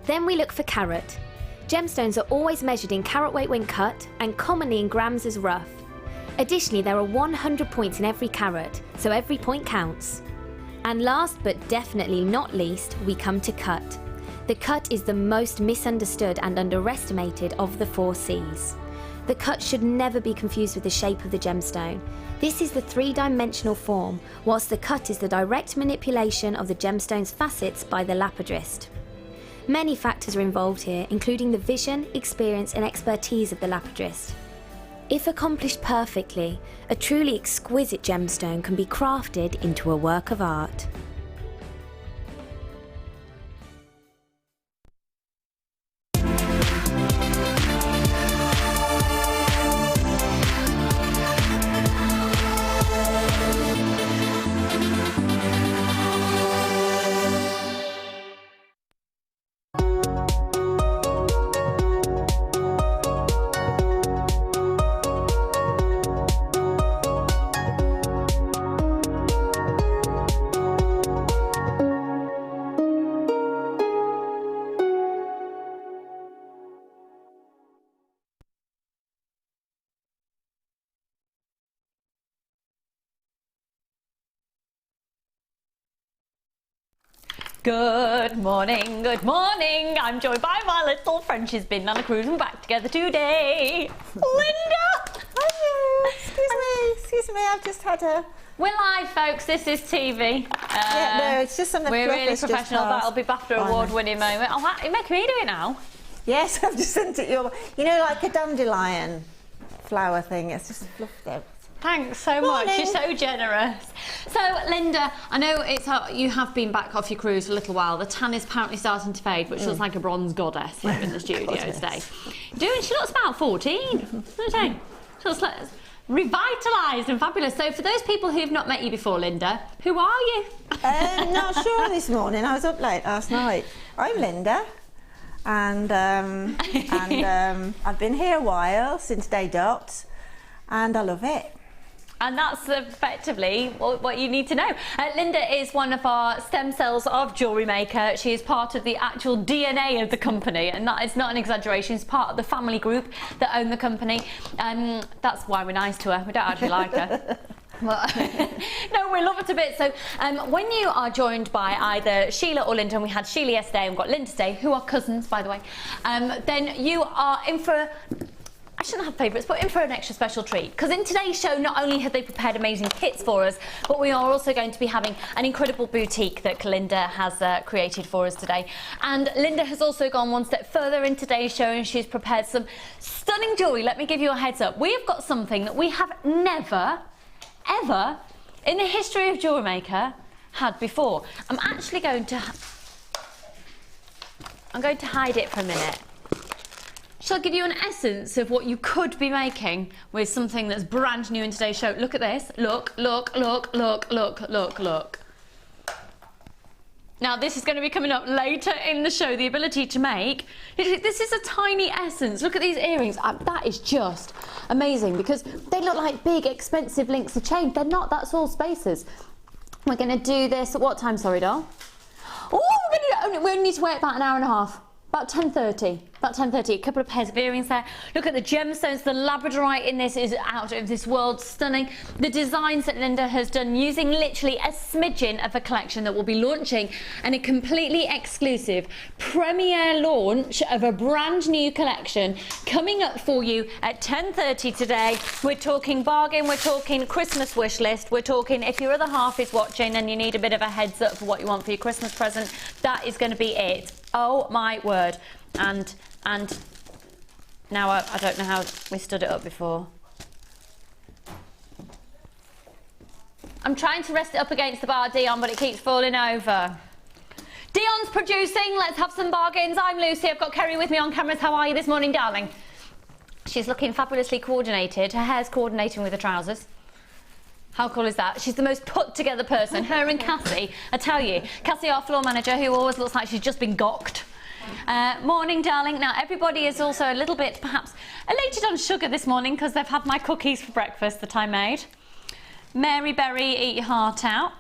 Then we look for carat. Gemstones are always measured in carat weight when cut and commonly in grams as rough. Additionally, there are 100 points in every carat, so every point counts. And last but definitely not least, we come to cut. The cut is the most misunderstood and underestimated of the 4 C's. The cut should never be confused with the shape of the gemstone. This is the 3-dimensional form, whilst the cut is the direct manipulation of the gemstone's facets by the lapidrist. Many factors are involved here, including the vision, experience and expertise of the lapidrist. If accomplished perfectly, a truly exquisite gemstone can be crafted into a work of art. Good morning, I'm joined by my little friend. She's been on a cruise and back together today. Linda! Hello. Excuse me, I've just had a... We're live, folks, this is TV. Yeah, no, it's just something. We're really professional, that'll be BAFTA award-winning moment. Oh, you're making me do it now. Yes, I've just sent it your way. You know, like a dandelion flower thing, it's just fluffed out. Thanks so much, you're so generous. So Linda, I know you have been back off your cruise for a little while. The tan is apparently starting to fade, but she looks like a bronze goddess here in the studio today. She looks about 14, doesn't she? She looks like revitalised and fabulous. So for those people who've not met you before, Linda, who are you? Not sure this morning, I was up late last night. I'm Linda. And I've been here a while, since day dot, and I love it. And that's effectively what you need to know. Linda is one of our stem cells of Jewellery Maker. She is part of the actual DNA of the company, and that is not an exaggeration. She's part of the family group that own the company. That's why we're nice to her. We don't actually like her. Well, no, we love her to bits. So when you are joined by either Sheila or Linda, and we had Sheila yesterday and we've got Linda today, who are cousins, by the way, then you are in for... I shouldn't have favourites, but in for an extra special treat. Because in today's show, not only have they prepared amazing kits for us, but we are also going to be having an incredible boutique that Linda has created for us today. And Linda has also gone one step further in today's show, and she's prepared some stunning jewellery. Let me give you a heads up. We have got something that we have never, ever, in the history of Jewellery Maker, had before. I'm actually going to hide it for a minute. Shall I give you an essence of what you could be making with something that's brand new in today's show? Look at this. Look, look, look, look, look, look, look. Now, this is going to be coming up later in the show, the ability to make. This is a tiny essence. Look at these earrings. That is just amazing because they look like big, expensive links of chain. They're not. That's all spacers. We're going to do this at what time, sorry, doll? Oh, we only need to wait about an hour and a half. About 10:30. About 10:30. A couple of pairs of earrings there. Look at the gemstones. The labradorite in this is out of this world. Stunning. The designs that Linda has done using literally a smidgen of a collection that will be launching, and a completely exclusive premiere launch of a brand new collection coming up for you at 10:30 today. We're talking bargain. We're talking Christmas wish list. We're talking if your other half is watching and you need a bit of a heads up for what you want for your Christmas present, that is going to be it. Oh my word. And now I don't know how we stood it up before. I'm trying to rest it up against the bar, Dion, but it keeps falling over. Dion's producing. Let's have some bargains. I'm Lucy. I've got Kerry with me on cameras. How are you this morning, darling? She's looking fabulously coordinated. Her hair's coordinating with her trousers. How cool is that? She's the most put together person. Her and Cassie, I tell you. Cassie, our floor manager, who always looks like she's just been gocked. Morning, darling. Now, everybody is also a little bit, perhaps, elated on sugar this morning because they've had my cookies for breakfast that I made. Mary Berry, eat your heart out.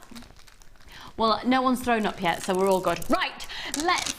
Well, no one's thrown up yet, so we're all good. Right, let's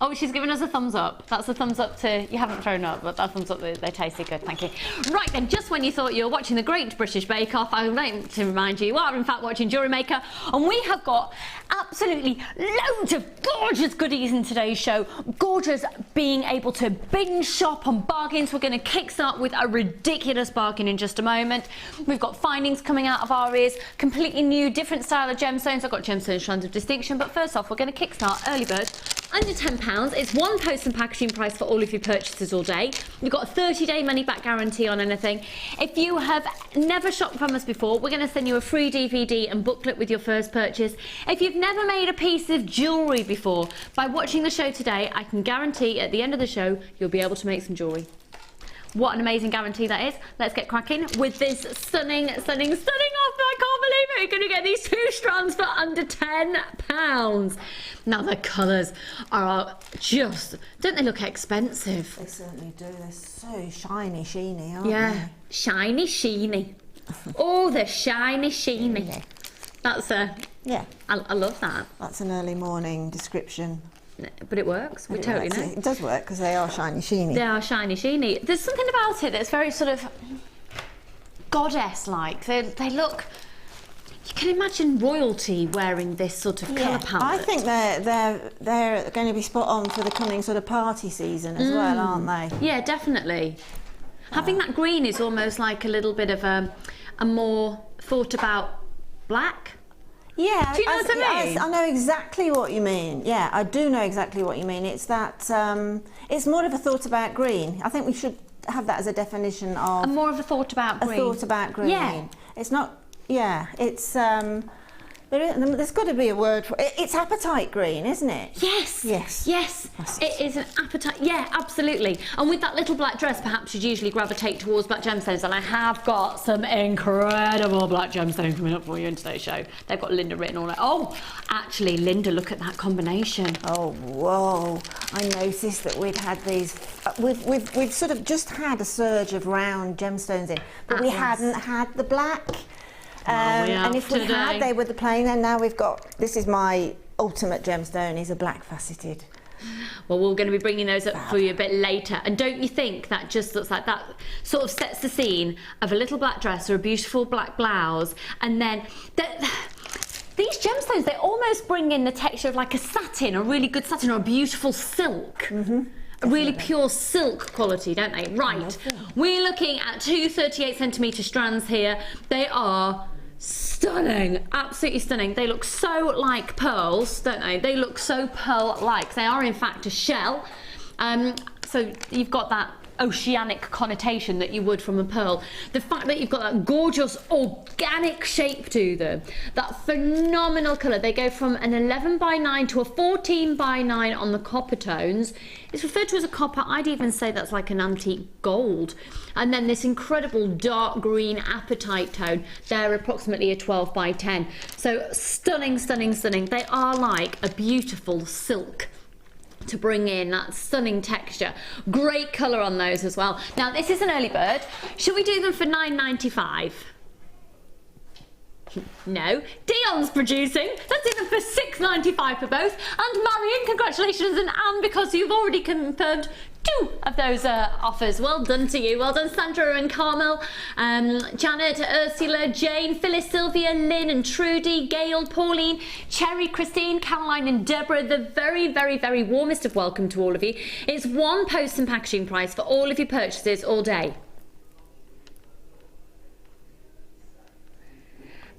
Oh, she's given us a thumbs up. That's a thumbs up to, you haven't thrown up, but that thumbs up, they tasted good, thank you. Right then, just when you thought you were watching the Great British Bake Off, I would like to remind you are in fact watching Jewellery Maker, and we have got absolutely loads of gorgeous goodies in today's show. Gorgeous being able to binge shop on bargains. We're going to kickstart with a ridiculous bargain in just a moment. We've got findings coming out of our ears, completely new, different style of gemstones. I've got gemstone strands of distinction, but first off, we're going to kickstart early bird. Under £10, it's one post and packaging price for all of your purchases all day. You've got a 30-day money-back guarantee on anything. If you have never shopped from us before, we're going to send you a free DVD and booklet with your first purchase. If you've never made a piece of jewellery before, by watching the show today, I can guarantee at the end of the show, you'll be able to make some jewellery. What an amazing guarantee that is. Let's get cracking with this stunning offer. I can't believe it. You're going to get these 2 strands for under £10. Now the colours are just, don't they look expensive? They certainly do. They're so shiny, sheeny, aren't they? Yeah, shiny, sheeny. Oh, the shiny, sheeny. Yeah. That's yeah. I love that. That's an early morning description. But it works. We totally know. It does work because they are shiny, sheeny. They are shiny, sheeny. There's something about it that's very sort of goddess-like. They look. You can imagine royalty wearing this sort of colour palette. I think they're going to be spot on for the coming sort of party season as well, aren't they? Yeah, definitely. Having that green is almost like a little bit of a more thought about black. Yeah, do you know what I mean? I know exactly what you mean. Yeah, I do know exactly what you mean. It's that it's more of a thought about green. I think we should have that as a definition of more of a thought about green. A thought about green. Yeah, it's not. Yeah, it's there's got to be a word for it. It's appetite green, isn't it? Yes. Yes. Yes. It is an appetite. Yeah, absolutely. And with that little black dress, perhaps you'd usually gravitate towards black gemstones. And I have got some incredible black gemstones coming up for you in today's show. They've got Linda written all over. Oh, actually, Linda, look at that combination. Oh, whoa! I noticed that we'd had these. We've sort of just had a surge of round gemstones in, but we hadn't had the black. And if we had, they were the plain, and now we've got, this is my ultimate gemstone, is a black faceted. Well, we're going to be bringing those up for you a bit later. And don't you think that just looks like that sort of sets the scene of a little black dress or a beautiful black blouse, and then these gemstones, they almost bring in the texture of like a satin, a really good satin, or a beautiful silk. Mm-hmm. A really pure silk quality, don't they? Right, we're looking at 2 38cm strands here. They are stunning, absolutely stunning. They look so like pearls, don't they? They look so pearl-like. They are in fact a shell. So you've got that oceanic connotation that you would from a pearl. The fact that you've got that gorgeous organic shape to them, that phenomenal colour. They go from an 11x9 to a 14x9 on the copper tones. It's referred to as a copper. I'd even say that's like an antique gold. And then this incredible dark green apatite tone. They're approximately a 12x10. So stunning, stunning, stunning. They are like a beautiful silk to bring in that stunning texture. Great colour on those as well. Now this is an early bird. Should we do them for £9.95? No. Dion's producing. Let's do them for £6.95 for both. And Marion, congratulations, and Anne, because you've already confirmed 2 of those offers. Well done to you. Well done, Sandra and Carmel, Janet, Ursula, Jane, Phyllis, Sylvia, Lynn and Trudy, Gail, Pauline, Cherry, Christine, Caroline and Deborah. The very, very, very warmest of welcome to all of you. It's one post and packaging price for all of your purchases all day.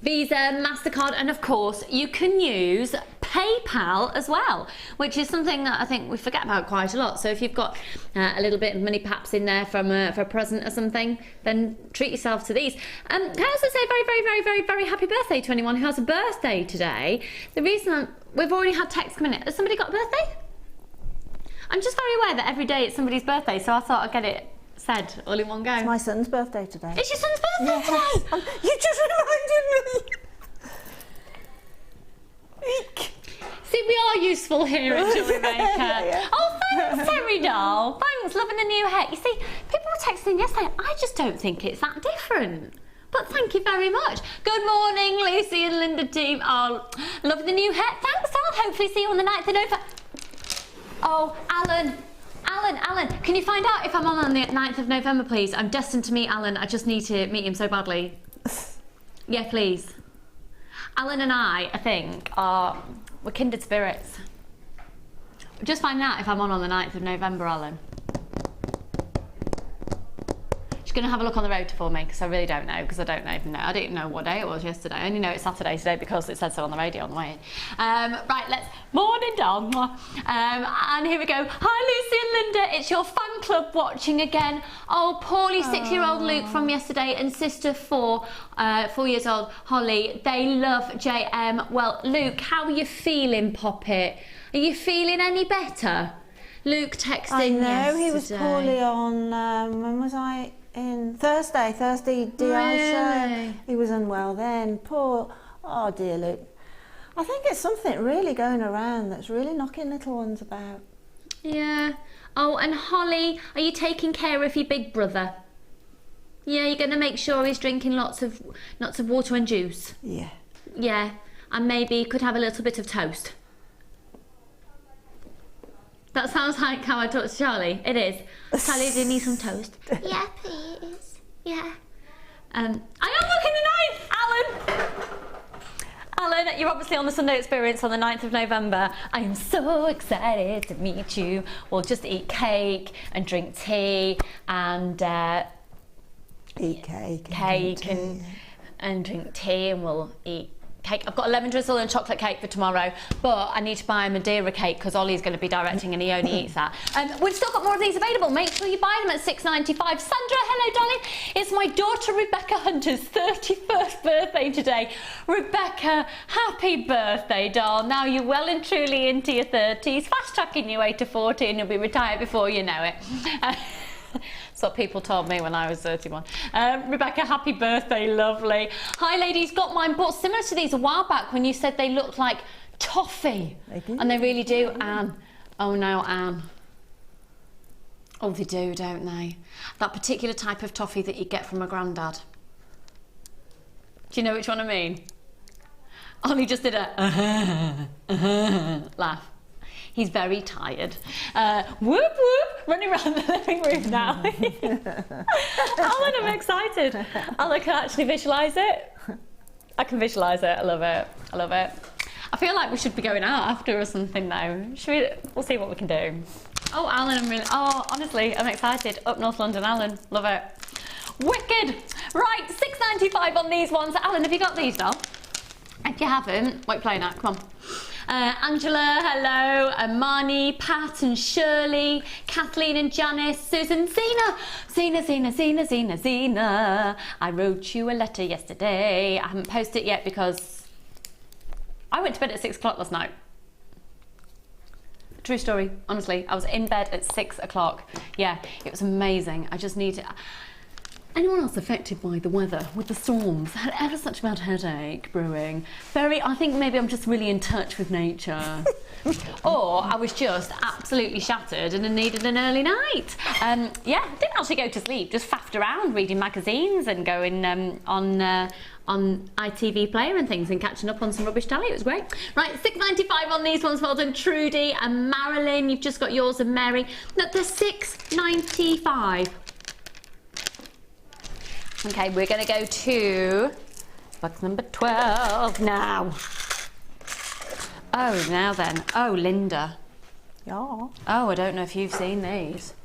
Visa, MasterCard, and of course you can use PayPal as well, which is something that I think we forget about quite a lot. So if you've got a little bit of money perhaps in there from for a present or something, then treat yourself to these. Can I also say very, very, very, very, very happy birthday to anyone who has a birthday today. The reason we've already had text come in, has somebody got a birthday? I'm just very aware that every day it's somebody's birthday, so I thought I'd get it said all in one go. It's my son's birthday today. It's your son's birthday today? You just reminded me. See, we are useful here at Jewellery Maker. Yeah. Oh, thanks, Terry doll. Thanks, loving the new hair. You see, people were texting yesterday. I just don't think it's that different. But thank you very much. Good morning, Lucy and Linda team. Oh, love the new hair. Thanks, I'll hopefully see you on the 9th of November. Oh, Alan, can you find out if I'm on the 9th of November, please? I'm destined to meet Alan. I just need to meet him so badly. Yeah, please. Alan and I think, we're kindred spirits. Just find out if I'm on the 9th of November, Alan. She's going to have a look on the road for me, because I really don't know, because I don't even know. I didn't know what day it was yesterday. I only know it's Saturday today because it said so on the radio on the way in. Right, let's... Morning, Dom. And here we go. Hi, Lucy and Linda. It's your fan club watching again. Oh, poorly 6-year-old Luke from yesterday and sister 4 years old, Holly. They love JM. Well, Luke, how are you feeling, Poppet? Are you feeling any better? Luke texted I know, yesterday. he was poorly on, when was I? In Thursday DI show. He was unwell then. Poor, oh dear Luke. I think it's something really going around that's really knocking little ones about. Yeah. Oh, and Holly, are you taking care of your big brother? Yeah, you're going to make sure he's drinking lots of water and juice. Yeah. Yeah, and maybe you could have a little bit of toast. That sounds like how I talk to Charlie. It is. Charlie, do you need some toast? Yeah, please. Yeah. I am looking the 9th, Alan! Alan, you're obviously on the Sunday Experience on the 9th of November. I am so excited to meet you. We'll just eat cake and drink tea and... eat cake. And drink tea, and we'll eat cake. I've got a lemon drizzle and chocolate cake for tomorrow, but I need to buy a Madeira cake because Ollie's going to be directing and he only eats that. We've still got more of these available. Make sure you buy them at $6.95. Sandra, hello darling. It's my daughter Rebecca Hunter's 31st birthday today. Rebecca, happy birthday, doll. Now you're well and truly into your 30s, fast tracking your way to 40 and you'll be retired before you know it. That's what people told me when I was 31. Rebecca, happy birthday, lovely. Hi ladies, got mine bought similar to these a while back when you said they looked like toffee. They do. And they really do, Anne. Oh no, Anne. Oh, they do, don't they? That particular type of toffee that you get from a grandad. Do you know which one I mean? Ollie just did a laugh. He's very tired. Whoop whoop, running around the living room now. Alan, I'm excited. Alan can actually visualise it. I can visualise it, I love it. I love it. I feel like we should be going out after or something though. We'll see what we can do. Oh, Alan, honestly, I'm excited. Up North London, Alan, love it. Wicked. Right, $6.95 on these ones. Alan, have you got these, doll? If you haven't, what are you playing at? Come on. Angela, hello, Marnie, Pat and Shirley, Kathleen and Janice, Susan, Zena. I wrote you a letter yesterday. I haven't posted it yet because I went to bed at 6 o'clock last night. True story, honestly. I was in bed at 6 o'clock. Yeah, it was amazing. I just need to... Anyone else affected by the weather with the storms? Had ever such a bad headache brewing? I think maybe I'm just really in touch with nature. Or I was just absolutely shattered and needed an early night. Yeah, didn't actually go to sleep, just faffed around reading magazines and going on ITV Player and things and catching up on some rubbish telly. It was great. Right, $6.95 on these ones. Well done, Trudy and Marilyn. You've just got yours and Mary. No, they're $6.95. Okay, we're going to go to box number 12 now. Oh, now then. Oh, Linda. Yeah. Oh, I don't know if you've seen these.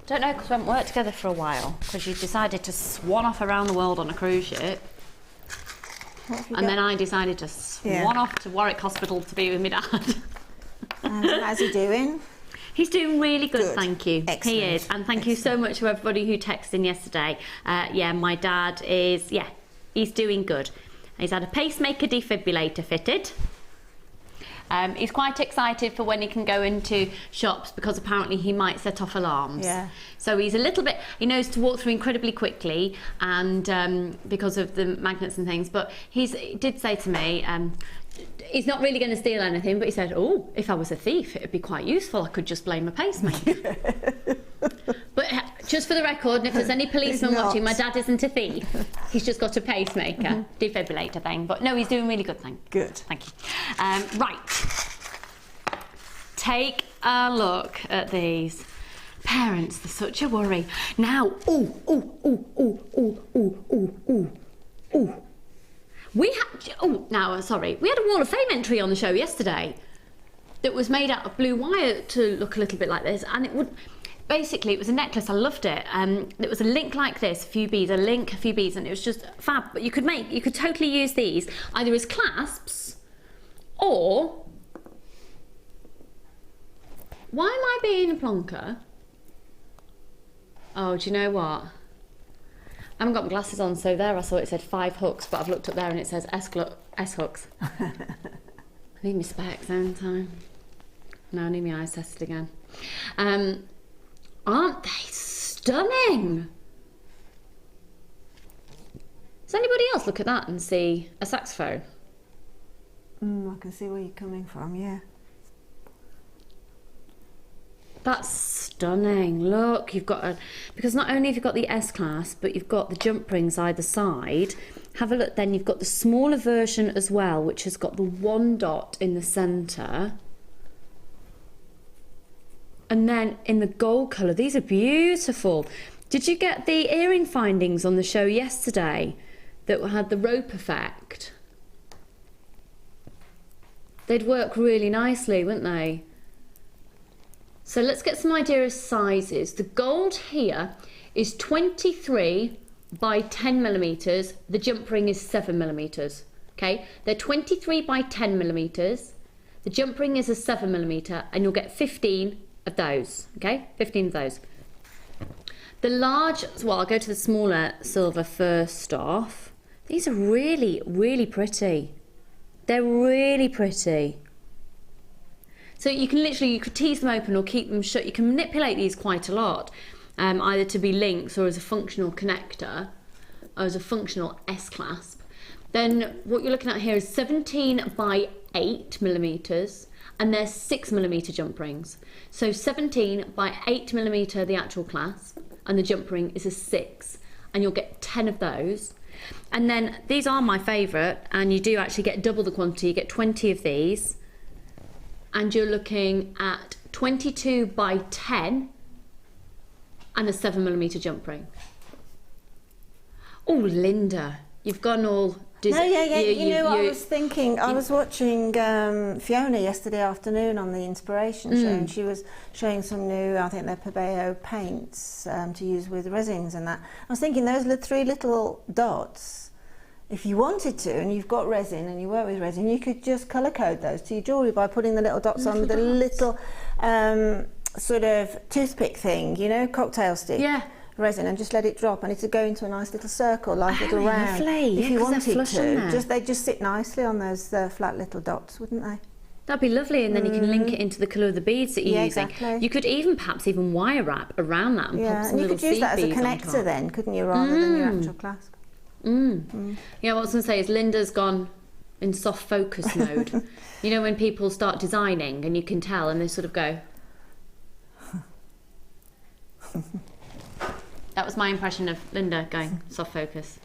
Don't know, because we haven't worked together for a while, because you decided to swan off around the world on a cruise ship. And then I decided to swan off to Warwick Hospital to be with my dad. How's he doing? He's doing really good, thank you. Excellent. He is, and thank you so much to everybody who texted in yesterday. Yeah, my dad is, he's doing good. He's had a pacemaker defibrillator fitted. He's quite excited for when he can go into shops because apparently he might set off alarms. Yeah. So he's a little bit, he knows to walk through incredibly quickly and because of the magnets and things, but he did say to me, he's not really going to steal anything, but he said, oh, if I was a thief, it'd be quite useful. I could just blame a pacemaker. But just for the record, and if there's any policemen watching, my dad isn't a thief. He's just got a pacemaker, defibrillator thing. But no, he's doing really good, thank you. Good. Thank you. Right. take a look at these. Parents, they're such a worry. Now, we had a Wall of Fame entry on the show yesterday that was made out of blue wire to look a little bit like this, and it would, basically it was a necklace. I loved it. It was a link like this, a few beads, a link, a few beads, and it was just fab. But you could totally use these either as clasps, or, why am I being a plonker? Oh, do you know what? I haven't got my glasses on, so there I saw it said 5 hooks, but I've looked up there and it says S hooks. I need my specs, don't I? No, I need my eyes tested again. Aren't they stunning? Does anybody else look at that and see a saxophone? I can see where you're coming from, yeah. That's stunning. Look, you've got because not only have you got the S-clasp, but you've got the jump rings either side. Have a look then, you've got the smaller version as well, which has got the 1 dot in the centre. And then in the gold colour, these are beautiful. Did you get the earring findings on the show yesterday that had the rope effect? They'd work really nicely, wouldn't they? So let's get some idea of sizes. The gold here is 23 by 10 millimeters. The jump ring is 7 millimeters. Okay, they're 23 by 10 millimeters. The jump ring is a 7 millimeter, and you'll get 15 of those. Okay, 15 of those. The large, well, I'll go to the smaller silver first off. These are really, really pretty. They're really pretty. So you could tease them open or keep them shut. You can manipulate these quite a lot, either to be links or as a functional connector, or as a functional S-clasp. Then what you're looking at here is 17 by 8 millimeters, and they're 6 millimeter jump rings. So 17 by 8 millimeter, the actual clasp, and the jump ring is a 6, and you'll get 10 of those. And then these are my favourite, and you do actually get double the quantity. You get 20 of these. And you're looking at 22 by 10 and a 7 millimeter jump ring. Oh, Linda, you've gone all... I was thinking, I was watching Fiona yesterday afternoon on the Inspiration show, and she was showing some new, I think they're Pebeo paints to use with resins and that. I was thinking those 3 little dots, if you wanted to, and you've got resin and you work with resin, you could just colour code those to your jewellery by putting the little dots on with a little sort of toothpick thing, you know, cocktail stick. Yeah. Resin, and just let it drop, and it'll go into a nice little circle, like little round. Lovely. If you wanted to, they just sit nicely on those flat little dots, wouldn't they? That'd be lovely, and then you can link it into the colour of the beads that you're using. Exactly. You could perhaps even wire wrap around that and pop some little seed beads on top. And you could use that as a connector then, couldn't you, rather than your actual clasp? Yeah, what I was going to say is Linda's gone in soft focus mode. You know when people start designing and you can tell, and they sort of go... That was my impression of Linda going soft focus.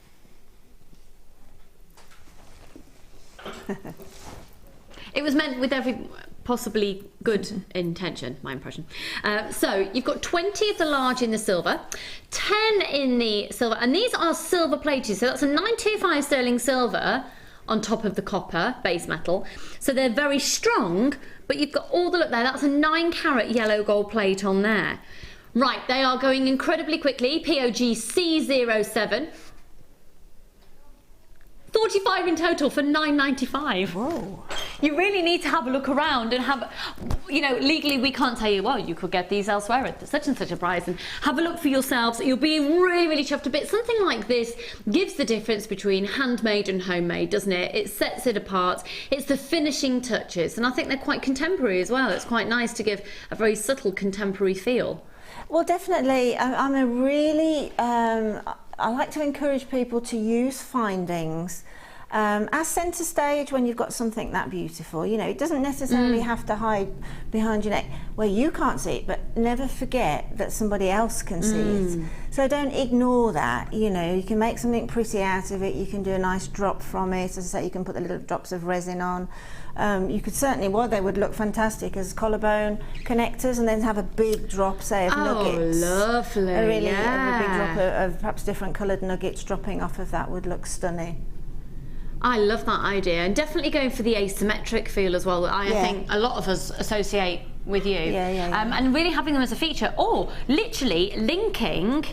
It was meant with every possibly good intention, my impression. So you've got 20 of the large in the silver, 10 in the silver, and these are silver plated, so that's a 925 sterling silver on top of the copper base metal. So they're very strong, but you've got all the look there. That's a 9 carat yellow gold plate on there. Right, they are going incredibly quickly. POG C07. 45 in total for £9.95. Whoa. You really need to have a look around and have, you know, legally we can't tell you, well, you could get these elsewhere at such and such a price, and have a look for yourselves. You'll be really, really chuffed a bit. Something like this gives the difference between handmade and homemade, doesn't it? It sets it apart. It's the finishing touches, and I think they're quite contemporary as well. It's quite nice to give a very subtle contemporary feel. Well, definitely. I'm a really... I like to encourage people to use findings As centre stage, when you've got something that beautiful, you know, it doesn't necessarily have to hide behind your neck where you can't see it, but never forget that somebody else can see it. So don't ignore that, you know, you can make something pretty out of it, you can do a nice drop from it, as I say, you can put the little drops of resin on. You could certainly, they would look fantastic as collarbone connectors, and then have a big drop, say, of nuggets. Oh, lovely, a big drop of perhaps different coloured nuggets dropping off of that would look stunning. I love that idea, and definitely going for the asymmetric feel as well. I think a lot of us associate with you. And really having them as a feature, or literally linking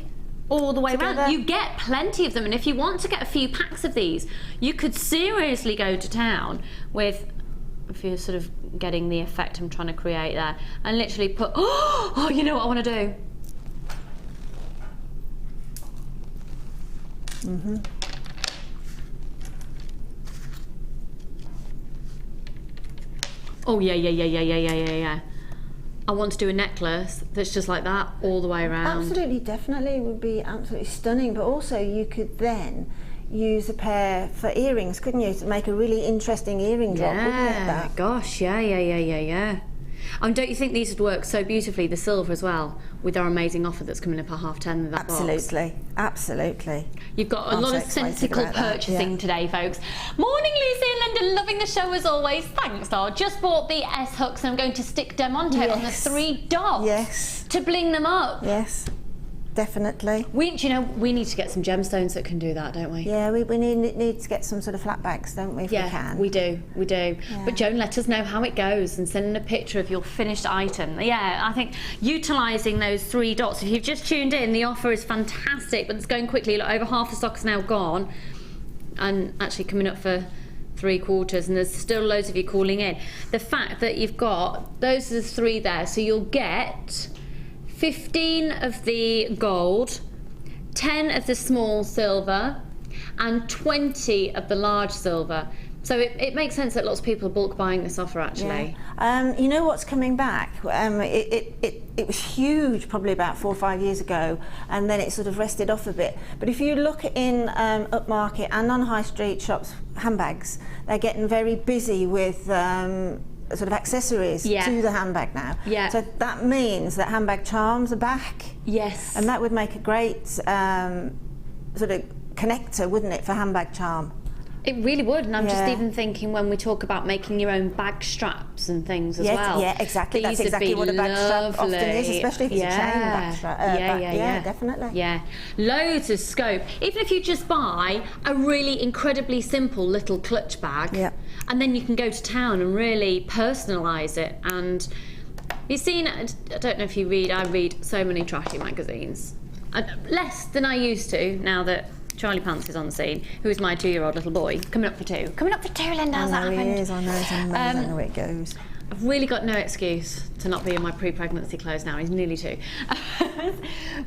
all the way around. You get plenty of them, and if you want to get a few packs of these, you could seriously go to town with, if you're sort of getting the effect I'm trying to create there, and literally put, oh, you know what I want to do? Oh yeah. I want to do a necklace that's just like that all the way around. Absolutely, definitely, it would be absolutely stunning. But also, you could then use a pair for earrings, couldn't you? To make a really interesting earring drop, wouldn't it? That? Gosh, yeah. And don't you think these would work so beautifully, the silver as well, with our amazing offer that's coming up at 10:30 with that Absolutely, box? Absolutely. You've got a lot of sensible purchasing today, folks. Morning, Lucy and Linda, loving the show as always. Thanks, doll. Just bought the S hooks and I'm going to stick them onto it on the 3 dots to bling them up. Yes. Definitely. We need to get some gemstones that can do that, don't we? Yeah, we need to get some sort of flat bags, don't we, if we can? we do. Yeah. But Joan, let us know how it goes and send in a picture of your finished item. Yeah, I think utilising those 3 dots, if you've just tuned in, the offer is fantastic, but it's going quickly. Look, over half the stock's now gone, and actually coming up for 3/4, and there's still loads of you calling in. The fact that you've got, those are the 3 there, so you'll get 15 of the gold, 10 of the small silver, and 20 of the large silver. So it makes sense that lots of people are bulk buying this offer, actually. Yeah. You know what's coming back? It was huge probably about 4 or 5 years ago, and then it sort of rested off a bit. But if you look in upmarket and on high street shops, handbags, they're getting very busy with sort of accessories to the handbag now. Yeah. So that means that handbag charms are back. Yes. And that would make a great sort of connector, wouldn't it, for handbag charm? It really would, and I'm just even thinking when we talk about making your own bag straps and things as well. Yeah, exactly. That's exactly what a bag strap often is, especially if it's a chain bag strap. Yeah, definitely. Yeah, loads of scope. Even if you just buy a really incredibly simple little clutch bag, and then you can go to town and really personalise it. And you've seen, I don't know if you read, I read so many trashy magazines. Less than I used to, now that Charlie Pants is on the scene, who is my 2-year-old little boy, coming up for 2. Coming up for 2, Linda, how's that happened? He is, I know, it's amazing how it goes. I've really got no excuse to not be in my pre-pregnancy clothes now. He's nearly 2.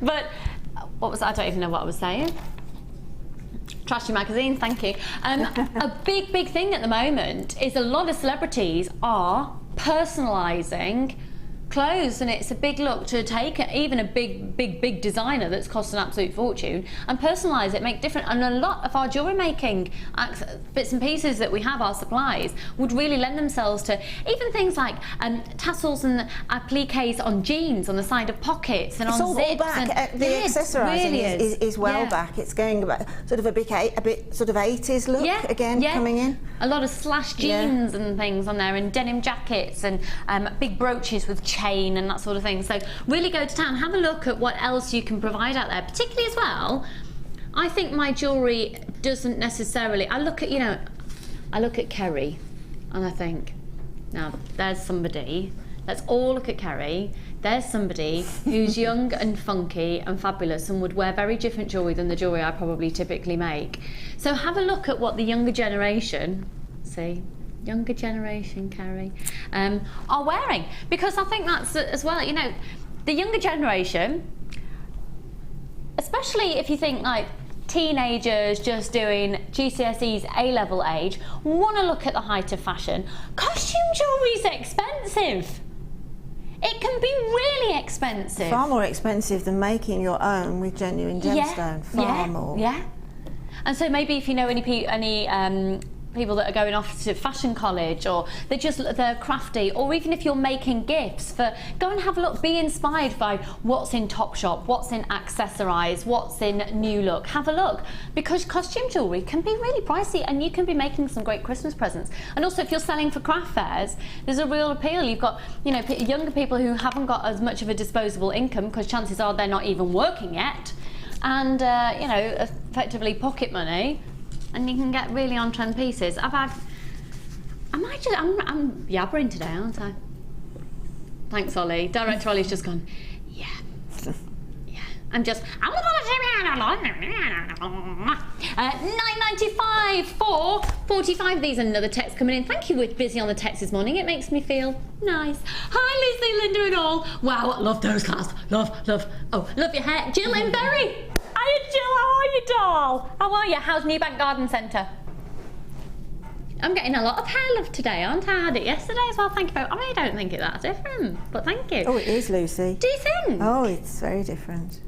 But I don't even know what I was saying. Trashy magazine, thank you. A big thing at the moment is a lot of celebrities are personalising clothes, and it's a big look to take even a big designer that's cost an absolute fortune and personalise it, make different. And a lot of our jewellery making bits and pieces that we have, our supplies, would really lend themselves to even things like tassels and appliques on jeans, on the side of pockets, and it's on all zips. Back. The accessorising really is well back. It's going about sort of a bit sort of 80s look again coming in. A lot of slash jeans and things on there, and denim jackets, and big brooches with chain and that sort of thing. So really go to town, have a look at what else you can provide out there, particularly as well. I think my jewellery doesn't necessarily, I look at Kerry and I think, now there's somebody, let's all look at Kerry, there's somebody who's young and funky and fabulous and would wear very different jewellery than the jewellery I probably typically make. So have a look at what the younger generation, younger generation, Carrie, are wearing, because I think that's as well, you know, the younger generation, especially if you think like teenagers just doing GCSEs A-level age, want to look at the height of fashion. Costume jewellery's expensive. It can be really expensive. Far more expensive than making your own with genuine gemstone. Far more. Yeah. And so maybe if you know any people that are going off to fashion college, or they're crafty, or even if you're making gifts, go and have a look, be inspired by what's in Topshop, what's in Accessorize, what's in New Look. Have a look, because costume jewellery can be really pricey and you can be making some great Christmas presents. And also if you're selling for craft fairs, there's a real appeal. You've got, you know, younger people who haven't got as much of a disposable income, because chances are they're not even working yet, and you know, effectively pocket money. And you can get really on-trend pieces. I'm yabbering today, aren't I? Thanks, Ollie. Director Ollie's just gone, yeah. Yeah. I'm $9.95 for 45. These are another text coming in. Thank you, we're busy on the text this morning. It makes me feel nice. Hi, Lucy, Linda and all. Wow, love those clasps. Love. Oh, love your hair. Jill and Berry. Hiya, Jill, how are you, doll? How are you? How's Newbank Garden Centre? I'm getting a lot of hair love today, aren't I? I had it yesterday as well, thank you very much. I don't think it's that different, but thank you. Oh, it is, Lucy. Do you think? Oh, it's very different.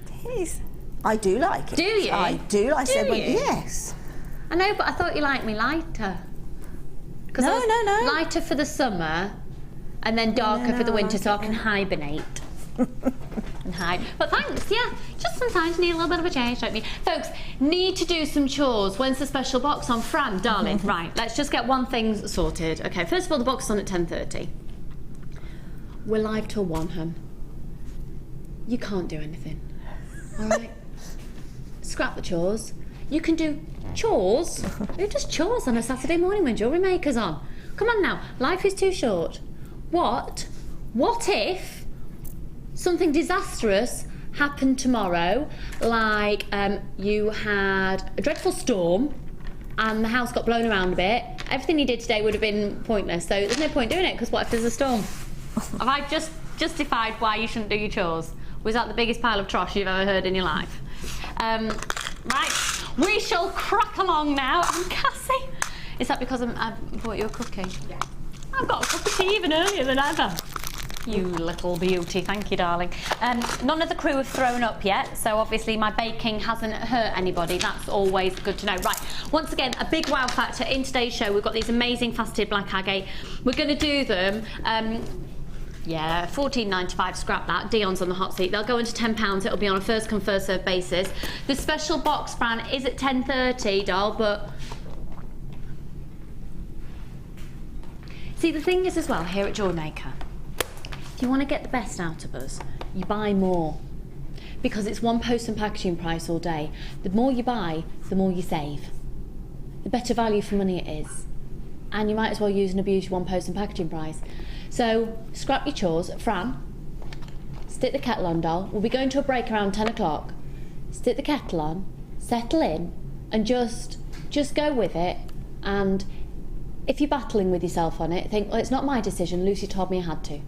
It is. I do like it. Do you? I do. I said, well, you? Yes. I know, but I thought you liked me lighter. No. Lighter for the summer, and then darker for the winter, so I can hibernate. And hide. But thanks, yeah. Just sometimes you need a little bit of a change, don't you? Folks, need to do some chores. When's the special box on? Fran, darling. Right, let's just get one thing sorted. Okay, first of all, the box is on at 10:30. We're live till 1, hun. You can't do anything. All right? Scrap the chores. You can do chores. Who does chores on a Saturday morning when Jewellery Maker's on? Come on now, life is too short. What if something disastrous happened tomorrow, like you had a dreadful storm and the house got blown around a bit? Everything you did today would have been pointless, so there's no point doing it, because what if there's a storm? Have I just justified why you shouldn't do your chores? Was that the biggest pile of trash you've ever heard in your life? Right, we shall crack along now. And Cassie, is that because I bought you a cookie? Yeah. I've got a cup of tea even earlier than ever. You little beauty, thank you, darling. None of the crew have thrown up yet, so obviously my baking hasn't hurt anybody. That's always good to know. Right, once again, a big wow factor in today's show. We've got these amazing faceted black agate. We're going to do them. Yeah, $14.95, scrap that. Dion's on the hot seat. They'll go into £10. It'll be on a first come, first served basis. The special box, Fran, is at 10:30, doll, but see, the thing is as well, here at Jewellery Maker, if you want to get the best out of us, you buy more. Because it's one post and packaging price all day. The more you buy, the more you save. The better value for money it is. And you might as well use and abuse your one post and packaging price. So, scrap your chores. Fran, stick the kettle on, doll. We'll be going to a break around 10 o'clock. Stick the kettle on, settle in, and just go with it. And if you're battling with yourself on it, think, well, it's not my decision, Lucy told me I had to.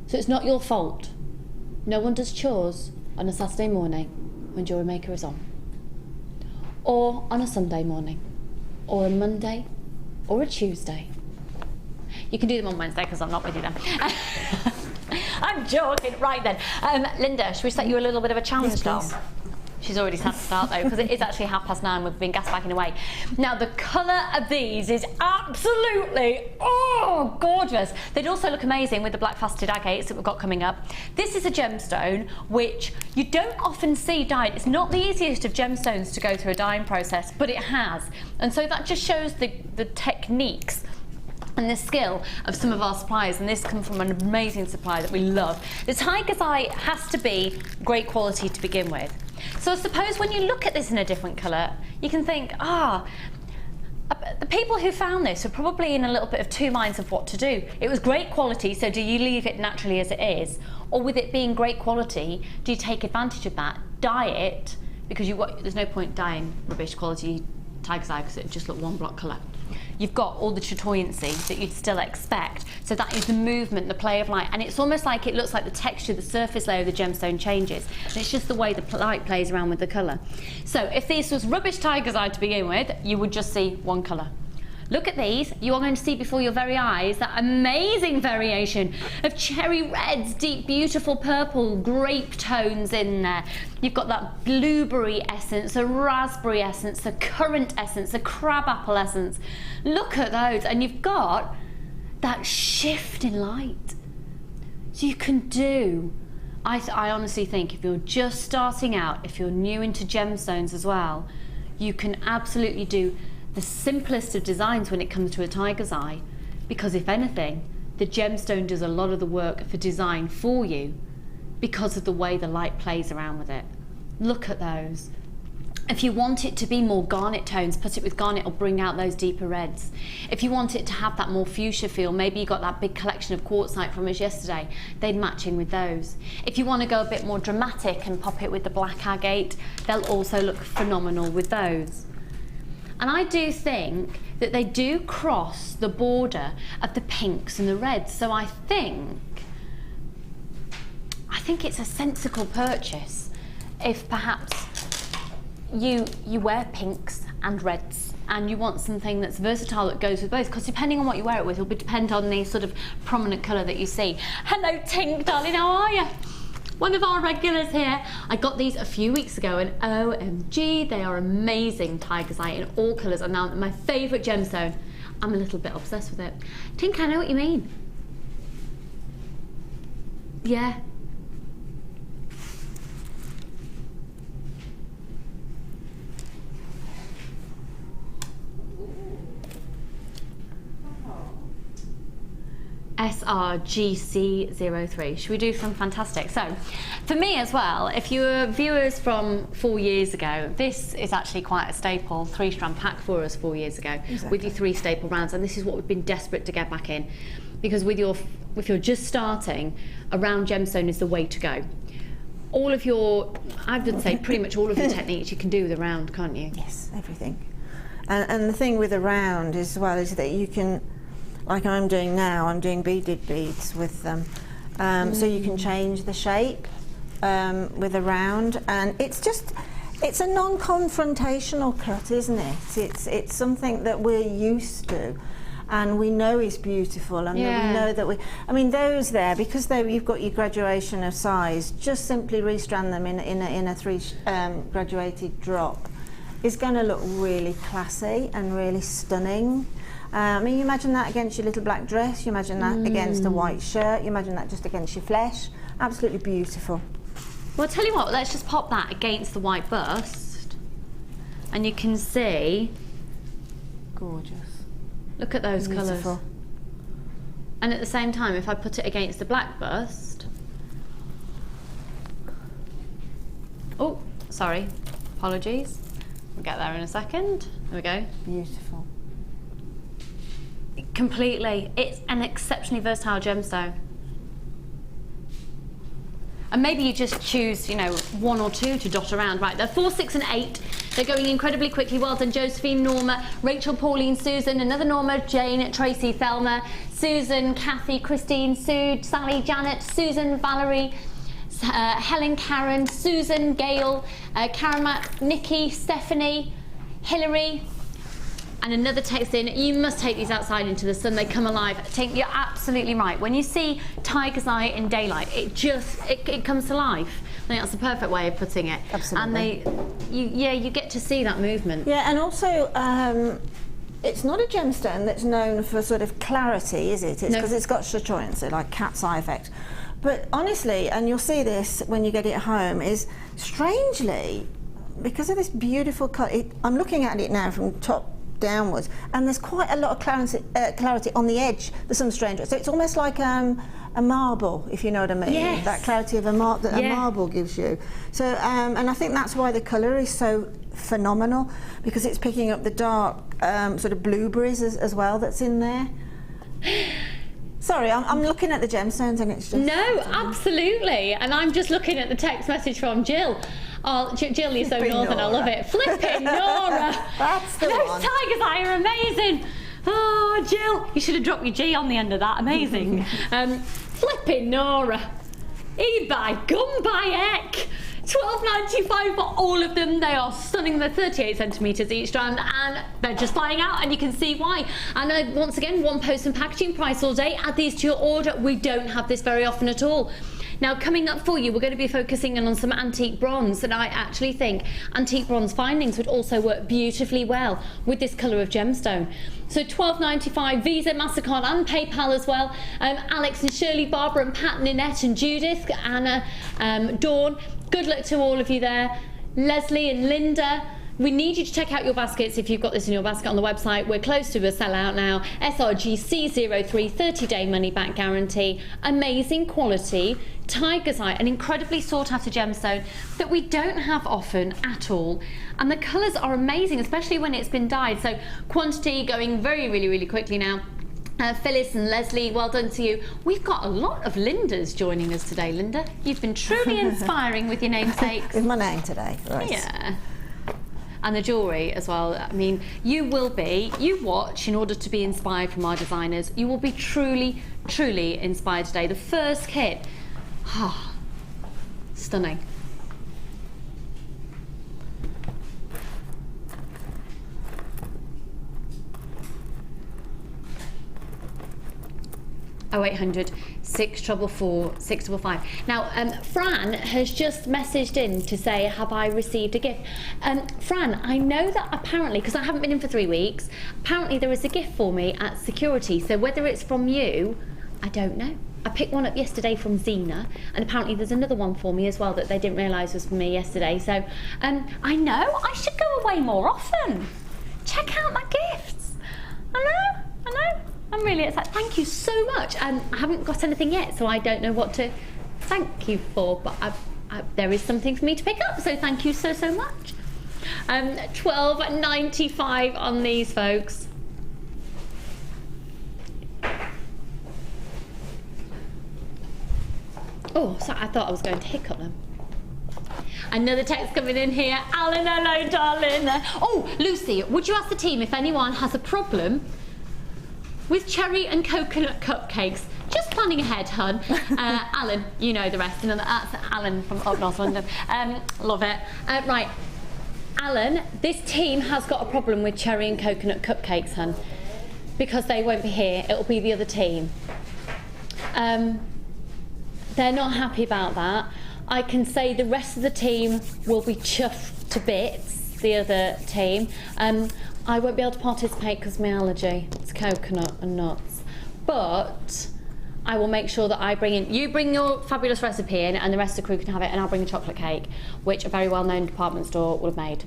So it's not your fault. No one does chores on a Saturday morning when Jewellery Maker is on. Or on a Sunday morning. Or a Monday. Or a Tuesday. You can do them on Wednesday because I'm not with you then. I'm joking. Right then. Linda, should we set you a little bit of a challenge, doll? She's already had to start though, because it is actually 9:30. We've been gas bagging away. Now the colour of these is absolutely, gorgeous. They'd also look amazing with the black faceted agates that we've got coming up. This is a gemstone which you don't often see dyed. It's not the easiest of gemstones to go through a dyeing process, but it has. And so that just shows the techniques and the skill of some of our suppliers, and this comes from an amazing supplier that we love. The tiger's eye has to be great quality to begin with. So I suppose when you look at this in a different colour, you can think, the people who found this are probably in a little bit of two minds of what to do. It was great quality, so do you leave it naturally as it is? Or with it being great quality, do you take advantage of that, dye it, because there's no point dyeing rubbish quality tiger's eye because it just look one block colour. You've got all the chatoyancy that you'd still expect. So that is the movement, the play of light. And it's almost like it looks like the texture, the surface layer of the gemstone changes. And it's just the way the light plays around with the colour. So if this was rubbish tiger's eye to begin with, you would just see one colour. Look at these. You are going to see before your very eyes that amazing variation of cherry reds, deep, beautiful purple, grape tones in there. You've got that blueberry essence, a raspberry essence, a currant essence, a crabapple essence. Look at those. And you've got that shift in light. So you can do, I honestly think if you're just starting out, if you're new into gemstones as well, you can absolutely do the simplest of designs when it comes to a tiger's eye, because if anything, the gemstone does a lot of the work for design for you because of the way the light plays around with it. Look at those. If you want it to be more garnet tones, put it with garnet, or bring out those deeper reds. If you want it to have that more fuchsia feel, maybe you got that big collection of quartzite from us yesterday, they'd match in with those. If you want to go a bit more dramatic and pop it with the black agate, they'll also look phenomenal with those. And I do think that they do cross the border of the pinks and the reds, so I think it's a sensible purchase if perhaps you wear pinks and reds and you want something that's versatile that goes with both, because depending on what you wear it with, it'll depend on the sort of prominent colour that you see. Hello Tink, darling, how are you? One of our regulars here. I got these a few weeks ago and OMG, they are amazing tiger's eye in all colours, and now my favourite gemstone. I'm a little bit obsessed with it. Tink, I know what you mean. Yeah. SRGC03. Should we do some fantastic? So, for me as well, if you were viewers from 4 years ago, this is actually quite a staple 3-strand pack for us 4 years ago, exactly, with your 3 staple rounds, and this is what we've been desperate to get back in, because if you're just starting, a round gemstone is the way to go. All of your, I would say pretty much all of your techniques you can do with a round, can't you? Yes, everything. And the thing with a round as well is that you can, like I'm doing now, I'm doing beaded beads with them. So you can change the shape with a round, and it's a non-confrontational cut, isn't it? It's something that we're used to and we know is beautiful, and that we know that I mean those there, because you've got your graduation of size, just simply restrand them in a 3 graduated drop is going to look really classy and really stunning. I mean, you imagine that against your little black dress, you imagine that against a white shirt, you imagine that just against your flesh. Absolutely beautiful. Well, I'll tell you what, let's just pop that against the white bust, and you can see. Gorgeous. Look at those Beautiful. colours. And at the same time, if I put it against the black bust. Oh, sorry, apologies. We'll get there in a second. There we go. Beautiful. Completely. It's an exceptionally versatile gemstone. And maybe you just choose, you know, 1 or 2 to dot around. Right, they're 4, 6 and 8. They're going incredibly quickly. Well done, Josephine, Norma, Rachel, Pauline, Susan, another Norma, Jane, Tracy, Thelma, Susan, Kathy, Christine, Sue, Sally, Janet, Susan, Valerie, Helen, Karen, Susan, Gail, Karamat, Nikki, Stephanie, Hilary, and another text in, you must take these outside into the sun, they come alive. You're absolutely right. When you see tiger's eye in daylight, it comes to life. I think that's the perfect way of putting it. Absolutely. And you get to see that movement. Yeah, and also, it's not a gemstone that's known for sort of clarity, is it? It's because it's got chatoyancy, like cat's eye effect. But honestly, and you'll see this when you get it home, is strangely, because of this beautiful cut, I'm looking at it now from top downwards, and there's quite a lot of clarity on the edge. There's some strange, so it's almost like a marble, if you know what I mean. Yes. That clarity of a marble gives you. So, and I think that's why the colour is so phenomenal, because it's picking up the dark sort of blueberries as well that's in there. Sorry, I'm looking at the gemstones and it's just... No, absolutely. And I'm just looking at the text message from Jill. Oh, Jill, you're so northern, I love it. Flipping Nora. That's the Those one. tiger's eye are amazing. Oh, Jill, you should have dropped your G on the end of that. Amazing. Flipping Nora. E by gum by heck. £12.95 for all of them. They are stunning. They're 38 centimetres each strand, and they're just flying out, and you can see why. And once again, one post and packaging price all day. Add these to your order. We don't have this very often at all. Now, coming up for you, we're going to be focusing in on some antique bronze, and I actually think antique bronze findings would also work beautifully well with this colour of gemstone. So £12.95, Visa, MasterCard and PayPal as well. Alex and Shirley, Barbara and Pat, Ninette and Judith, Anna, Dawn, good luck to all of you there. Leslie and Linda, we need you to check out your baskets if you've got this in your basket on the website. We're close to a sellout now. SRGC03, 30-day money-back guarantee, amazing quality, tiger's eye, an incredibly sought-after gemstone that we don't have often at all. And the colours are amazing, especially when it's been dyed. So quantity going really quickly now. Phyllis and Leslie, well done to you. We've got a lot of Lindas joining us today, Linda. You've been truly inspiring with your namesakes. With my name today, right. Yeah. And the jewellery as well. I mean, you watch in order to be inspired from our designers. You will be truly inspired today. The first kit, stunning. Oh, 0800 644 655. Now, Fran has just messaged in to say, have I received a gift? Fran, I know that apparently, because I haven't been in for 3 weeks, apparently there is a gift for me at security. So whether it's from you, I don't know. I picked one up yesterday from Zena, and apparently there's another one for me as well that they didn't realise was for me yesterday. So I know I should go away more often. Check out my gifts. I know. I'm really excited. Thank you so much. I haven't got anything yet, so I don't know what to thank you for, but there is something for me to pick up, so thank you so much. £12.95 on these, folks. Oh, sorry, I thought I was going to hiccup them. Another text coming in here. Alan, hello, darling. Oh, Lucy, would you ask the team if anyone has a problem with cherry and coconut cupcakes? Just planning ahead, hun. Alan, you know the rest. And that's Alan from up North London. Love it. Right, Alan, this team has got a problem with cherry and coconut cupcakes, hun, because they won't be here. It'll be the other team. They're not happy about that. I can say the rest of the team will be chuffed to bits, the other team. I won't be able to participate because of my allergy. It's coconut and nuts. But I will make sure that I bring in, you bring your fabulous recipe in and the rest of the crew can have it, and I'll bring a chocolate cake, which a very well-known department store would have made.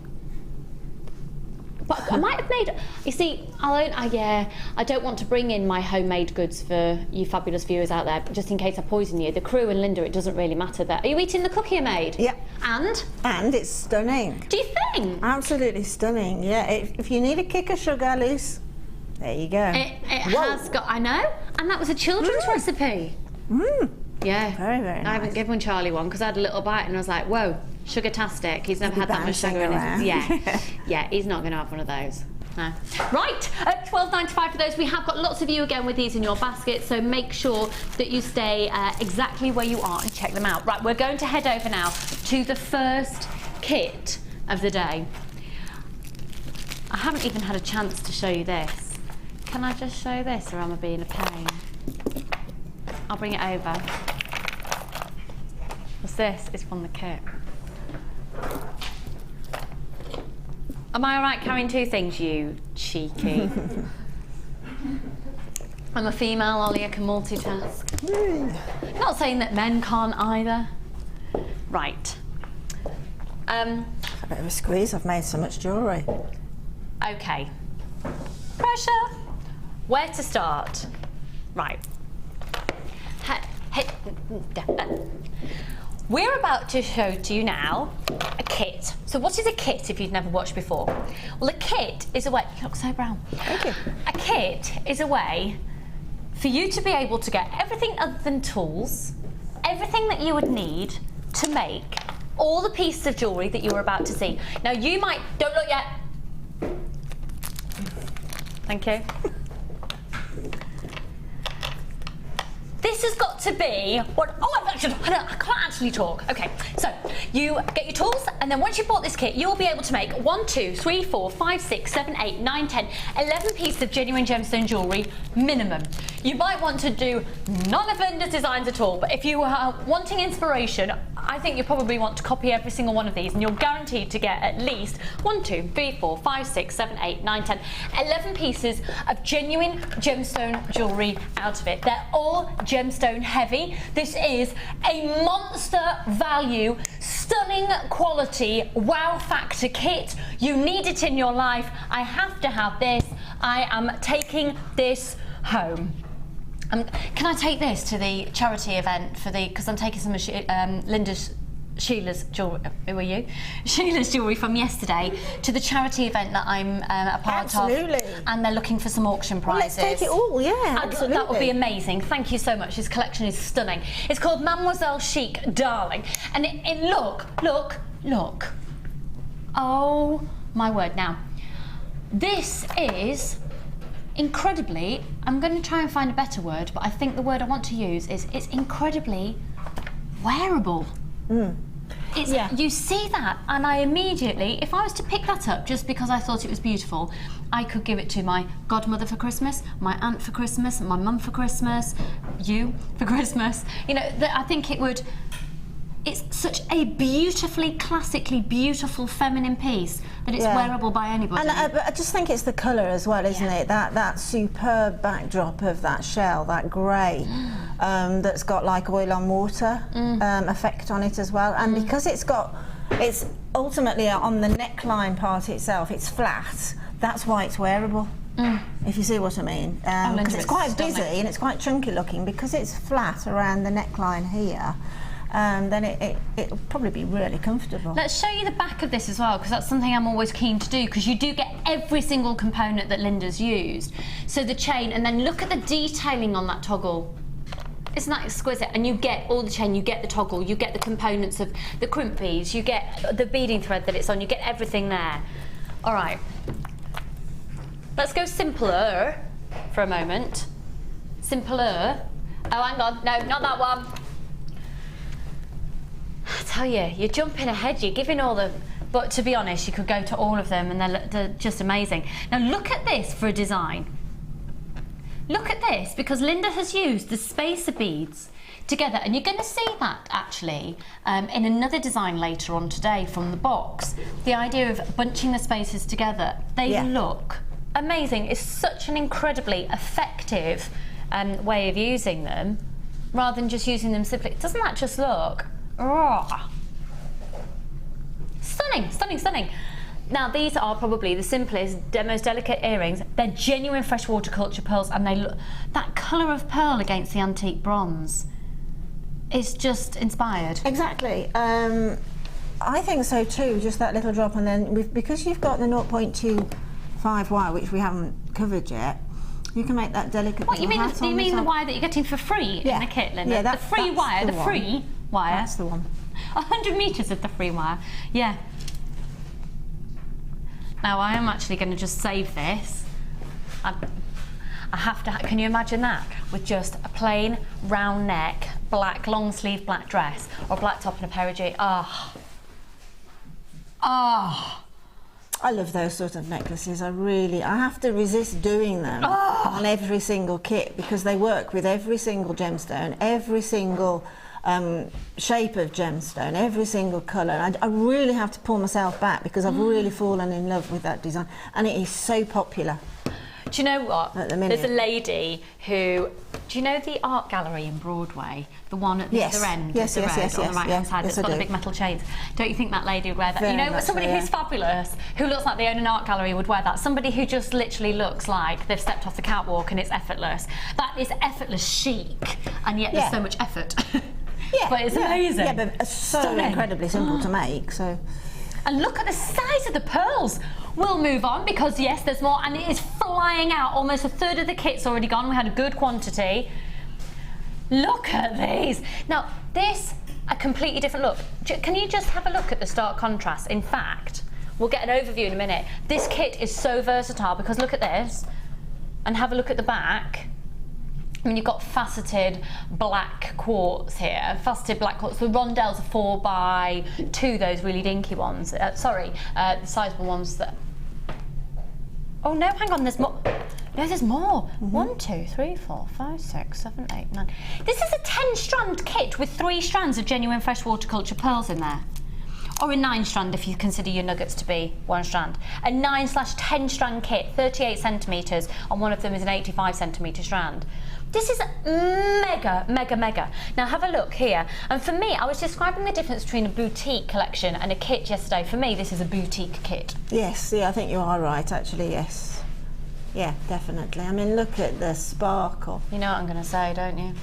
But I might have made, you see, I don't want to bring in my homemade goods for you fabulous viewers out there, just in case I poison you. The crew and Linda, it doesn't really matter that. Are you eating the cookie I made? Yeah. And? And it's stunning. Do you think? Absolutely stunning, yeah. If you need a kick of sugar, Luce, there you go. It has got, I know, and that was a children's recipe. Yeah. Very, very nice. I haven't given Charlie one because I had a little bite and I was like, whoa, sugar-tastic. He's never had that much sugar in his. Yeah, he's not going to have one of those. No. Right, at £12.95 for those. We have got lots of you again with these in your basket, so make sure that you stay exactly where you are and check them out. Right, we're going to head over now to the first kit of the day. I haven't even had a chance to show you this. Can I just show this, or am I being a pain? I'll bring it over. What's this? It's from the kit. Am I alright carrying two things, you cheeky? I'm a female, Ollie, I can multitask. Not saying that men can't either. Right. A bit of a squeeze, I've made so much jewellery. Okay. Pressure. Where to start? Right. We're about to show to you now a kit. So what is a kit if you've never watched before? Well, a kit is a way, you look so brown. Thank you. A kit is a way for you to be able to get everything other than tools, everything that you would need to make all the pieces of jewellery that you're about to see. Now you might, don't look yet. Thank you. This has got to be what? Oh, I can't actually talk. Okay, so you get your tools, and then once you've bought this kit, you'll be able to make 1, 2, 3, 4, 5, 6, 7, 8, 9, 10, 11 pieces of genuine gemstone jewellery minimum. You might want to do none of Linda's designs at all, but if you are wanting inspiration, I think you probably want to copy every single one of these, and you're guaranteed to get at least 1, 2, 3, 4, 5, 6, 7, 8, 9, 10, 11 pieces of genuine gemstone jewellery out of it. They're all gemstone heavy. This is a monster value, stunning quality, wow factor kit. You need it in your life. I have to have this. I am taking this home. Can I take this to the charity event for the, because I'm taking some of Sheila's jewellery, who are you? Sheila's jewellery from yesterday to the charity event that I'm a part of. And they're looking for some auction prizes. Well, let's take it all, yeah, absolutely. That would be amazing. Thank you so much. This collection is stunning. It's called Mademoiselle Chic Darling. And look. Oh my word. Now, this is incredibly, I'm going to try and find a better word, but I think the word I want to use is it's incredibly wearable. You see that, and I immediately, if I was to pick that up just because I thought it was beautiful, I could give it to my godmother for Christmas, my aunt for Christmas, my mum for Christmas, you for Christmas. You know, I think it would. It's such a beautifully, classically beautiful feminine piece that it's wearable by anybody. And I just think it's the colour as well, isn't it? That superb backdrop of that shell, that grey, that's got like oil on water effect on it as well. And because it's ultimately on the neckline part itself, it's flat. That's why it's wearable. If you see what I mean. Because it's quite busy and it's quite chunky looking, because it's flat around the neckline here. Then it'll probably be really comfortable. Let's show you the back of this as well, because that's something I'm always keen to do, because you do get every single component that Linda's used. So the chain, and then look at the detailing on that toggle. Isn't that exquisite? And you get all the chain, you get the toggle, you get the components of the crimpies, you get the beading thread that it's on, you get everything there. All right. Let's go simpler for a moment. Simpler. Oh, hang on. No, not that one. I tell you, you're jumping ahead, you're giving all the... But to be honest, you could go to all of them and they're just amazing. Now look at this for a design. Look at this, because Linda has used the spacer beads together, and you're going to see that actually in another design later on today from the box. The idea of bunching the spacers together, they look amazing. It's such an incredibly effective way of using them, rather than just using them simply. Doesn't that just look... Oh. Stunning, stunning, stunning. Now these are probably the simplest, most delicate earrings. They're genuine freshwater culture pearls, and they look, that colour of pearl against the antique bronze is just inspired. Exactly. I think so too, just that little drop, and then because you've got the 0.25 wire, which we haven't covered yet, you can make that delicate. What, you mean the wire that you're getting for free in the kit, Linda? Yeah, the free wire, the free wire. That's the one. 100 metres of the free wire. Yeah. Now I am actually going to just save this. I have to. Can you imagine that with just a plain round neck, black long sleeve black dress, or black top and a pair of jeans? I love those sort of necklaces. I have to resist doing them on every single kit, because they work with every single gemstone, every single shape of gemstone, every single colour. I really have to pull myself back, because I've really fallen in love with that design, and it is so popular. Do you know what? At the minute. There's a lady who, do you know the art gallery in Broadway? The one at the other end of the road on the right hand side that's got the big metal chains. Don't you think that lady would wear that? You know, somebody who's fabulous, who looks like they own an art gallery would wear that. Somebody who just literally looks like they've stepped off the catwalk and it's effortless. That is effortless chic, and yet there's so much effort. But it's amazing. Yeah, but so incredibly simple to make. So. And look at the size of the pearls. We'll move on, because yes, there's more, and it is flying out. Almost a third of the kit's already gone. We had a good quantity. Look at these. Now, this, a completely different look. Can you just have a look at the stark contrast? In fact, we'll get an overview in a minute. This kit is so versatile, because look at this, and have a look at the back. I mean, you've got faceted black quartz here. Faceted black quartz. The rondelles are 4x2, those really dinky ones. The sizable ones that... Oh no, hang on, there's more. No, there's more. 1, 2, 3, 4, 5, 6, 7, 8, 9. This is a 10-strand kit with 3 strands of genuine fresh waterculture pearls in there. Or a 9-strand if you consider your nuggets to be 1 strand. A 9/10-strand kit, 38 centimetres, and one of them is an 85 centimetre strand. This is mega, mega, mega. Now have a look here. And for me, I was describing the difference between a boutique collection and a kit yesterday. For me, this is a boutique kit. Yes, yeah, I think you are right, actually, yes. Yeah, definitely. I mean, look at the sparkle. You know what I'm going to say, don't you?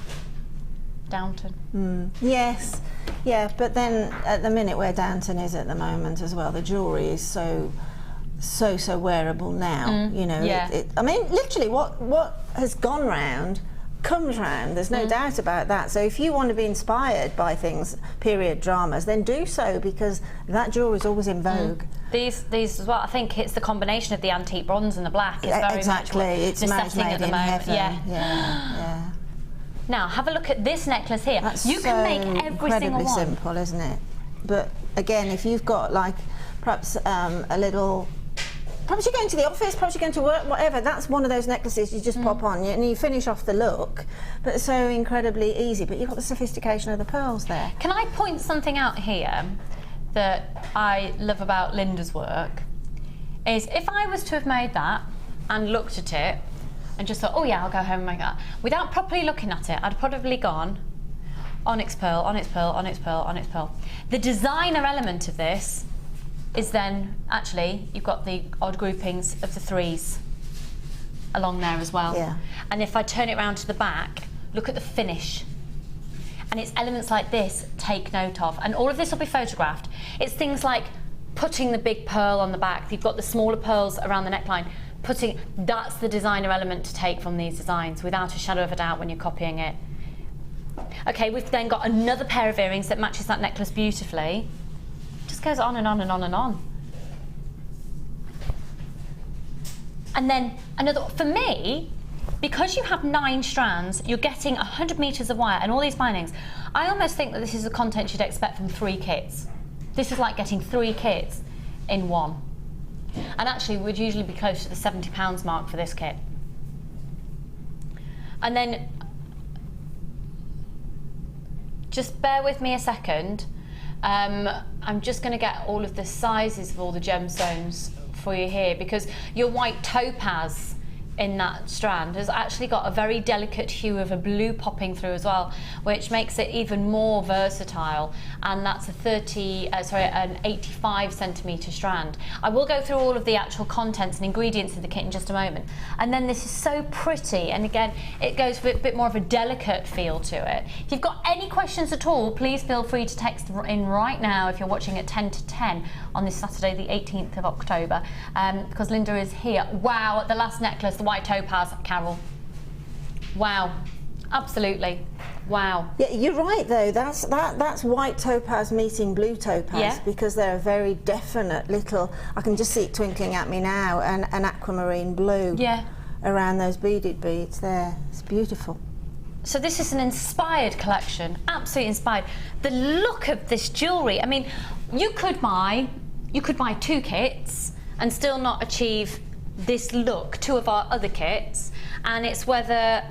Downton. Yes, yeah, but then at the minute where Downton is at the moment as well, the jewellery is so wearable now. You know, yeah. I mean, literally, what has gone round comes round. There's no doubt about that. So if you want to be inspired by things, period dramas, then do so, because that jewellery is always in vogue. These as well. I think it's the combination of the antique bronze and the black. It's very exactly. much It's the match setting made at the in moment. heaven. Yeah. Yeah. Now have a look at this necklace here. That's you can make every single incredibly one. simple, isn't it? But again, if you've got like perhaps a little, perhaps you're going to the office, perhaps you're going to work, whatever, that's one of those necklaces you just pop on and you finish off the look, but it's so incredibly easy. But you've got the sophistication of the pearls there. Can I point something out here that I love about Linda's work? Is if I was to have made that and looked at it and just thought, oh yeah, I'll go home and make that, without properly looking at it, I'd probably gone onyx pearl, onyx pearl, onyx pearl, onyx pearl. The designer element of this is then, actually, you've got the odd groupings of the 3s along there as well. Yeah. And if I turn it round to the back, look at the finish. And it's elements like this, take note of. And all of this will be photographed. It's things like putting the big pearl on the back. You've got the smaller pearls around the neckline. That's the designer element to take from these designs, without a shadow of a doubt when you're copying it. Okay, we've then got another pair of earrings that matches that necklace beautifully. Just goes on and on and on and on. And then another, for me, because you have 9 strands, you're getting 100 metres of wire and all these bindings. I almost think that this is the content you'd expect from 3 kits. This is like getting 3 kits in one. And actually, we'd usually be close to the £70 mark for this kit. And then, just bear with me a second. I'm just going to get all of the sizes of all the gemstones for you here, because your white topaz in that strand has actually got a very delicate hue of a blue popping through as well, which makes it even more versatile. And that's an 85 centimetre strand. I will go through all of the actual contents and ingredients of the kit in just a moment. And then this is so pretty, and again, it goes with a bit more of a delicate feel to it. If you've got any questions at all, please feel free to text in right now if you're watching at 10 to 10 on this Saturday, the 18th of October, because Linda is here. Wow, the last necklace, the white topaz, Carol. Wow, absolutely, wow. Yeah, you're right though. That's white topaz meeting blue topaz, because they're a very definite little. I can just see it twinkling at me now, and an aquamarine blue. Yeah. Around those beaded beads there. It's beautiful. So this is an inspired collection, absolutely inspired. The look of this jewellery. I mean, you could buy 2 kits and still not achieve this look, 2 of our other kits, and it's whether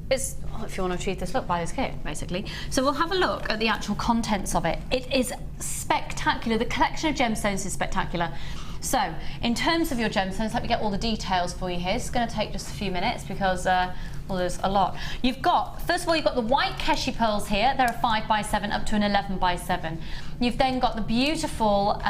it's, if you want to achieve this look, buy this kit, basically. So we'll have a look at the actual contents of it. It is spectacular. The collection of gemstones is spectacular. So, in terms of your gemstones, let me get all the details for you here. It's going to take just a few minutes because, well, there's a lot. You've got, first of all, you've got the white Keshi pearls here. They're a 5x7 up to an 11x7. You've then got the beautiful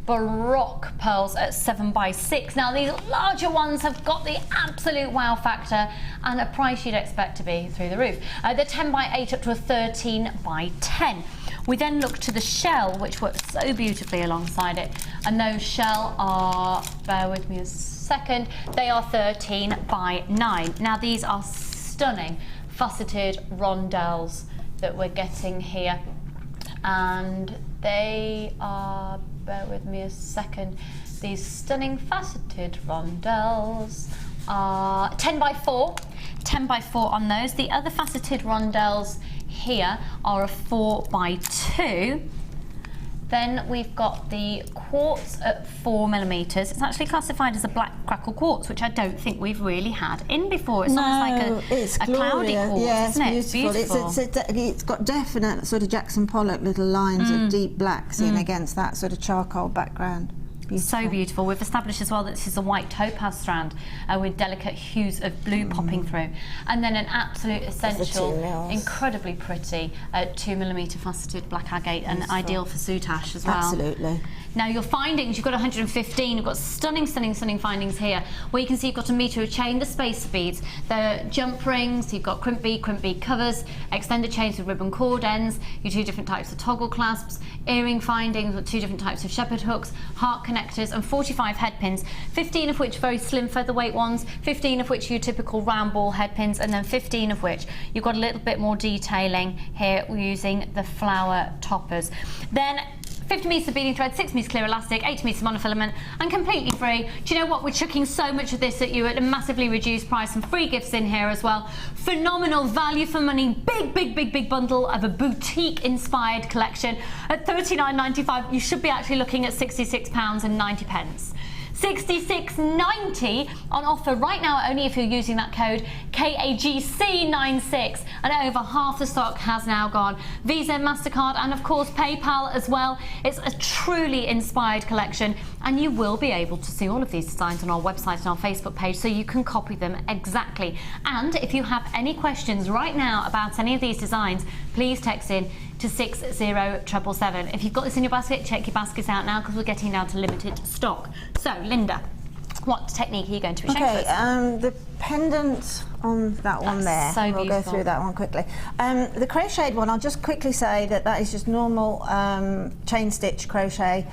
Baroque pearls at 7x6. Now these larger ones have got the absolute wow factor and a price you'd expect to be through the roof. They're 10x8 up to a 13x10. We then look to the shell, which works so beautifully alongside it, and those shell are, bear with me a second, they are 13x9. Now these are stunning faceted rondelles that we're getting here, and they are, bear with me a second, these stunning faceted rondelles are 10 by 4. 10 by 4 on those. The other faceted rondelles here are a 4 by 2. Then we've got the quartz at 4mm. It's actually classified as a black crackle quartz, which I don't think we've really had in before. It's almost like a cloudy quartz, yeah, isn't it? It's beautiful. It's got definite sort of Jackson Pollock little lines of deep blacks in against that sort of charcoal background. Beautiful. So beautiful. We've established as well that this is a white topaz strand with delicate hues of blue popping through, and then an absolute essential, incredibly pretty 2mm faceted black agate, and ideal for soutache as well. Absolutely. Now your findings, you've got 115, you've got stunning findings here, where you can see you've got a metre of chain, the spacer beads, the jump rings, you've got crimp bead covers, extended chains with ribbon cord ends, your 2 different types of toggle clasps, earring findings with 2 different types of shepherd hooks, heart connectors, and 45 head pins, 15 of which very slim featherweight ones, 15 of which are your typical round ball head pins, and then 15 of which you've got a little bit more detailing here using the flower toppers. Then 50 metres of beading thread, 6 metres clear elastic, 80 metres monofilament, and completely free. Do you know what? We're chucking so much of this at you at a massively reduced price, and free gifts in here as well. Phenomenal value for money, big bundle of a boutique inspired collection at £39.95. You should be actually looking at £66.90. $66.90 on offer right now, only if you're using that code KAGC96, and over half the stock has now gone. Visa, MasterCard, and of course PayPal as well. It's a truly inspired collection, and you will be able to see all of these designs on our website and our Facebook page, so you can copy them exactly. And if you have any questions right now about any of these designs, please text in to 60777. If you've got this in your basket, check your baskets out now, because we're getting down to limited stock. So, Linda, what technique are you going to be showing us? The pendant on that one there. So we'll go through that one quickly. The crocheted one, I'll just quickly say that is just normal chain stitch crochet.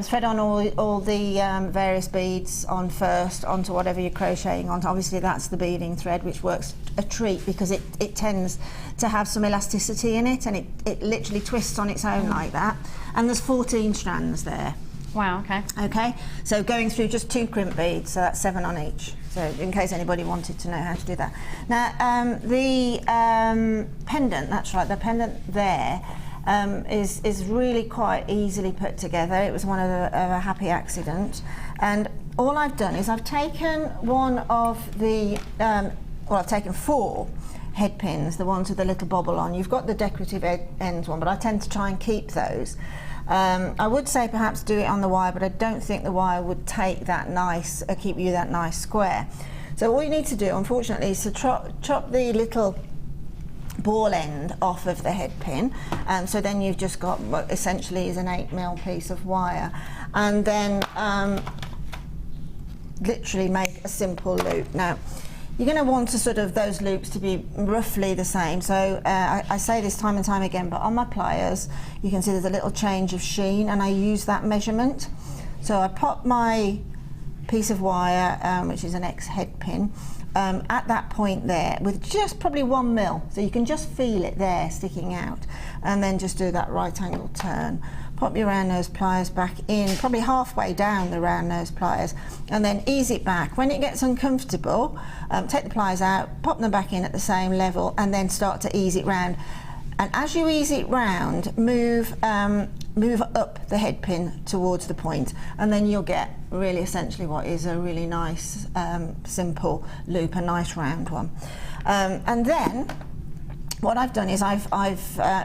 Thread on all the various beads on first onto whatever you're crocheting on. Obviously that's the beading thread, which works a treat because it tends to have some elasticity in it, and it literally twists on its own like that. And there's 14 strands there. Wow, okay. Okay, so going through just 2 crimp beads, so that's 7 on each. So in case anybody wanted to know how to do that. Now the pendant, that's right, the pendant there is really quite easily put together. It was one of a happy accident, and all I've done is I've taken one of the I've taken 4 head pins, the ones with the little bobble on. You've got the decorative ends one, but I tend to try and keep those. I would say perhaps do it on the wire, but I don't think the wire would take that nice, keep you that nice square. So all you need to do, unfortunately, is to chop the little ball end off of the head pin, so then you've just got what essentially is an 8mm piece of wire, and then literally make a simple loop. Now you're going to want to sort of those loops to be roughly the same, so I say this time and time again, but on my pliers you can see there's a little change of sheen, and I use that measurement. So I pop my piece of wire, which is an X head pin, at that point there with just probably 1 mil, so you can just feel it there sticking out, and then just do that right angle turn. Pop your round nose pliers back in, probably halfway down the round nose pliers, and then ease it back. When it gets uncomfortable, take the pliers out, pop them back in at the same level, and then start to ease it round. And as you ease it round, move up the head pin towards the point, and then you'll get really essentially what is a really nice simple loop, a nice round one. And then what I've done is I've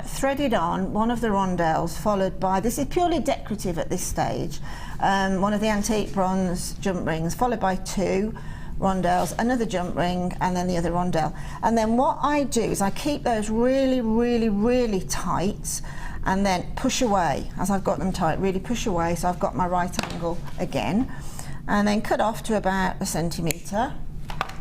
threaded on one of the rondelles, followed by, this is purely decorative at this stage, one of the antique bronze jump rings, followed by 2 rondelles, another jump ring, and then the other rondelle. And then what I do is I keep those really tight, and then push away as I've got them tight, really push away, so I've got my right angle again, and then cut off to about 1 centimetre.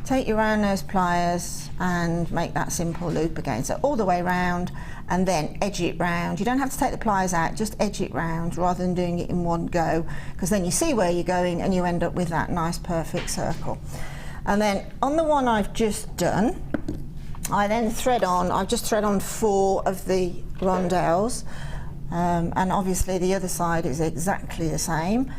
Take your round nose pliers and make that simple loop again, so all the way round, and then edge it round. You don't have to take the pliers out, just edge it round rather than doing it in one go, because then you see where you're going and you end up with that nice perfect circle. And then on the one I've just done, I then thread on, I've just thread on 4 of the rondelles, and obviously the other side is exactly the same.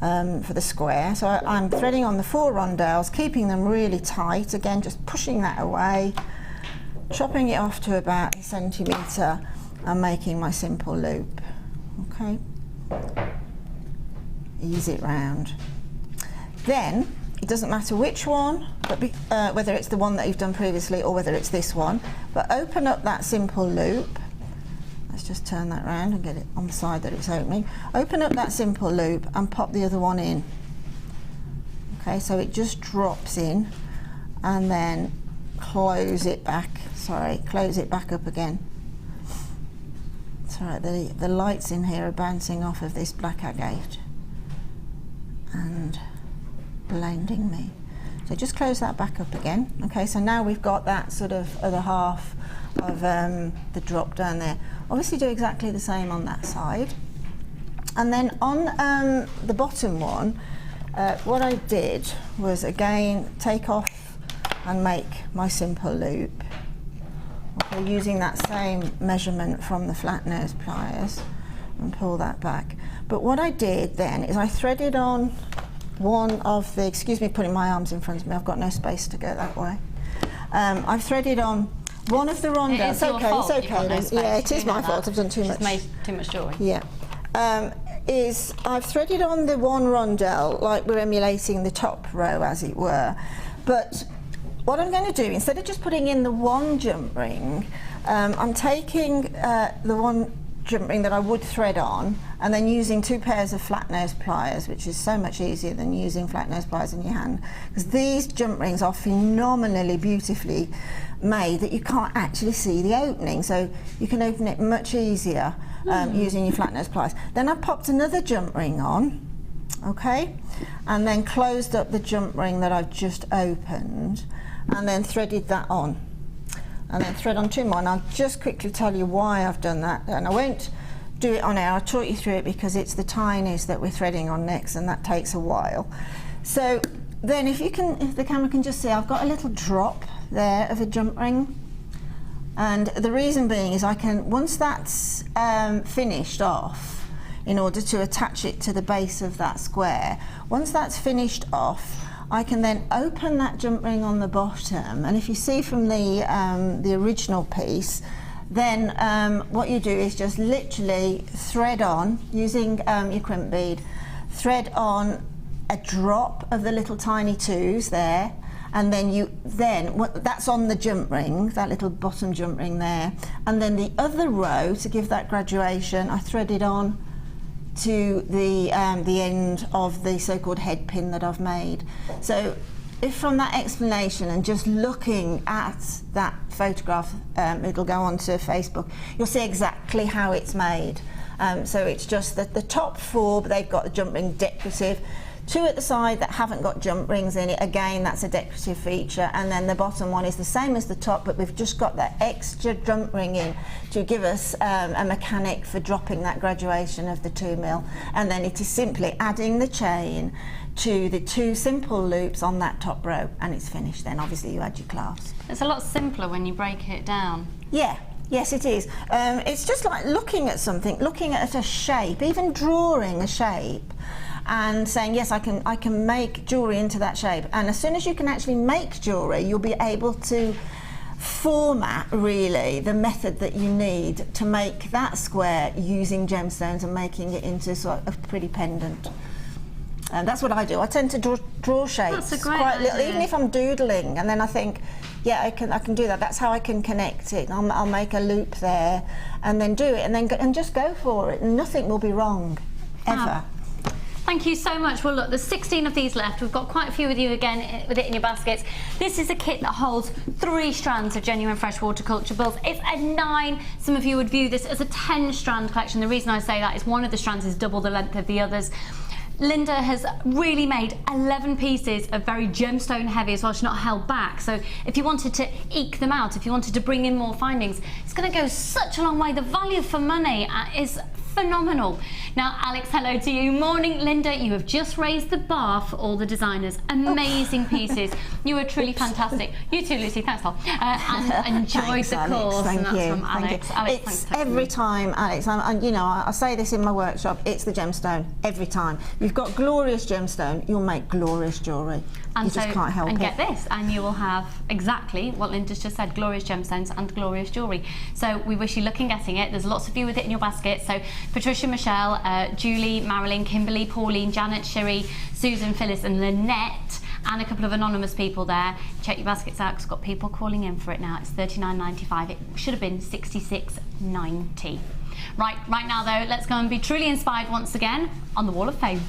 for the square. So I'm threading on the 4 rondelles, keeping them really tight, again just pushing that away, chopping it off to about 1 centimetre and making my simple loop. Okay, ease it round. Then it doesn't matter which one, but whether it's the one that you've done previously or whether it's this one, but open up that simple loop. Let's just turn that round and get it on the side that it's opening. Open up that simple loop and pop the other one in. Okay, so it just drops in and then close it back. Sorry, close it back up again. It's all right, the lights in here are bouncing off of this black agate and blinding me. So just close that back up again. Okay, so now we've got that sort of other half of the drop down there. Obviously do exactly the same on that side. And then on the bottom one, what I did was again take off and make my simple loop. Okay, using that same measurement from the flat nose pliers and pull that back. But what I did then is I threaded on one of the, excuse me putting my arms in front of me, I've got no space to go that way. I've threaded on one of the rondelles. It's okay, it's okay. No Yeah, it is my fault, I've done too much. She's made too much jewellery. Yeah. I've threaded on the one rondelle like we're emulating the top row as it were, but what I'm going to do, instead of just putting in the one jump ring, I'm taking the one jump ring that I would thread on and then using 2 pairs of flat nose pliers, which is so much easier than using flat nose pliers in your hand, because these jump rings are phenomenally beautifully made that you can't actually see the opening, so you can open it much easier using your flat nose pliers. Then I popped another jump ring on, okay, and then closed up the jump ring that I've just opened and then threaded that on. And then thread on 2 more, and I'll just quickly tell you why I've done that, and I won't do it on air, I'll talk you through it because it's the tinies that we're threading on next and that takes a while. So then if the camera can just see, I've got a little drop there of a jump ring, and the reason being is I can, once that's finished off, in order to attach it to the base of that square, once that's finished off, I can then open that jump ring on the bottom, and if you see from the original piece, then what you do is just literally thread on, using your crimp bead, thread on a drop of the little tiny 2s there, and then that's on the jump ring, that little bottom jump ring there, and then the other row, to give that graduation, I threaded on to the end of the so-called head pin that I've made. So if from that explanation and just looking at that photograph, it'll go onto Facebook, you'll see exactly how it's made. So it's just that the top 4, they've got the jump ring decorative, 2 at the side that haven't got jump rings in it, again that's a decorative feature, and then the bottom one is the same as the top, but we've just got that extra jump ring in to give us a mechanic for dropping that graduation of the 2 mil, and then it is simply adding the chain to the 2 simple loops on that top row, and it's finished. Then obviously you add your clasp. It's a lot simpler when you break it down. Yeah. Yes, it is. It's just like looking at something, looking at a shape, even drawing a shape, and saying, yes, I can make jewellery into that shape. And as soon as you can actually make jewellery, you'll be able to format, really, the method that you need to make that square using gemstones and making it into sort of a pretty pendant. And that's what I do. I tend to draw shapes. That's a great idea. Even if I'm doodling, and then I think, yeah, I can do that. That's how I can connect it. I'll make a loop there, and then do it, and just go for it. Nothing will be wrong, ever. Thank you so much. Well, look, there's 16 of these left. We've got quite a few with you again with it in your baskets. This is a kit that holds 3 strands of genuine freshwater culture bills. It's a 9. Some of you would view this as a 10-strand collection. The reason I say that is one of the strands is double the length of the others. Linda has really made 11 pieces of very gemstone heavy as well. She's not held back. So if you wanted to eke them out, if you wanted to bring in more findings, it's going to go such a long way. The value for money is phenomenal. Now, Alex, hello to you. Morning, Linda. You have just raised the bar for all the designers. Amazing pieces. You were truly fantastic. You too, Lucy. Thanks, Paul. And enjoyed the course. Thank and that's you. from Alex. Thank you. It's every time, Alex. And you know, I say this in my workshop. It's the gemstone every time. You've got glorious gemstone. You'll make glorious jewellery. And you just can't help it. And get this, and you will have exactly what Linda's just said: glorious gemstones and glorious jewellery. So we wish you luck in getting it. There's lots of you with it in your basket. So Patricia, Michelle, Julie, Marilyn, Kimberly, Pauline, Janet, Sherry, Susan, Phyllis, and Lynette, and a couple of anonymous people there. Check your baskets out because we've got people calling in for it now. It's $39.95. It should have been $66.90. Right now though, let's go and be truly inspired once again on the Wall of Fame.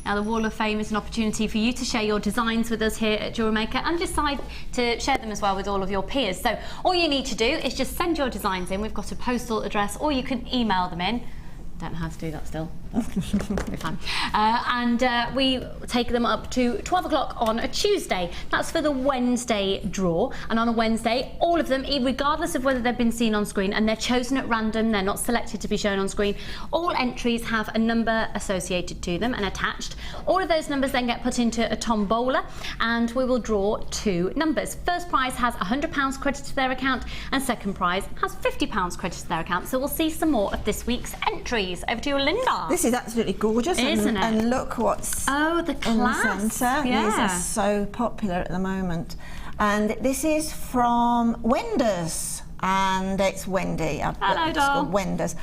Now, the Wall of Fame is an opportunity for you to share your designs with us here at Jewellery Maker and decide to share them as well with all of your peers. So all you need to do is just send your designs in. We've got a postal address, or you can email them in. Don't know how to do that still. We're fine. We take them up to 12 o'clock on a Tuesday. That's for the Wednesday draw. And on a Wednesday, all of them, regardless of whether they've been seen on screen, and they're chosen at random, they're not selected to be shown on screen, all entries have a number associated to them and attached. All of those numbers then get put into a tombola, and we will draw 2 numbers. First prize has £100 credited to their account, and second prize has £50 credited to their account. So we'll see some more of this week's entries. Over to you, Linda. This is absolutely gorgeous, isn't it? And look what's the clasp. in the centre. Yeah. These are so popular at the moment. And this is from Wenders, and it's Wendy. Hello, doll. Wenders.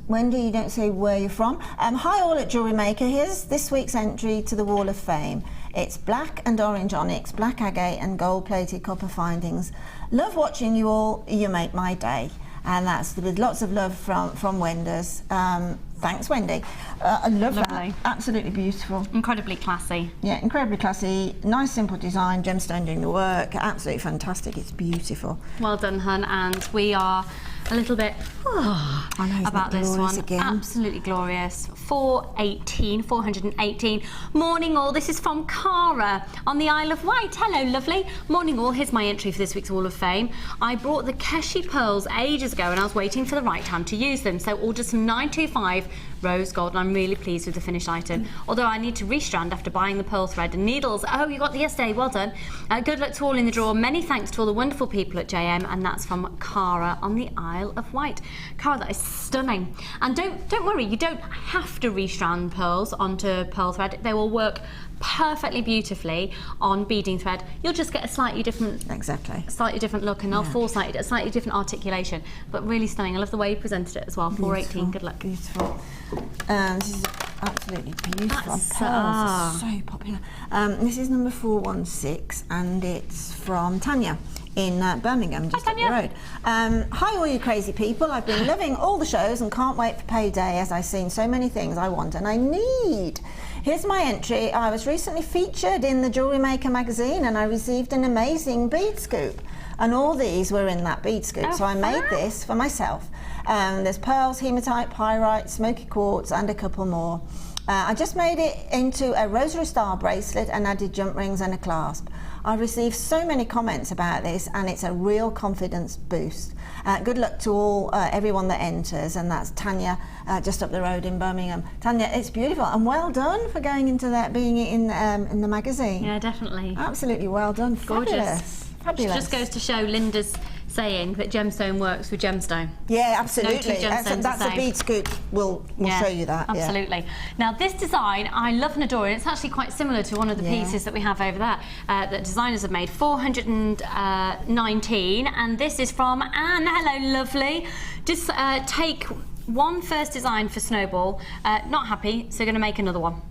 Wendy, you don't say where you're from. Hi all at Jewellery Maker. Here's this week's entry to the Wall of Fame. It's black and orange onyx, black agate and gold-plated copper findings. Love watching you all. You make my day. And that's with lots of love from Wenders. Thanks, Wendy. I love that. Absolutely beautiful. Incredibly classy. Yeah, incredibly classy. Nice, simple design. Gemstone doing the work. Absolutely fantastic. It's beautiful. Well done, hun. And we are a little bit about this one. Again. Absolutely glorious. 418. Morning all. This is from Cara on the Isle of Wight. Hello, lovely. Morning all. Here's my entry for this week's Wall of Fame. I brought the Keshi pearls ages ago and I was waiting for the right time to use them. So ordered some 925 rose gold, and I'm really pleased with the finished item. Although I need to restrand after buying the pearl thread and needles. Oh, you got the yesterday. Well done. Good luck to all in the draw. Many thanks to all the wonderful people at JM, and that's from Cara on the Isle of Wight. Cara, that is stunning. And don't worry, you don't have to restrand pearls onto pearl thread. They will work perfectly beautifully on beading thread. You'll just get a slightly different look, and they'll fall slightly, a slightly different articulation, but really stunning. I love the way you presented it as well. 418. Good luck. Beautiful. This is absolutely beautiful. Pearls are so popular. This is number 416, and it's from Tanya in Birmingham, just up the road. Hi all you crazy people. I've been loving all the shows and can't wait for payday, as I've seen so many things I want and I need. Here's my entry. I was recently featured in the Jewellery Maker magazine and I received an amazing bead scoop. And all these were in that bead scoop. So I made this for myself. There's pearls, hematite, pyrite, smoky quartz, and a couple more. I just made it into a rosary star bracelet and added jump rings and a clasp. I received so many comments about this, and it's a real confidence boost. Good luck to all, everyone that enters, and that's Tanya, just up the road in Birmingham. Tanya, it's beautiful, and well done for going into that, being in the magazine. Yeah, definitely. Absolutely well done. Gorgeous. Fabulous. Fabulous. It just goes to show Linda's saying that gemstone works with gemstone. Yeah, absolutely. No That's a bead scoop. We'll show you that. Absolutely. Yeah. Now this design I love and adore, and it's actually quite similar to one of the pieces that we have over there that designers have made. 419, and this is from Anne. Hello, lovely. Just take one first design for Snowball. Not happy, so going to make another one.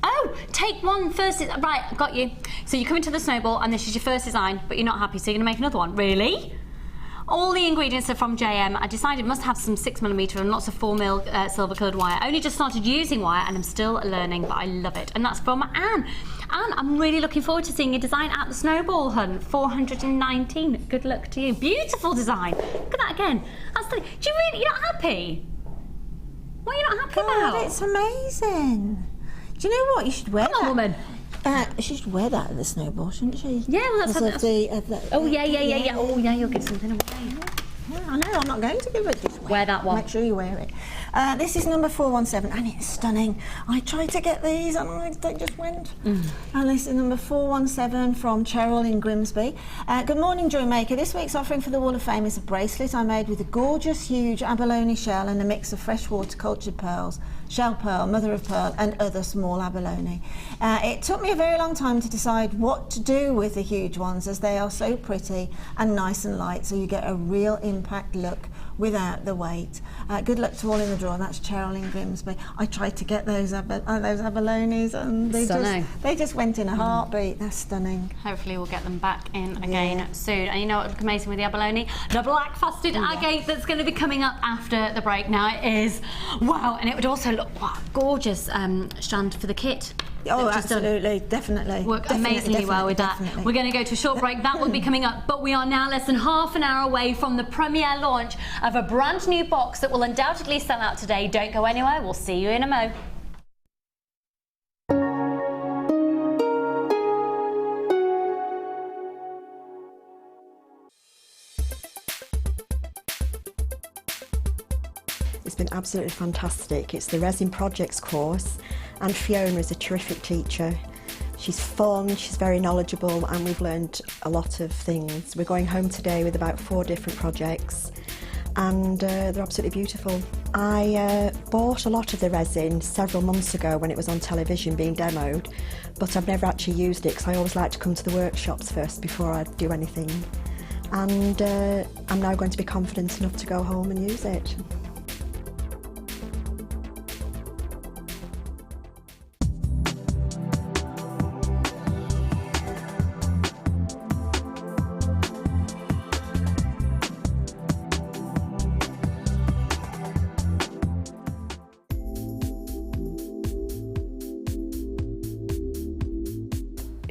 Oh, take one first. Right, got you. So you come into the Snowball, and this is your first design, but you're not happy, so you're going to make another one. Really? All the ingredients are from JM. I decided it must have some 6mm and lots of 4mm silver coloured wire. I only just started using wire and I'm still learning, but I love it. And that's from Anne. Anne, I'm really looking forward to seeing your design at the Snowball Hunt. 419. Good luck to you. Beautiful design. Look at that again. That's the, you're not happy? What are you not happy about? It's amazing. Do you know what? You should wear Come on, woman. She should wear that at the Snowball, shouldn't she? Yeah, well, that's yeah. Oh, yeah. Oh, yeah, you'll get something away. Yeah, I know, I'm not going to give it this way. Wear that one. Make sure you wear it. This is number 417 and it's stunning. I tried to get these and they just went. And this is number 417 from Cheryl in Grimsby. Good morning, Jewellery Maker. This week's offering for the Wall of Fame is a bracelet I made with a gorgeous, huge abalone shell and a mix of freshwater cultured pearls, shell pearl, mother of pearl and other small abalone. It took me a very long time to decide what to do with the huge ones as they are so pretty and nice and light, so you get a real impact look without the weight. Good luck to all in the draw. That's Cheryl in Grimsby. I tried to get those abalones and they just went in a heartbeat. They're stunning. Hopefully we'll get them back in again soon. And you know what would look amazing with the abalone? The black faceted agate that's going to be coming up after the break. Now it is, wow, and it would also look gorgeous strand for the kit. Oh, absolutely, definitely. Work amazingly well with that. We're going to go to a short break. That will be coming up, but we are now less than half an hour away from the premiere launch of a brand new box that will undoubtedly sell out today. Don't go anywhere. We'll see you in a mo. It's been absolutely fantastic. It's the Resin Projects course and Fiona is a terrific teacher. She's fun, she's very knowledgeable and we've learned a lot of things. We're going home today with about 4 different projects and they're absolutely beautiful. I bought a lot of the resin several months ago when it was on television being demoed, but I've never actually used it because I always like to come to the workshops first before I do anything. And I'm now going to be confident enough to go home and use it.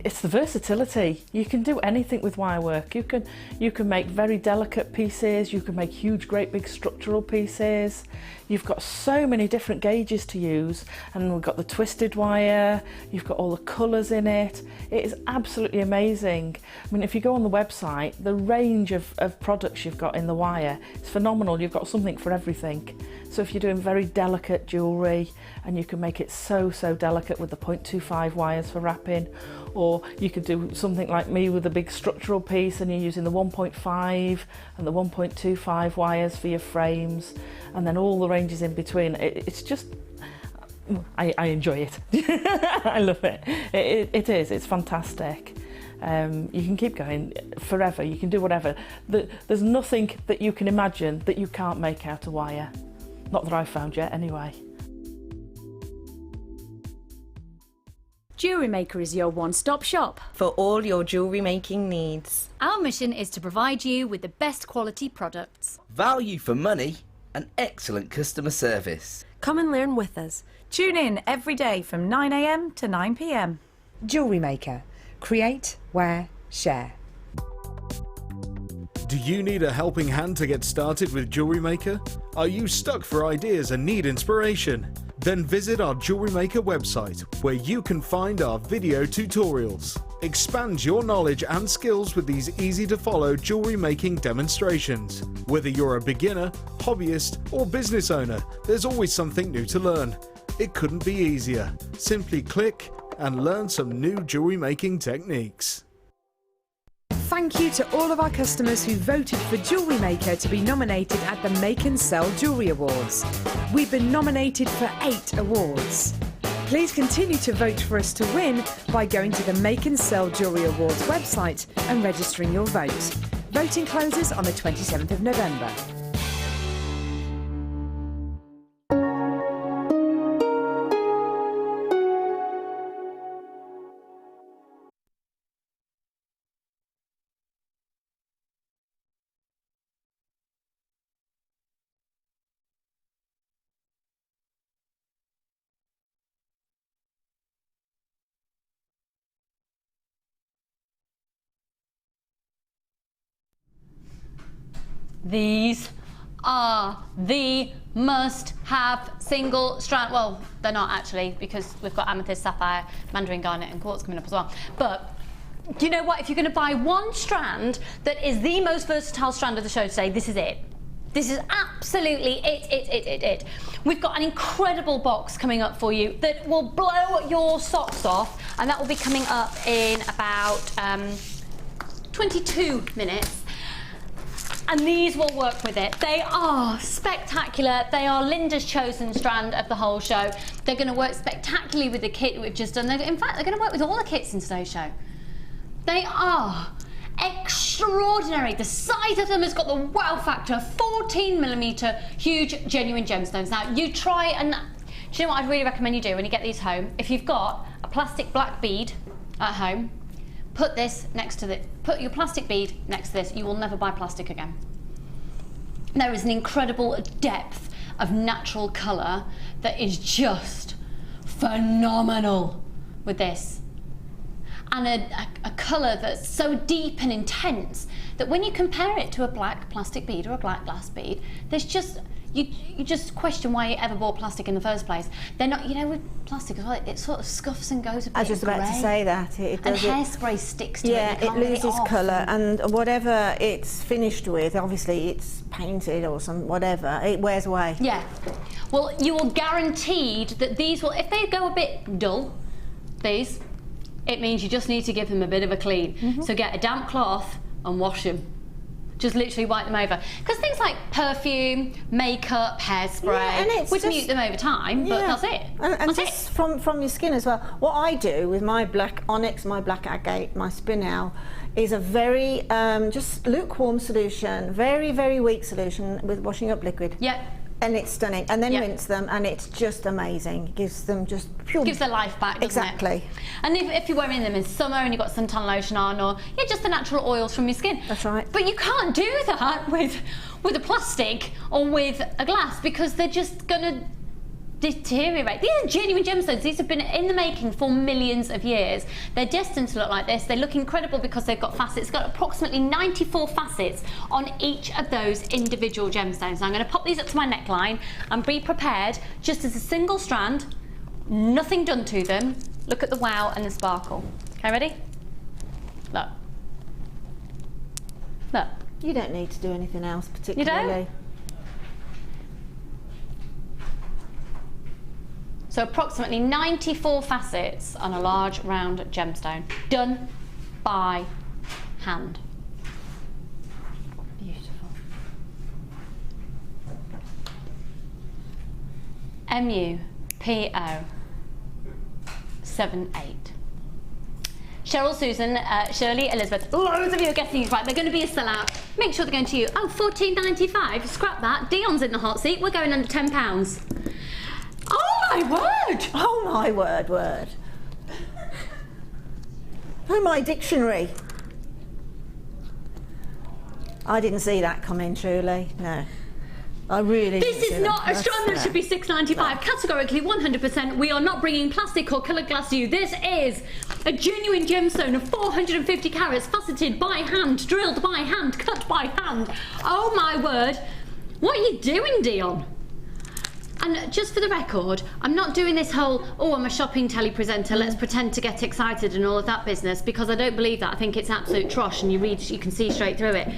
It's the versatility. You can do anything with wire work. You can make very delicate pieces, you can make huge, great big structural pieces. You've got so many different gauges to use, and we've got the twisted wire, you've got all the colours in it. It is absolutely amazing. I mean, if you go on the website, the range of products you've got in the wire is phenomenal. You've got something for everything. So if you're doing very delicate jewellery, and you can make it so delicate with the 0.25 wires for wrapping, or you could do something like me with a big structural piece and you're using the 1.5 and the 1.25 wires for your frames, and then all the ranges in between. It's just, I enjoy it. I love it. It's fantastic. You can keep going forever, you can do whatever. There's nothing that you can imagine that you can't make out of wire. Not that I've found yet, anyway. Jewellery Maker is your one-stop shop for all your jewellery making needs. Our mission is to provide you with the best quality products, value for money and excellent customer service. Come and learn with us. Tune in every day from 9 AM to 9 PM. Jewellery Maker. Create, wear, share. Do you need a helping hand to get started with Jewellery Maker? Are you stuck for ideas and need inspiration? Then visit our Jewellery Maker website, where you can find our video tutorials. Expand your knowledge and skills with these easy-to-follow jewellery making demonstrations. Whether you're a beginner, hobbyist, or business owner, there's always something new to learn. It couldn't be easier. Simply click and learn some new jewellery making techniques. Thank you to all of our customers who voted for Jewellery Maker to be nominated at the Make and Sell Jewellery Awards. We've been nominated for 8 awards. Please continue to vote for us to win by going to the Make and Sell Jewellery Awards website and registering your vote. Voting closes on the 27th of November. These are the must-have single strand. Well, they're not actually, because we've got amethyst, sapphire, Manderin Garnet and quartz coming up as well. But you know what? If you're going to buy one strand that is the most versatile strand of the show today, this is it. This is absolutely it. We've got an incredible box coming up for you that will blow your socks off, and that will be coming up in about 22 minutes. And these will work with it. They are spectacular. They are Linda's chosen strand of the whole show. They're going to work spectacularly with the kit that we've just done. In fact, they're going to work with all the kits in today's show. They are extraordinary. The size of them has got the wow factor. 14mm huge genuine gemstones. Now you try and, do you know what I'd really recommend you do when you get these home? If you've got a plastic black bead at home, put this next to this. Put your plastic bead next to this. You will never buy plastic again. There is an incredible depth of natural colour that is just phenomenal with this. And a colour that's so deep and intense that when you compare it to a black plastic bead or a black glass bead, there's just, you just question why you ever bought plastic in the first place. They're not, you know, with plastic as well, it sort of scuffs and goes a bit. I was just about to say that. It does, and hairspray sticks to it. Yeah, it loses colour, and whatever it's finished with, obviously it's painted or some whatever, it wears away. Yeah. Well, you are guaranteed that these will, if they go a bit dull, these, it means you just need to give them a bit of a clean. So get a damp cloth and wash them. Just literally wipe them over. Because things like perfume, makeup, hairspray would mute them over time, but that's it. And just from your skin as well. What I do with my black onyx, my black agate, my spinel, is a very just lukewarm solution, very, very weak solution with washing up liquid. Yep. And it's stunning. And then rinse them, and it's just amazing. It gives them just pure... Gives their life back, doesn't exactly. it? And if you're wearing them in summer and you've got suntan lotion on, or just the natural oils from your skin. That's right. But you can't do that with a plastic or with a glass, because they're just going to deteriorate. These are genuine gemstones. These have been in the making for millions of years. They're destined to look like this. They look incredible because they've got facets. It's got approximately 94 facets on each of those individual gemstones. Now I'm going to pop these up to my neckline and be prepared just as a single strand, nothing done to them. Look at the wow and the sparkle. Okay, ready? Look. Look. You don't need to do anything else particularly. You don't? So approximately 94 facets on a large round gemstone, done by hand. Beautiful. MUPO 78. Cheryl, Susan, Shirley, Elizabeth, loads of you are getting these right. They're going to be a sellout. Make sure they're going to you. Oh, $14.95. Scrap that. Dion's in the hot seat. We're going under £10. Oh my word! Oh my word. Oh my dictionary. I didn't see that coming, truly. No. I really This is not a strand that should be $6.95. No. Categorically 100%. We are not bringing plastic or coloured glass to you. This is a genuine gemstone of 450 carats, faceted by hand, drilled by hand, cut by hand. Oh my word. What are you doing, Dion? And just for the record, I'm not doing this whole, oh, I'm a shopping telly presenter, let's pretend to get excited and all of that business, because I don't believe that. I think it's absolute trosh, and you can see straight through it.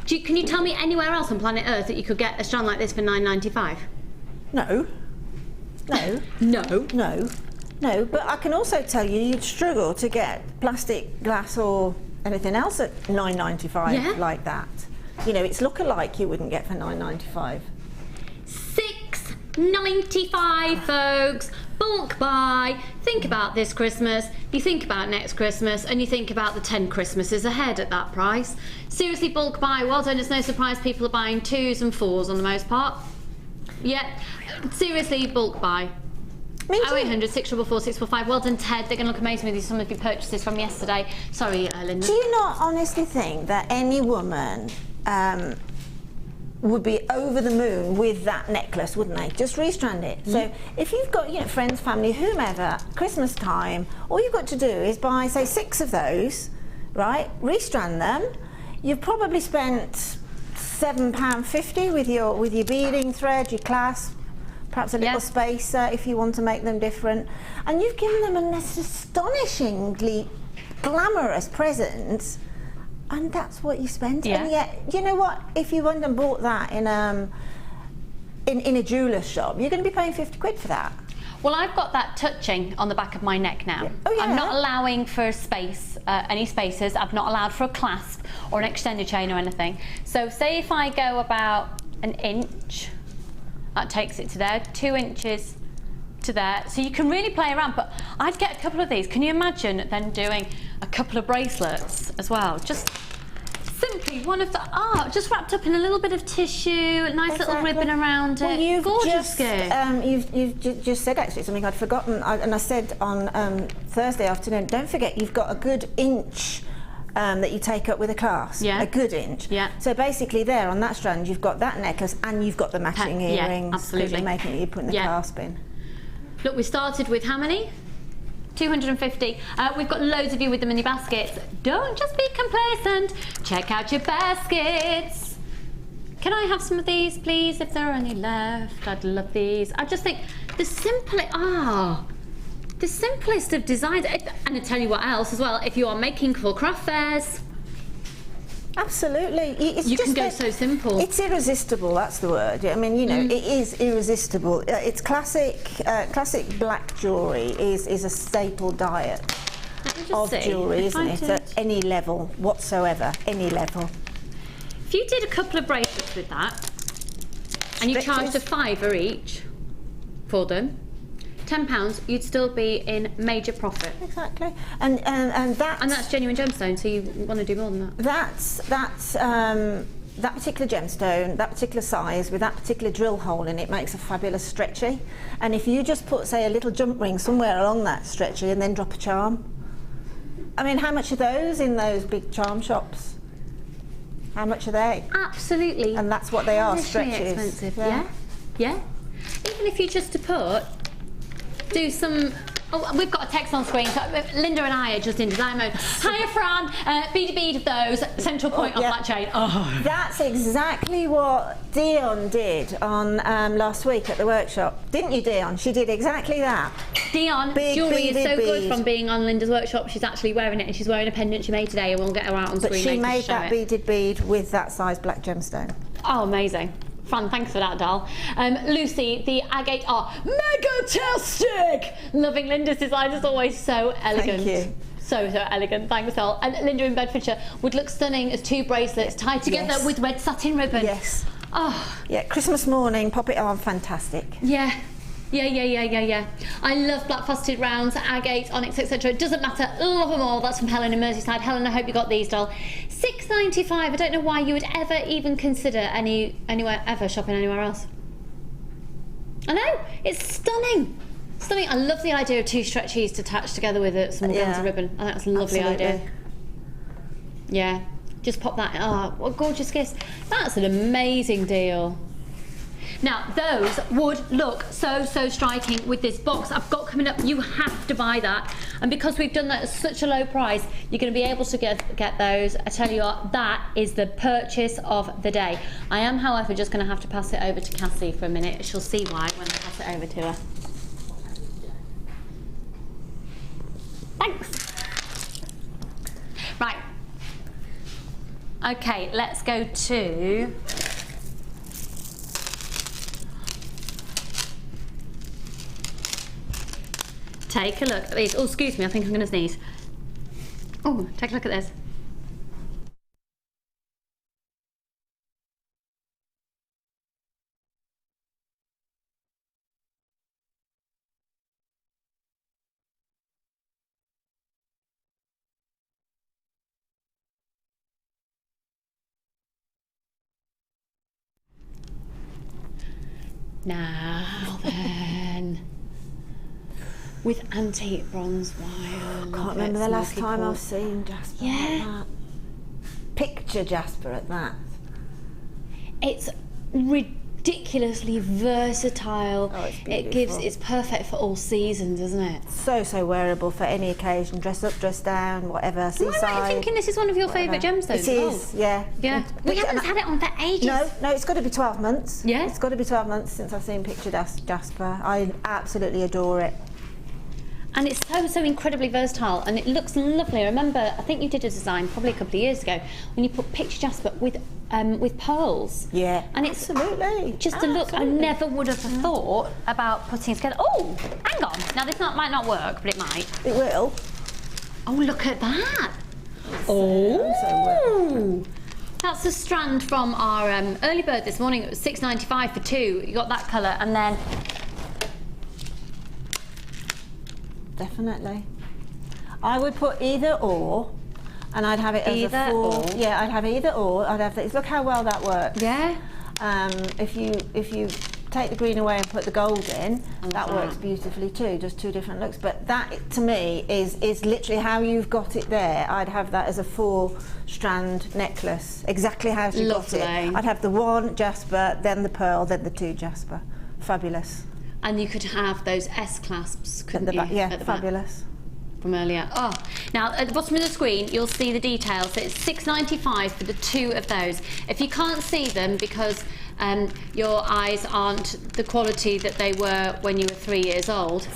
Can you tell me anywhere else on planet Earth that you could get a strand like this for $9.95? No. No, but I can also tell you you'd struggle to get plastic, glass or anything else at $9.95 like that. You know, it's look-alike you wouldn't get for $9.95. $6.95, folks. Bulk buy. Think about this Christmas, you think about next Christmas, and you think about the 10 Christmases ahead at that price. Seriously, bulk buy. Well done. It's no surprise people are buying 2s and 4s on the most part. Yeah, seriously, bulk buy. 0800 644 645. Well done, Ted. They're going to look amazing with you. Some of your purchases from yesterday. Sorry, Linda. Do you not honestly think that any woman would be over the moon with that necklace, wouldn't they? Just restrand it. So if you've got, you know, friends, family, whomever, Christmas time, all you've got to do is buy, say, 6 of those, right? Restrand them. You've probably spent £7.50 with your beading thread, your clasp, perhaps a little spacer if you want to make them different. And you've given them an astonishingly glamorous present, and that's what you spent. And yet, you know what? If you went and bought that in a jeweller's shop, you're going to be paying 50 quid for that. Well, I've got that touching on the back of my neck now. Oh, yeah. I'm not allowing for space, any spacers. I've not allowed for a clasp or an extended chain or anything. So say if I go about an inch, that takes it to there, 2 inches to there. So you can really play around, but I'd get a couple of these. Can you imagine then doing a couple of bracelets as well? Just simply one of the just wrapped up in a little bit of tissue, a nice little ribbon around it. You've gorgeous gift. You've just said actually something I'd forgotten, and I said on Thursday afternoon, don't forget you've got a good inch that you take up with a clasp. A good inch. So basically there on that strand you've got that necklace and you've got the matching earrings. Absolutely. You're putting the clasp in. Look, we started with how many? 250. We've got loads of you with them in your baskets. Don't just be complacent. Check out your baskets. Can I have some of these, please, if there are any left? I'd love these. I just think the simplest of designs. And I tell you what else as well, if you are making for craft fairs, absolutely. You can go so simple. It's irresistible, that's the word. I mean, you know, it is irresistible. It's classic black jewellery is a staple diet of jewellery, isn't it? At any level whatsoever, any level. If you did a couple of bracelets with that, and you charged a £5 each for them, £10, you'd still be in major profit. Exactly, and that's genuine gemstone. So you want to do more than that. That particular gemstone, that particular size, with that particular drill hole in it, makes a fabulous stretchy. And if you just put, say, a little jump ring somewhere along that stretchy and then drop a charm, I mean, how much are those in those big charm shops? How much are they? Absolutely. And that's what they are, stretches. Expensive. Yeah. Even if you just do some. Oh, we've got a text on screen. So Linda and I are just in design mode. Hiya, Fran. Bead of those. Central point of that chain. Oh. That's exactly what Dion did on last week at the workshop, didn't you, Dion? She did exactly that. Dion, jewellery is so good from being on Linda's workshop. She's actually wearing it, and she's wearing a pendant she made today, and we'll get her out on screen later. But she made that beaded bead with that size black gemstone. Oh, amazing. Fun, thanks for that, doll. Lucy, the agate are mega-tastic! Loving Linda's design, is always so elegant. Thank you. So elegant, thanks, doll. And Linda in Bedfordshire would look stunning as 2 bracelets tied together with red satin ribbon. Yes. Oh. Yeah, Christmas morning, pop it on, fantastic. Yeah. I love black faceted rounds, agate, onyx, etc. It doesn't matter. Love them all. That's from Helen in Merseyside. Helen, I hope you got these, doll. £6.95. I don't know why you would ever even consider ever shopping anywhere else. I know. It's stunning. Stunning. I love the idea of 2 stretchies to attach together with some organza ribbon. I think that's a lovely idea. Yeah. Just pop that. Oh, what a gorgeous gift. That's an amazing deal. Now, those would look so striking with this box I've got coming up. You have to buy that. And because we've done that at such a low price, you're going to be able to get those. I tell you what, that is the purchase of the day. I am, however, just going to have to pass it over to Cassie for a minute. She'll see why when I pass it over to her. Thanks. Right. Okay, let's go to... Take a look at these. Oh, excuse me, I think I'm going to sneeze. Oh, take a look at this. Now then. With antique bronze wire. I can't remember the last time I've seen jasper like that. Picture jasper at that. It's ridiculously versatile. Oh, it's beautiful. It's perfect for all seasons, isn't it? So wearable for any occasion, dress up, dress down, whatever, seaside. Am I right in thinking this is one of your favourite gemstones? It is, yeah. Yeah. We haven't had it on for ages. No, it's got to be 12 months. Yeah? It's got to be 12 months since I've seen pictured jasper. I absolutely adore it. And it's so incredibly versatile, and it looks lovely. I remember, I think you did a design probably a couple of years ago when you put picture jasper with pearls. Yeah, and it's absolutely just a look I never would have thought about putting together. Oh, hang on. Now this might not work, but it might. It will. Oh, look at that. That's a strand from our early bird this morning. It was £6.95 for 2. You got that colour, and then. Definitely. I would put either or, and I'd have it as a full. Yeah, I'd have either or. I'd have this. Look how well that works. Yeah. If you take the green away and put the gold in, that works beautifully too. Just two different looks. But that to me is literally how you've got it there. I'd have that as a 4-strand necklace. Exactly how she got it. I'd have the 1 jasper, then the pearl, then the 2 jasper. Fabulous. And you could have those S clasps, couldn't you? Yeah, at the fabulous. Back from earlier. Oh, now at the bottom of the screen you'll see the details. So it's £6.95 for the 2 of those. If you can't see them because your eyes aren't the quality that they were when you were 3 years old,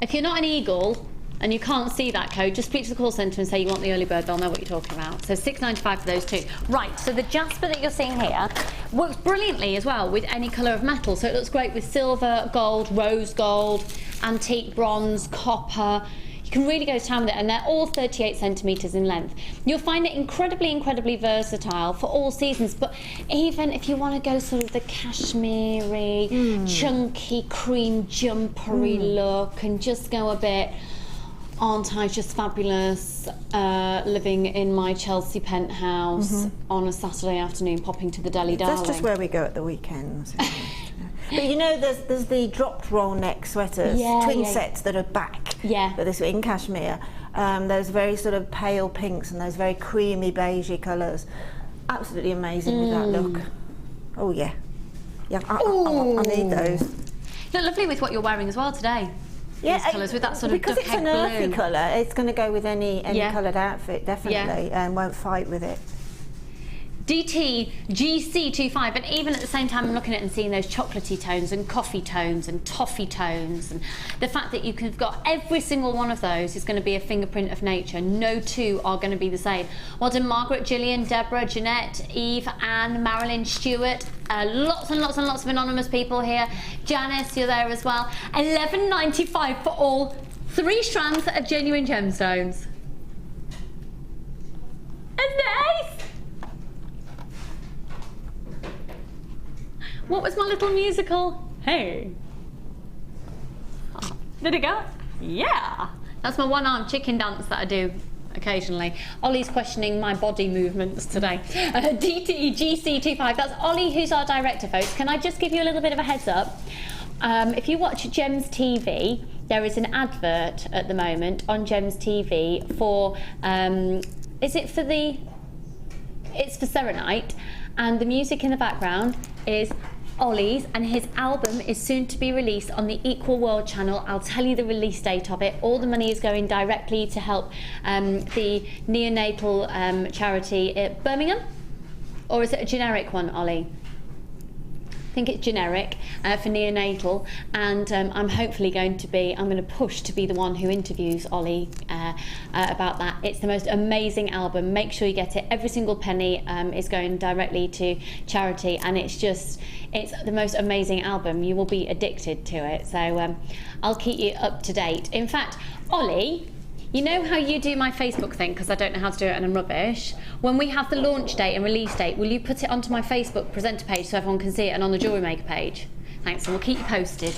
if you're not an eagle and you can't see that code, just speak to the call centre and say you want the early bird. They'll know what you're talking about. So £6.95 for those 2. Right, so the jasper that you're seeing here works brilliantly as well with any colour of metal. So it looks great with silver, gold, rose gold, antique bronze, copper. You can really go to town with it, and they're all 38 centimetres in length. You'll find it incredibly versatile for all seasons, but even if you want to go sort of the cashmere-y, chunky, cream jumpery look and just go a bit, aren't I just fabulous, living in my Chelsea penthouse on a Saturday afternoon, popping to the Deli Darling. That's just where we go at the weekends. But you know, there's the dropped roll neck sweaters, twin sets that are back. Yeah. But this in cashmere. Those very sort of pale pinks and those very creamy beigey colours. Absolutely amazing with that look. Oh yeah. Yeah, I need those. You look lovely with what you're wearing as well today. Yeah, these colours with that sort of because it's an earthy colour, it's going to go with any coloured outfit, definitely, and won't fight with it. DT GC25, and even at the same time I'm looking at it and seeing those chocolatey tones and coffee tones and toffee tones, and the fact that you've got every single one of those is going to be a fingerprint of nature. No 2 are going to be the same. Well done, Margaret, Gillian, Deborah, Jeanette, Eve, Anne, Marilyn, Stuart, lots and lots and lots of anonymous people here. Janice, you're there as well. £11.95 for all 3 strands of genuine gemstones. Isn't it ace? What was my little musical? Hey. Oh, did it go? Yeah. That's my one-arm chicken dance that I do occasionally. Ollie's questioning my body movements today. DTGC25, that's Ollie, who's our director, folks. Can I just give you a little bit of a heads up? If you watch Gems TV, there is an advert at the moment on Gems TV for, it's for Serenite, and the music in the background is Ollie's, and his album is soon to be released on the Equal World channel. I'll tell you the release date of it. All the money is going directly to help the neonatal charity at Birmingham. Or is it a generic one, Ollie? I think it's generic for neonatal, and I'm hopefully going to push to be the one who interviews Ollie about that. It's the most amazing album. Make sure you get it. Every single penny is going directly to charity, and it's the most amazing album. You will be addicted to it. So I'll keep you up to date. In fact, Ollie, you know how you do my Facebook thing, because I don't know how to do it and I'm rubbish? When we have the launch date and release date, will you put it onto my Facebook presenter page so everyone can see it, and on the Jewellery Maker page? Thanks, and we'll keep you posted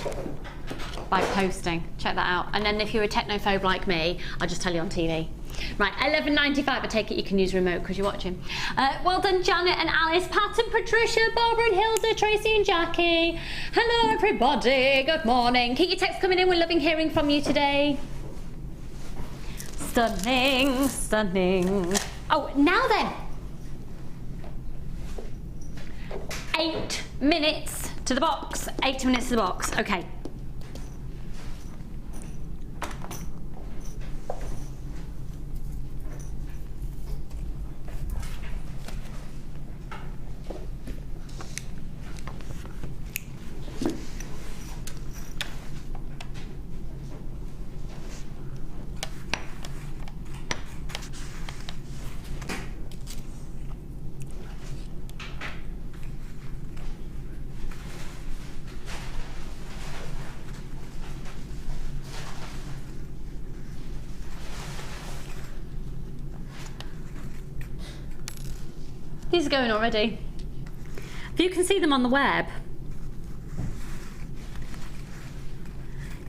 by posting. Check that out. And then if you're a technophobe like me, I'll just tell you on TV. Right, £11.95. I take it you can use remote because you're watching. Well done, Janet and Alice, Pat and Patricia, Barbara and Hilda, Tracy and Jackie. Hello, everybody. Good morning. Keep your texts coming in. We're loving hearing from you today. Stunning, stunning. Oh, now then. 8 minutes to the box. 8 minutes to the box. Okay. These are going already. If you can see them on the web,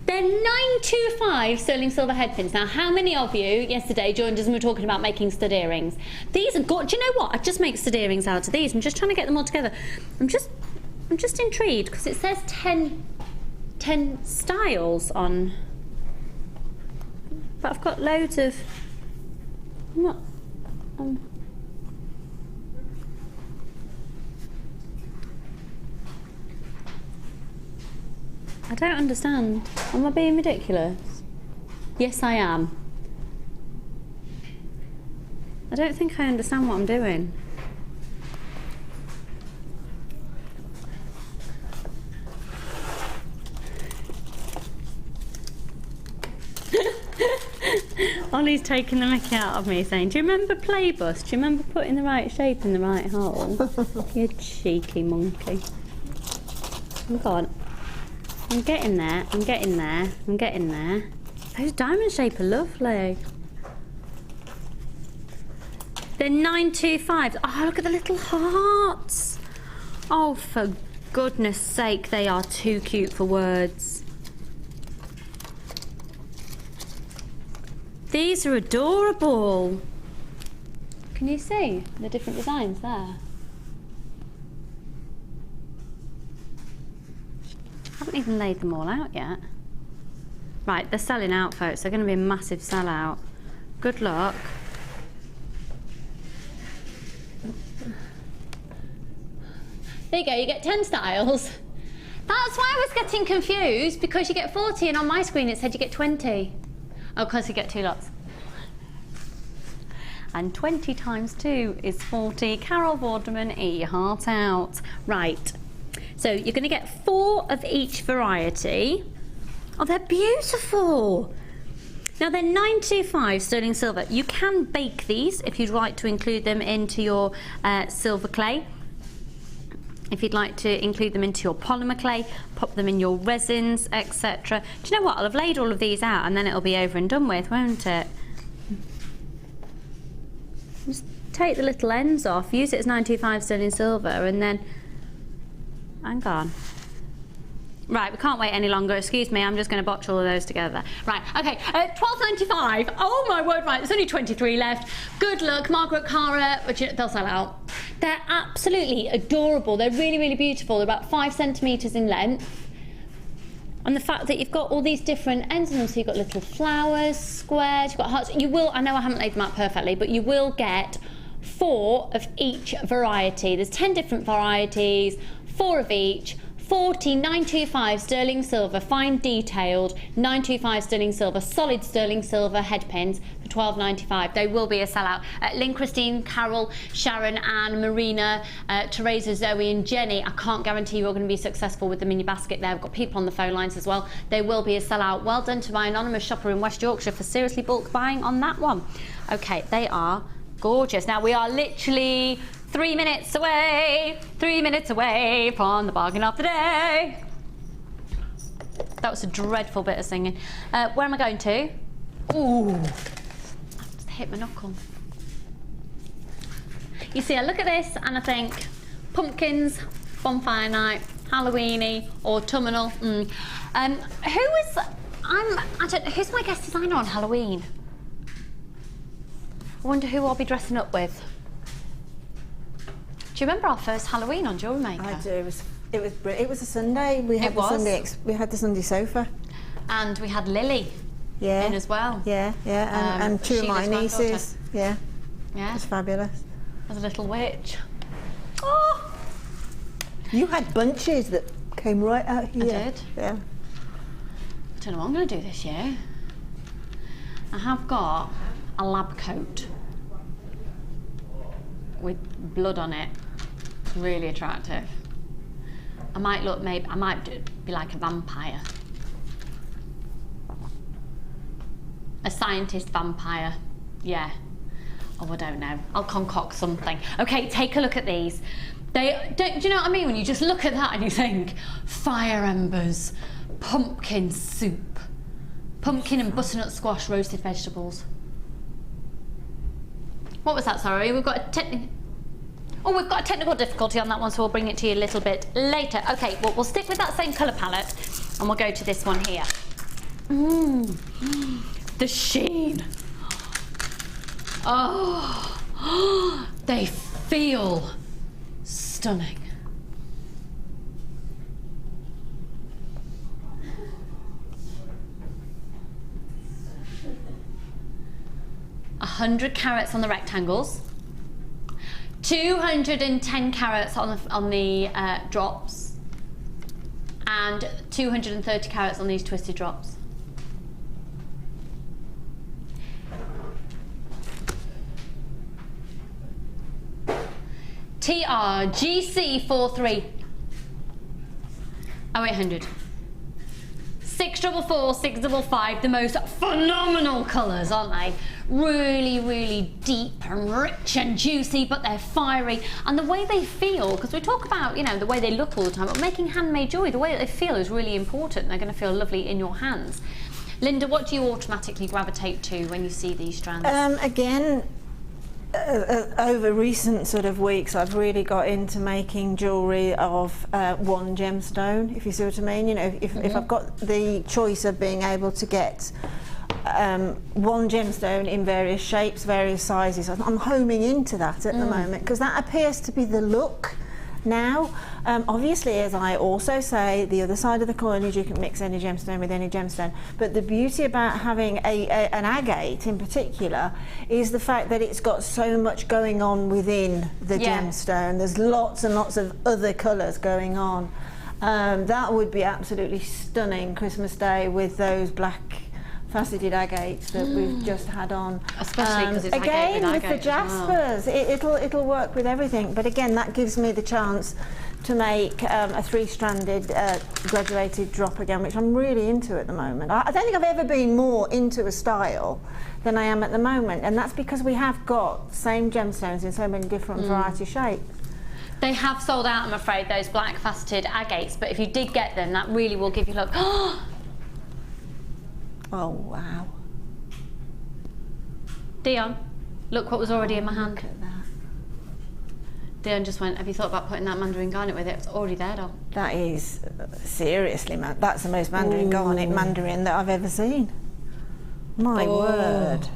they're 925 sterling silver head pins. Now, how many of you yesterday joined us and we were talking about making stud earrings? These are good. Do you know what? I just make stud earrings out of these. I'm just trying to get them all together. I'm just intrigued because it says 10 styles on, but I've got loads of. I'm not. I don't understand. Am I being ridiculous? Yes, I am. I don't think I understand what I'm doing. Ollie's taking the mickey out of me saying, do you remember Playbus? Do you remember putting the right shape in the right hole? You cheeky monkey. Come on. I'm getting there, I'm getting there, I'm getting there. Those diamond shape are lovely. They're 925. Oh, look at the little hearts. Oh, for goodness sake, they are too cute for words. These are adorable. Can you see the different designs there? I haven't even laid them all out yet. Right, they're selling out, folks. They're going to be a massive sellout. Good luck. There you go, you get 10 styles. That's why I was getting confused, because you get 40 and on my screen it said you get 20. Oh, of course you get 2 lots. And 20 times 2 is 40. Carol Vorderman, eat your heart out. Right. So you're going to get 4 of each variety. Oh, they're beautiful. Now they're 925 sterling silver. You can bake these if you'd like to include them into your silver clay. If you'd like to include them into your polymer clay, pop them in your resins, etc. Do you know what? I'll have laid all of these out and then it'll be over and done with, won't it? Just take the little ends off, use it as 925 sterling silver, and then hang on. Right, we can't wait any longer. Excuse me, I'm just going to botch all of those together. Right, okay, £12.95. Oh my word, right, there's only 23 left. Good luck, Margaret Cara, which they'll sell out. They're absolutely adorable. They're really, really beautiful. They're about 5 centimetres in length. And the fact that you've got all these different ends in them, so you've got little flowers, squares, you've got hearts. You will, I know I haven't laid them out perfectly, but you will get 4 of each variety. There's 10 different varieties, 4 of each. 40 925 sterling silver, fine detailed 925 sterling silver, solid sterling silver head pins for £12.95. They will be a sellout. Lynn, Christine, Carol, Sharon, Anne, Marina, Teresa, Zoe and Jenny. I can't guarantee you're going to be successful with them in your basket there. We've got people on the phone lines as well. They will be a sellout. Well done to my anonymous shopper in West Yorkshire for seriously bulk buying on that one. Okay, they are gorgeous. Now we are literally 3 minutes away from the bargain of the day. That was a dreadful bit of singing. Where am I going to? Ooh, I just hit my knuckle. You see, I look at this and I think pumpkins, bonfire night, Halloweeny, autumnal. Who's my guest designer on Halloween? I wonder who I'll be dressing up with. Do you remember our first Halloween on Jewellery Maker? I do. It was a Sunday. We had the Sunday sofa, and we had Lily in as well. Yeah, and 2 of my nieces. Yeah, it was fabulous. As a little witch. Oh, You had bunches that came right out here. I did. Yeah. I don't know what I'm going to do this year. I have got a lab coat with blood on it. It's really attractive. I might be like a vampire. A scientist vampire. Yeah. Oh, I don't know. I'll concoct something. Okay, take a look at these. Do you know what I mean? When you just look at that and you think, fire embers, pumpkin soup, pumpkin and butternut squash roasted vegetables. What was that, sorry? We've got a technical difficulty on that one, so we'll bring it to you a little bit later. Okay, well, we'll stick with that same colour palette and we'll go to this one here. The sheen. Oh, they feel stunning. A 100 carats on the rectangles, 210 carats on the drops, and 230 carats on these twisted drops. TRGC43 0800 644 655. The most phenomenal colours, aren't they? Really, really deep and rich and juicy, but they're fiery, and the way they feel, because we talk about, you know, the way they look all the time, but making handmade jewellery, the way that they feel is really important. They're going to feel lovely in your hands. Linda, what do you automatically gravitate to when you see these strands? Again, over recent sort of weeks, I've really got into making jewellery of one gemstone, if you see what I mean. You know, if I've got the choice of being able to get one gemstone in various shapes, various sizes, I'm homing into that at the moment, because that appears to be the look now. Obviously, as I also say, the other side of the coin is you can mix any gemstone with any gemstone, but the beauty about having an agate in particular is the fact that it's got so much going on within the gemstone. There's lots and lots of other colours going on. That would be absolutely stunning Christmas Day with those black faceted agates that we've just had on. Especially because it's again agate with the jaspers, it'll work with everything. But again, that gives me the chance to make a three-stranded graduated drop again, which I'm really into at the moment. I don't think I've ever been more into a style than I am at the moment, and that's because we have got same gemstones in so many different variety shapes. They have sold out, I'm afraid, those black faceted agates, but if you did get them, that really will give you a look. Oh, wow. Dion, look what was already in my hand. Look at that. Dion just went, have you thought about putting that Manderin Garnet with it? It's already there, doll. That is, seriously, man, that's the most Manderin Garnet Mandarin that I've ever seen. My word.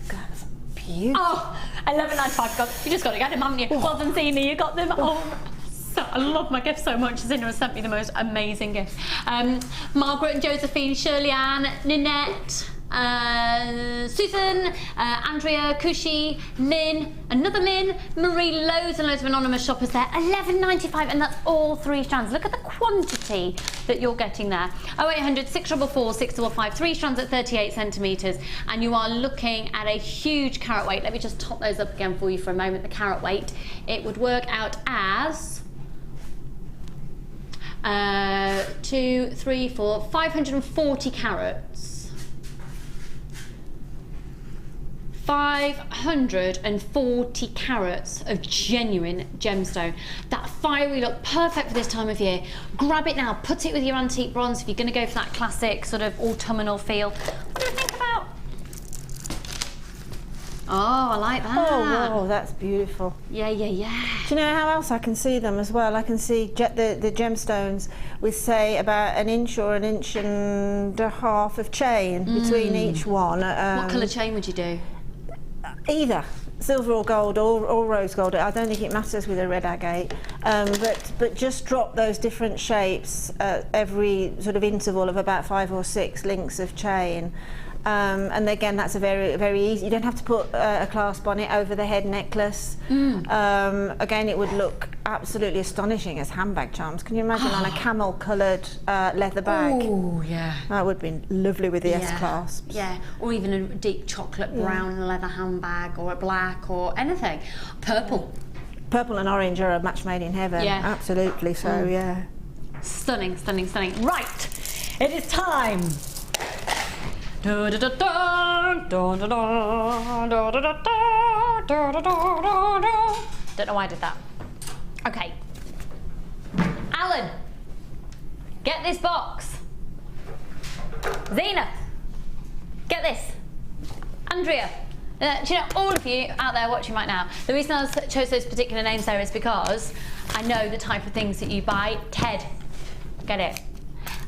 That's beautiful. Oh, 11.95. You just got to get them, haven't you? Well done, Zena, you got them. Oh. I love my gift so much. Zena has sent me the most amazing gift. Margaret and Josephine, Shirley Ann, Ninette, Susan, Andrea, Kushi, Lynn, another Lynn, Marie, loads and loads of anonymous shoppers there. 11.95, and that's all three strands. Look at the quantity that you're getting there. 0800 644 655, three strands at 38 centimetres, and you are looking at a huge carat weight. Let me just top those up again for you for a moment. The carat weight, it would work out as 2, 3, 4, 540 carats. 540 carats of genuine gemstone. That fiery look, perfect for this time of year. Grab it now, put it with your antique bronze if you're going to go for that classic sort of autumnal feel. What do you think about? Oh, I like that. Oh, wow, that's beautiful. Yeah, yeah, yeah. Do you know how else I can see them as well? I can see the gemstones with, say, about an inch or an inch and a half of chain between each one. What colour chain would you do? Either silver or gold or rose gold. I don't think it matters with a red agate, but just drop those different shapes every sort of interval of about 5 or 6 links of chain. And again, that's a very easy. You don't have to put a clasp on it over the head necklace. Again, it would look absolutely astonishing as handbag charms. Can you imagine on a camel-coloured leather bag? Oh yeah, that would be lovely with the S-clasps. Yeah, or even a deep chocolate brown leather handbag, or a black, or anything. Purple. Purple and orange are a match made in heaven. Yeah, absolutely. So yeah, stunning, stunning, stunning. Right, it is time. Don't know why I did that. Okay. Alan, get this box. Zena, get this. Andrea, do you know, all of you out there watching right now, the reason I chose those particular names there is because I know the type of things that you buy. Ted, get it.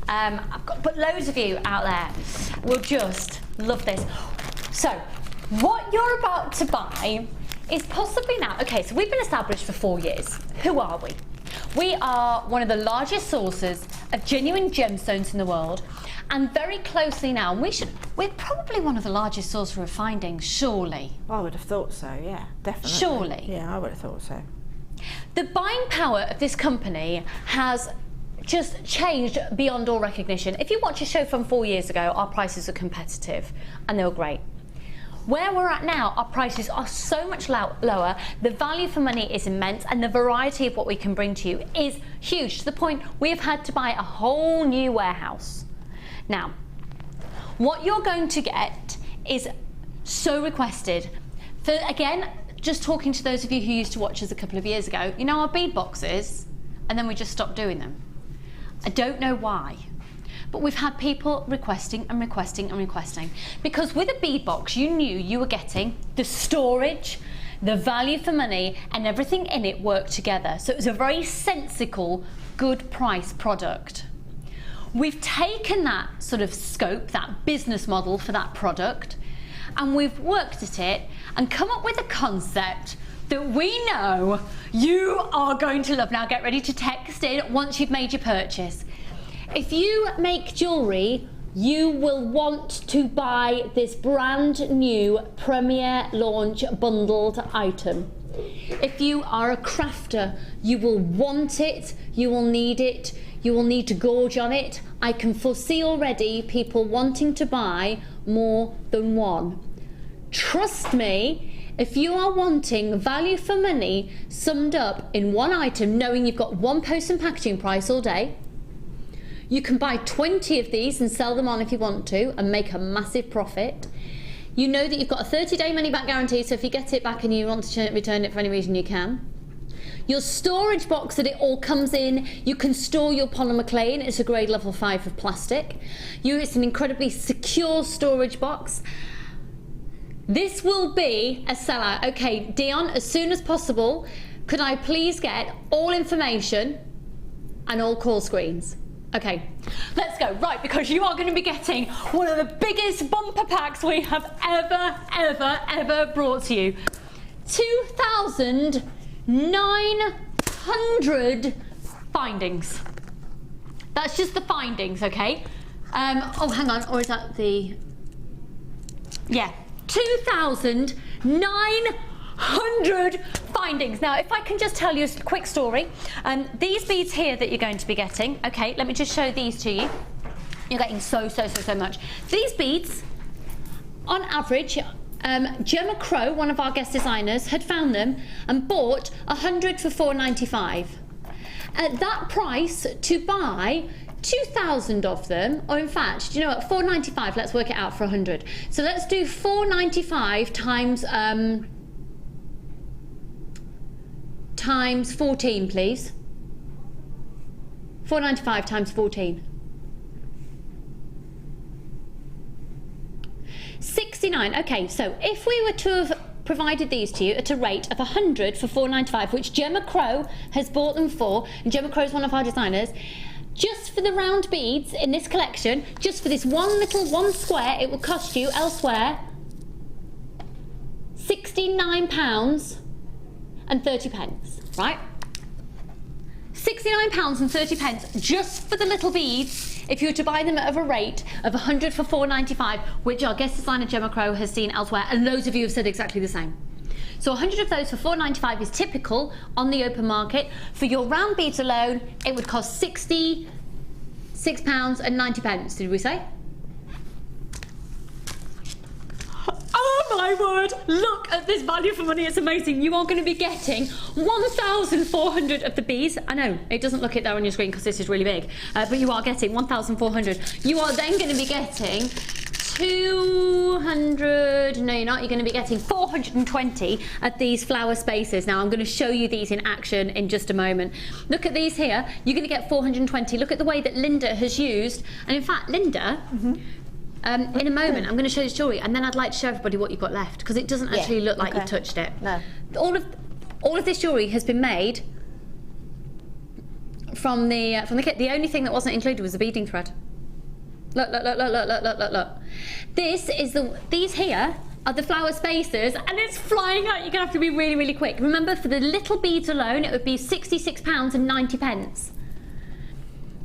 But loads of you out there will just love this. So, what you're about to buy is possibly now, okay, so we've been established for 4 years. Who are we? We are one of the largest sources of genuine gemstones in the world, and very closely now, we're probably one of the largest sources of findings, surely. I would have thought so, yeah, definitely. Surely. Yeah, I would have thought so. The buying power of this company has just changed beyond all recognition. If you watch a show from 4 years ago, our prices were competitive and they were great. Where we're at now, our prices are so much lower, the value for money is immense, and the variety of what we can bring to you is huge, to the point we have had to buy a whole new warehouse. Now, what you're going to get is so requested. For, again, just talking to those of you who used to watch us a couple of years ago, you know our bead boxes, and then we just stopped doing them. I don't know why, but we've had people requesting and requesting and requesting, because with a bead box you knew you were getting the storage, the value for money, and everything in it worked together. So it was a very sensible, good price product. We've taken that sort of scope, that business model for that product, and we've worked at it and come up with a concept that we know you are going to love. Now get ready to text in once you've made your purchase. If you make jewellery, you will want to buy this brand new Premier Launch bundled item. If you are a crafter, you will want it, you will need it, you will need to gorge on it. I can foresee already people wanting to buy more than one. Trust me, if you are wanting value for money summed up in one item, knowing you've got one post and packaging price all day, you can buy 20 of these and sell them on if you want to and make a massive profit. You know that you've got a 30-day money back guarantee, so if you get it back and you want to return it for any reason, you can. Your storage box that it all comes in, you can store your polymer clay in. It's a grade level 5 of plastic. It's an incredibly secure storage box. This will be a sellout. Okay, Dion, as soon as possible, could I please get all information and all call screens? Okay, let's go. Right, because you are going to be getting one of the biggest bumper packs we have ever brought to you. 2,900 findings. That's just the findings, okay? Oh, hang on, or is that the... Yeah. 2,900 findings. Now, if I can just tell you a quick story. These beads here that you're going to be getting, okay, let me just show these to you. You're getting so much. These beads, on average, Gemma Crow, one of our guest designers, had found them and bought 100 for £4.95. At that price, to buy 2,000 of them, or in fact, do you know what, £4.95, let's work it out for 100. So let's do £4.95 times 14, please. £4.95 times 14. 69. Okay, so if we were to have provided these to you at a rate of 100 for £4.95, which Gemma Crow has bought them for, and Gemma Crow is one of our designers, just for the round beads in this collection, just for this one square, it will cost you elsewhere £69.30, right? £69.30 just for the little beads If you were to buy them at a rate of 100 for £4.95, which our guest designer Gemma Crow has seen elsewhere, and loads of you have said exactly the same. So 100 of those for £4.95 is typical on the open market. For your round beads alone, it would cost £66.90, did we say? Oh my word, look at this value for money, it's amazing. You are going to be getting 1,400 of the beads. I know, it doesn't look it there on your screen because this is really big, but you are getting 1,400. You are then going to be getting 200, no you're not, you're going to be getting 420 of these flower spaces. Now I'm going to show you these in action in just a moment. Look at these here, you're going to get 420. Look at the way that Linda has used, and in fact Linda, in a moment I'm going to show you this jewellery, and then I'd like to show everybody what you've got left, because it doesn't actually look like you've touched it. No. All of this jewellery has been made from the kit. The only thing that wasn't included was the beading thread. Look, look, look, look, look, look, look, look, look. These here are the flower spacers, and it's flying out. You're going to have to be really, really quick. Remember, for the little beads alone, it would be £66.90.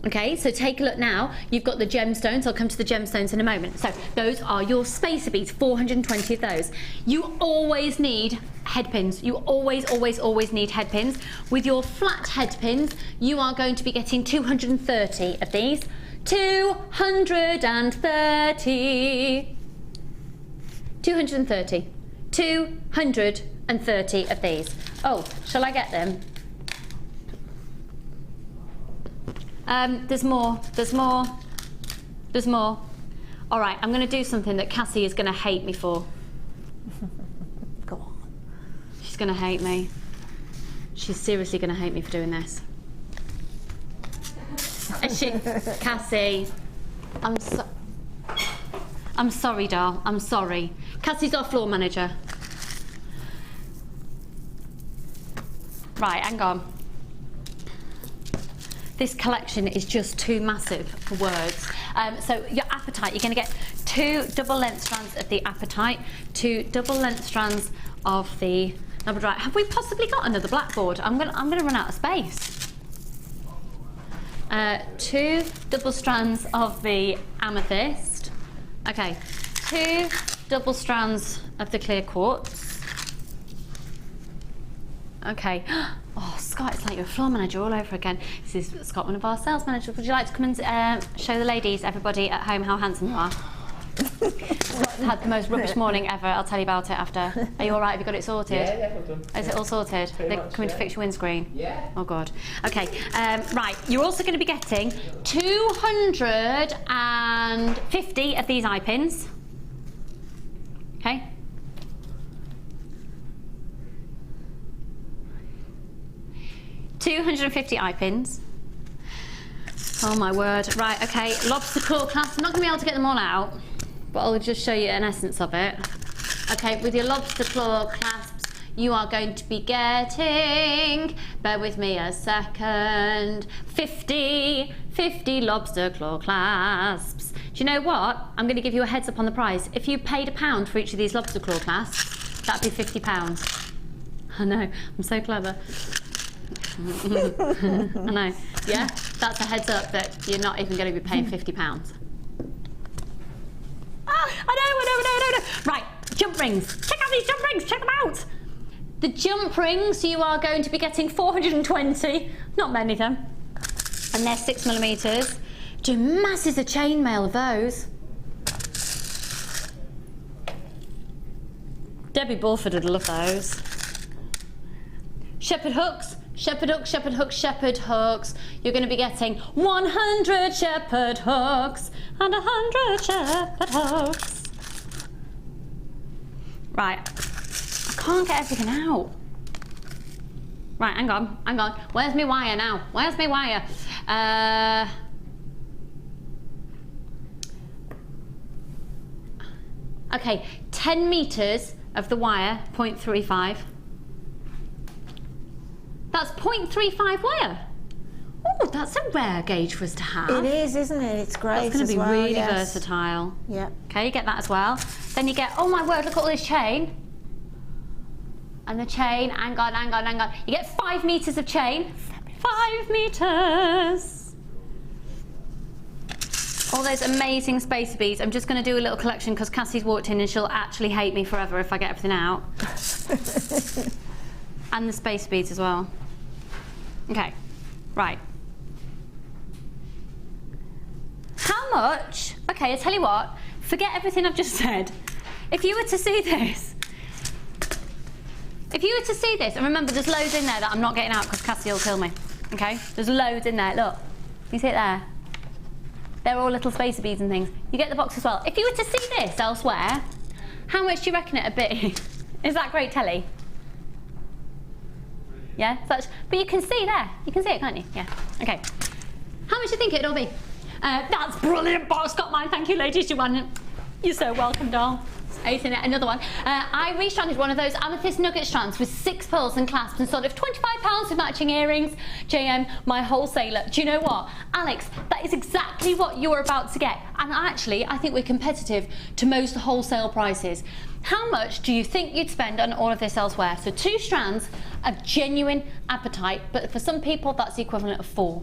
Okay, so take a look now. You've got the gemstones. I'll come to the gemstones in a moment. So those are your spacer beads, 420 of those. You always need head pins. You always, always, always need head pins. With your flat head pins, you are going to be getting 230 of these. 230. 230. 230 of these. Oh, shall I get them? There's more, there's more, there's more. All right, I'm going to do something that Cassie is going to hate me for. Go on. She's going to hate me. She's seriously going to hate me for doing this. Is she? Cassie, I'm sorry, doll, I'm sorry. Cassie's our floor manager. Right, hang on. This collection is just too massive for words. So your apatite, you're going to get 2 double length strands of the apatite, 2 double length strands of the labradorite. Have we possibly got another blackboard? I'm going to run out of space. 2 double strands of the amethyst. Okay, 2 double strands of the clear quartz. Okay. Oh, Scott, it's like you're a floor manager all over again. This is Scott, one of our sales managers. Would you like to come and show the ladies, everybody at home, how handsome you are? Scott's had the most rubbish morning ever. I'll tell you about it after. Are you all right? Have you got it sorted? Yeah, I've done. Is it all sorted? They're coming to fix your windscreen? Yeah. Oh, God. Okay, right. You're also going to be getting 250 of these eye pins. Okay. 250 eye pins. Oh my word. Right, okay, lobster claw clasps. I'm not going to be able to get them all out, but I'll just show you an essence of it. Okay, with your lobster claw clasps, you are going to be getting, bear with me a second, 50 lobster claw clasps. Do you know what? I'm going to give you a heads up on the price. If you paid £1 for each of these lobster claw clasps, that'd be £50. I know, I'm so clever. I know, yeah? That's a heads up that you're not even going to be paying £50. Oh, I know. Right, jump rings. Check out these jump rings, check them out. The jump rings, you are going to be getting 420, not many of them. And they're 6mm. Do masses of chainmail of those. Debbie Bulford would love those. Shepherd hooks. Shepherd hooks, shepherd hooks, shepherd hooks. You're going to be getting 100 shepherd hooks and 100 shepherd hooks. Right, I can't get everything out. Right, hang on. Where's my wire now? Where's my wire? Okay, 10 metres of the wire, 0.35. That's 0.35 wire. Oh, that's a rare gauge for us to have. It is, isn't it? It's great. That's going to be well, really yes. versatile. Yeah. Okay, you get that as well. Then you get, oh my word, look at all this chain. And the chain, hang on. You get 5 metres of chain. 5 metres. All those amazing spacer beads. I'm just going to do a little collection because Cassie's walked in and she'll actually hate me forever if I get everything out. And the spacer beads as well. Okay, right. How much? Okay, I tell you what, forget everything I've just said. If you were to see this, and remember there's loads in there that I'm not getting out because Cassie will kill me, okay? There's loads in there, look. You see it there? They're all little spacer beads and things. You get the box as well. If you were to see this elsewhere, how much do you reckon it'd be? Is that great telly? Yeah, but you can see there. You can see it, can't you? Yeah, okay. How much do you think it'll be? That's brilliant box, got mine. Thank you, ladies. You're so welcome, doll. Another one. I restranded one of those amethyst nugget strands with 6 pearls and clasps and sold it for £25 with matching earrings. JM, my wholesaler. Do you know what? Alex, that is exactly what you're about to get. And actually, I think we're competitive to most wholesale prices. How much do you think you'd spend on all of this elsewhere? So 2 strands of genuine apatite, but for some people that's the equivalent of 4.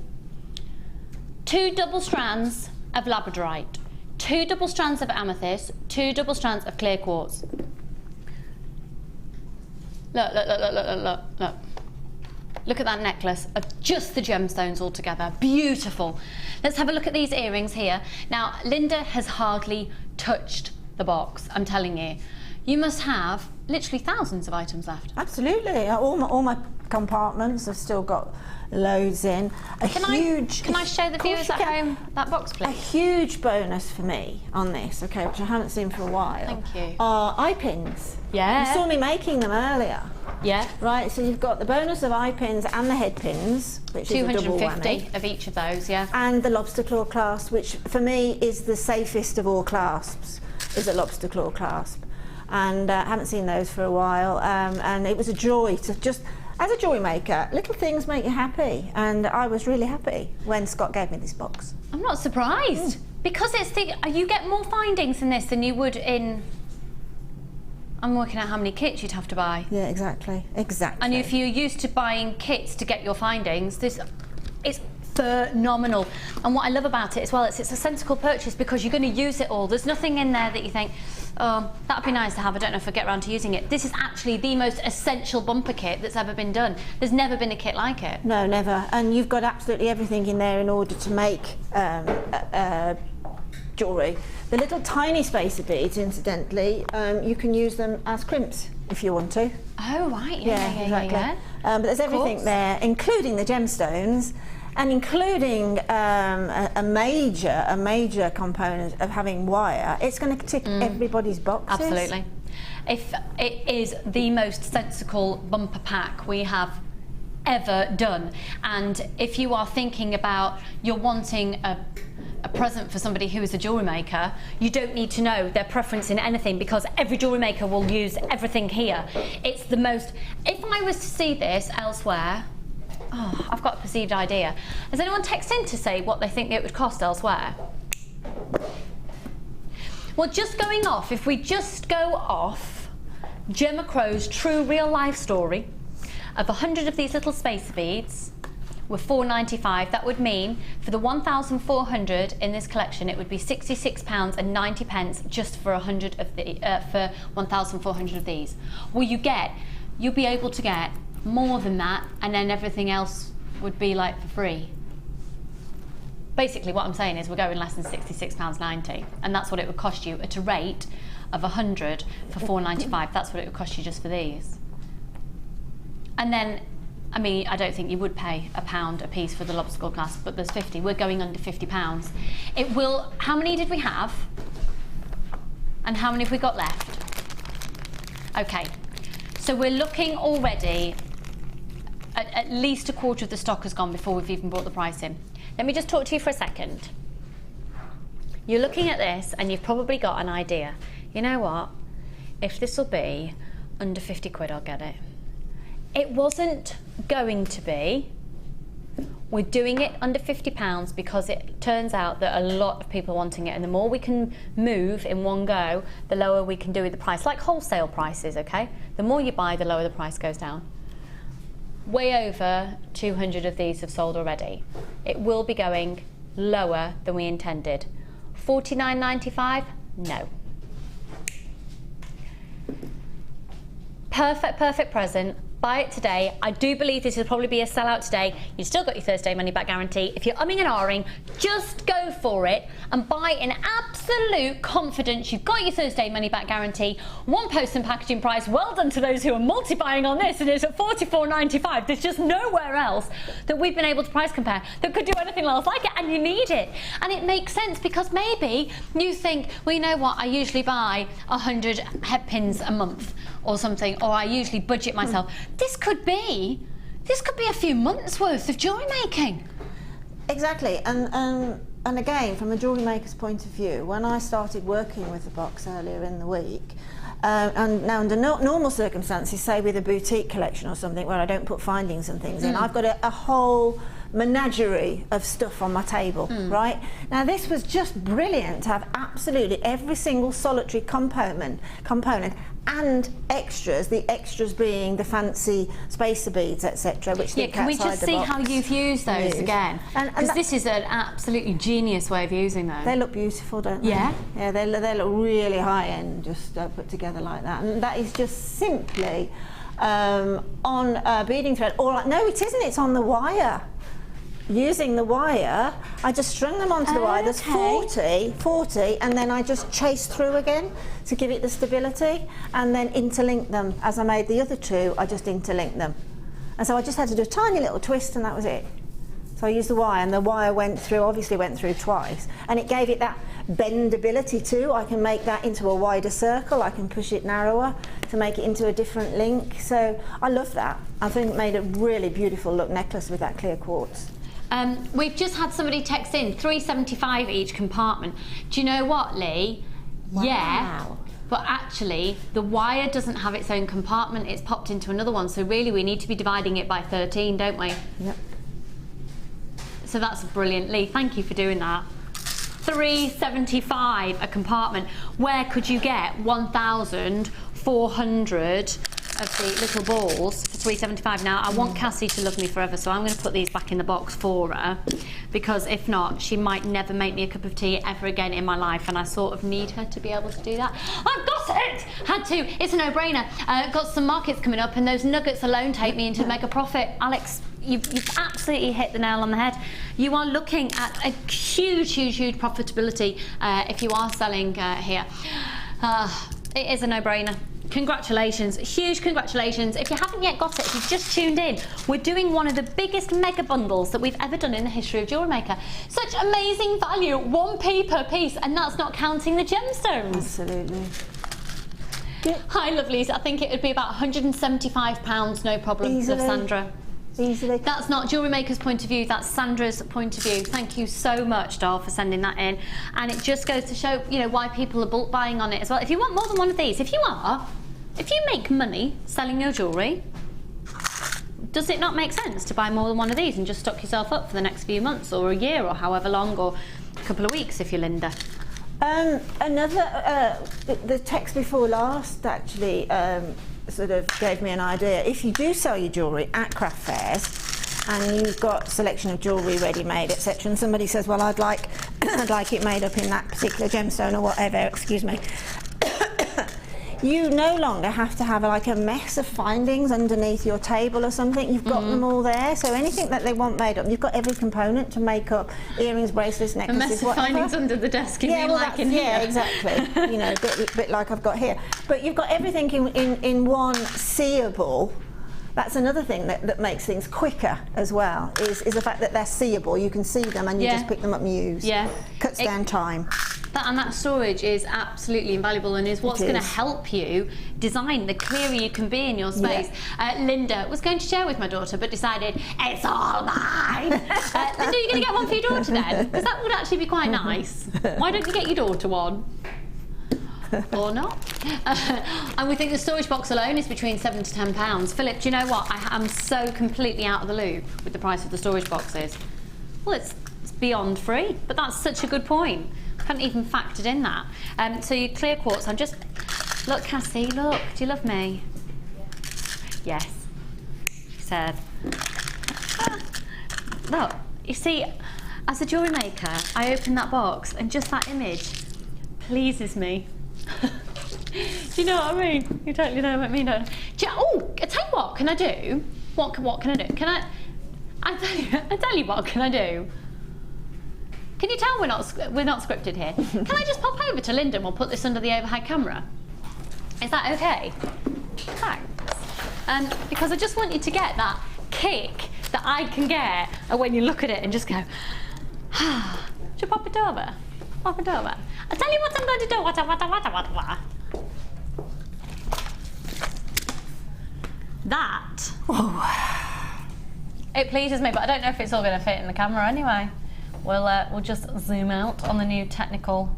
2 double strands of labradorite. 2 double strands of amethyst, 2 double strands of clear quartz. Look, look, look, look, look, look, look. Look at that necklace of just the gemstones all together. Beautiful. Let's have a look at these earrings here. Now, Linda has hardly touched the box, I'm telling you. You must have literally thousands of items left. Absolutely. All my compartments have still got loads in. Can I show the viewers at home that box, please? A huge bonus for me on this, okay, which I haven't seen for a while. Thank you. Are eye pins. Yeah. You saw me making them earlier. Yeah. Right, so you've got the bonus of eye pins and the head pins, which is a double whammy. 250 of each of those, yeah. And the lobster claw clasp, which for me is the safest of all clasps, is a lobster claw clasp. And I haven't seen those for a while, and it was a joy to just, as a jewellery maker, little things make you happy, and I was really happy when Scott gave me this box. I'm not surprised, because it's you get more findings in this than you would in, I'm working out how many kits you'd have to buy. Yeah, exactly, exactly. And if you're used to buying kits to get your findings, it's phenomenal. And what I love about it as well, it's a sensible purchase because you're going to use it all. There's nothing in there that you think, oh, that'd be nice to have, I don't know if I get around to using it. This is actually the most essential bumper kit that's ever been done. There's never been a kit like it. No, never. And you've got absolutely everything in there in order to make jewellery. The little tiny spacer beads, incidentally, you can use them as crimps if you want to. Oh, right, yeah, exactly. But there's everything there, including the gemstones, and including a major component of having wire. It's going to tick everybody's boxes. Absolutely. If it is the most sensible bumper pack we have ever done, and if you are thinking about you're wanting a present for somebody who is a jewellery maker, you don't need to know their preference in anything because every jewellery maker will use everything here. It's the most, if I was to see this elsewhere, oh, I've got a perceived idea. Has anyone texted in to say what they think it would cost elsewhere? Well, just going off, if we just go off Gemma Crow's true real life story of 100 of these little spacer beads with $4.95, that would mean for the 1,400 in this collection, it would be £66.90 just for 100 of the for 1,400 of these. Well, you'll be able to get more than that, and then everything else would be like for free. Basically, what I'm saying is we're going less than £66.90, and that's what it would cost you at a rate of 100 for $4.95. That's what it would cost you just for these. And then, I mean, I don't think you would pay £1 a piece for the lobster claw clasp, but there's 50. We're going under £50. It will. How many did we have? And how many have we got left? Okay, so we're looking already. At least a quarter of the stock has gone before we've even brought the price in. Let me just talk to you for a second. You're looking at this and you've probably got an idea. You know what? If this will be under 50 quid, I'll get it. It wasn't going to be. We're doing it under £50 because it turns out that a lot of people are wanting it, and the more we can move in one go, the lower we can do with the price, like wholesale prices, okay? The more you buy, the lower the price goes down. Way over 200 of these have sold already. It will be going lower than we intended. $49.95? No. Perfect present. Buy it today. I do believe this will probably be a sellout today. You've still got your Thursday money back guarantee. If you're umming and ahhing, just go for it and buy in absolute confidence. You've got your Thursday money back guarantee. One post and packaging price. Well done to those who are multi-buying on this, and it's at $44.95. There's just nowhere else that we've been able to price compare that could do anything else like it, and you need it. And it makes sense because maybe you think, well, you know what, I usually buy 100 head pins a month or something, or I usually budget myself. This could be a few months worth of jewellery making. Exactly, and again, from a jewellery maker's point of view, when I started working with the box earlier in the week, and now under normal circumstances, say with a boutique collection or something where I don't put findings and things in, I've got a whole menagerie of stuff on my table, right? Now this was just brilliant to have absolutely every single solitary component and extras, the extras being the fancy spacer beads, etc. Which can we just see how you've used those again? Because this is an absolutely genius way of using them. They look beautiful, don't they? Yeah. Yeah, they look really high end, just put together like that. And that is just simply on beading thread. Or no, it isn't. It's on the wire. Using the wire, I just strung them onto the wire. There's 40, and then I just chased through again to give it the stability, and then interlink them. As I made the other two, I just interlinked them. And so I just had to do a tiny little twist, and that was it. So I used the wire, and the wire obviously went through twice, and it gave it that bendability too. I can make that into a wider circle, I can push it narrower to make it into a different link. So I love that. I think it made a really beautiful look necklace with that clear quartz. We've just had somebody text in, $3.75 each compartment. Do you know what, Lee? Wow. Yeah, but actually the wire doesn't have its own compartment, it's popped into another one, so really we need to be dividing it by 13, don't we? Yep. So that's brilliant, Lee, thank you for doing that. $3.75 a compartment. Where could you get 1,400 of the little balls for $3.75? Now I want Cassie to love me forever, so I'm going to put these back in the box for her, because if not, she might never make me a cup of tea ever again in my life, and I sort of need her to be able to do that. I've got it! Had to. It's a no-brainer. Got some markets coming up, and those nuggets alone take me into mega profit. Alex, you've absolutely hit the nail on the head. You are looking at a huge profitability if you are selling here. It is a no-brainer. Congratulations, huge congratulations. If you haven't yet got it, if you've just tuned in, we're doing one of the biggest mega bundles that we've ever done in the history of Jewellery Maker. Such amazing value, 1p per piece, and that's not counting the gemstones. Absolutely. Hi lovelies, I think it would be about £175, no problem. Easily. Love, Sandra. Easily. That's not Jewellery Maker's point of view, that's Sandra's point of view. Thank you so much, doll, for sending that in. And it just goes to show, you know, why people are bulk buying on it as well. If you want more than one of these, if you make money selling your jewellery, does it not make sense to buy more than one of these and just stock yourself up for the next few months or a year or however long, or a couple of weeks if you're Linda? The text before last actually sort of gave me an idea. If you do sell your jewellery at craft fairs and you've got selection of jewellery ready-made, etc., and somebody says, well, I'd like it made up in that particular gemstone or whatever, excuse me, you no longer have to have like a mess of findings underneath your table or something. You've got them all there, so anything that they want made up, you've got every component to make up earrings, bracelets, necklaces, a mess of whatever. findings under the desk, you mean, well, like in here? Yeah, exactly. You know, a bit like I've got here. But you've got everything in one seeable. That's another thing that makes things quicker as well, is the fact that they're seeable. You can see them and you just pick them up and use. Yeah. Cuts down time. That storage is absolutely invaluable, and is what's going to help you design the clearer you can be in your space. Yeah. Linda was going to share with my daughter, but decided it's all mine. Linda, you're going to get one for your daughter then? Because that would actually be quite nice. Why don't you get your daughter one? Or not. And we think the storage box alone is between £7 to £10. Philip, do you know what? I am so completely out of the loop with the price of the storage boxes. Well, it's beyond free, but that's such a good point. I hadn't even factored in that. So your clear quartz, I'm just... Look, Cassie, look. Do you love me? Yes. She said. Look, you see, As a jewellery maker, I open that box and just that image pleases me. Do you know what I mean? You totally know what I mean, don't you? Oh, I tell you what can I do? What can I do? I tell you what can I do? Can you tell we're not scripted here? Can I just pop over to Lyndon? We'll put this under the overhead camera. Is that okay? Thanks. Because I just want you to get that kick that I can get when you look at it and just go, ah. Should I pop it over? Pop it over. I'll tell you what I'm going to do. What. That. Oh. It pleases me, but I don't know if it's all going to fit in the camera anyway. We'll just zoom out on the new technical.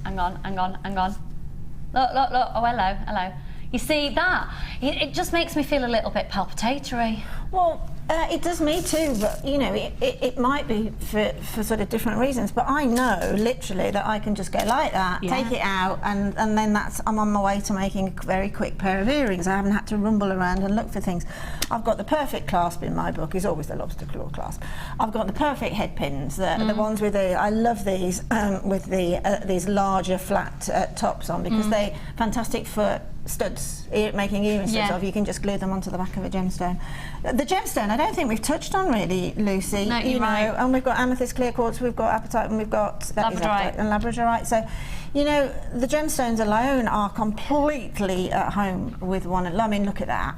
Hang on. Look. Oh, hello. You see that? It just makes me feel a little bit palpitatory. Well, it does me too, but you know, it might be for sort of different reasons, but I know literally that I can just go like that, take it out, and then I'm on my way to making a very quick pair of earrings. I haven't had to rumble around and look for things. I've got the perfect clasp in my book, is always the lobster claw clasp. I've got the perfect head pins, the ones with I love these with these larger flat tops on, because they're fantastic for studs, making earring studs of. You can just glue them onto the back of a gemstone. The gemstone, I don't think we've touched on really, Lucy. No, you're right. And we've got amethyst clear quartz, we've got apatite, and we've got labradorite. So, you know, the gemstones alone are completely at home with one. I mean, look at that.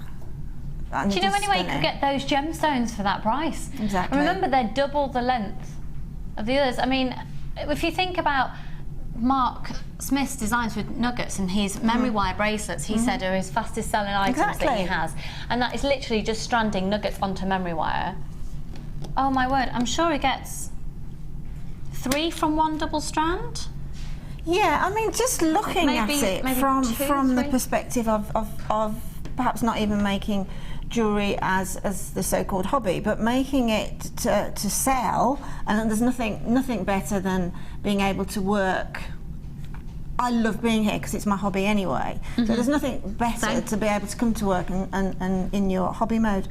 Do you know any way you could get those gemstones for that price? Exactly. And remember, they're double the length of the others. I mean, if you think about Mark Smith's designs with nuggets and his memory wire bracelets, he said are his fastest selling items that he has, and that is literally just stranding nuggets onto memory wire. Oh my word, I'm sure he gets 3 from one double strand. Yeah, I mean, just looking at it from the perspective of perhaps not even making jewellery as the so-called hobby, but making it to sell, and there's nothing better than being able to work. I love being here because it's my hobby anyway. So there's nothing better to be able to come to work and in your hobby mode.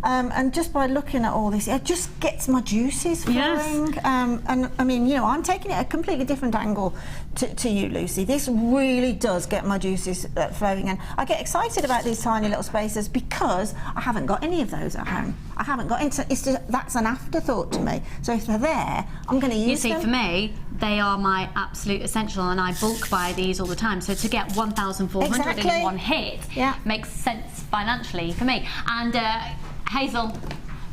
And just by looking at all this, it just gets my juices flowing. And I mean, you know, I'm taking it a completely different angle to you, Lucy. This really does get my juices flowing, and I get excited about these tiny little spaces because I haven't got any of those at home. I haven't got into. It's just, that's an afterthought to me. So if they're there, I'm going to use them. You see, for me, they are my absolute essential, and I bulk buy these all the time. So to get 1,400 in one hit makes sense financially for me. And Hazel,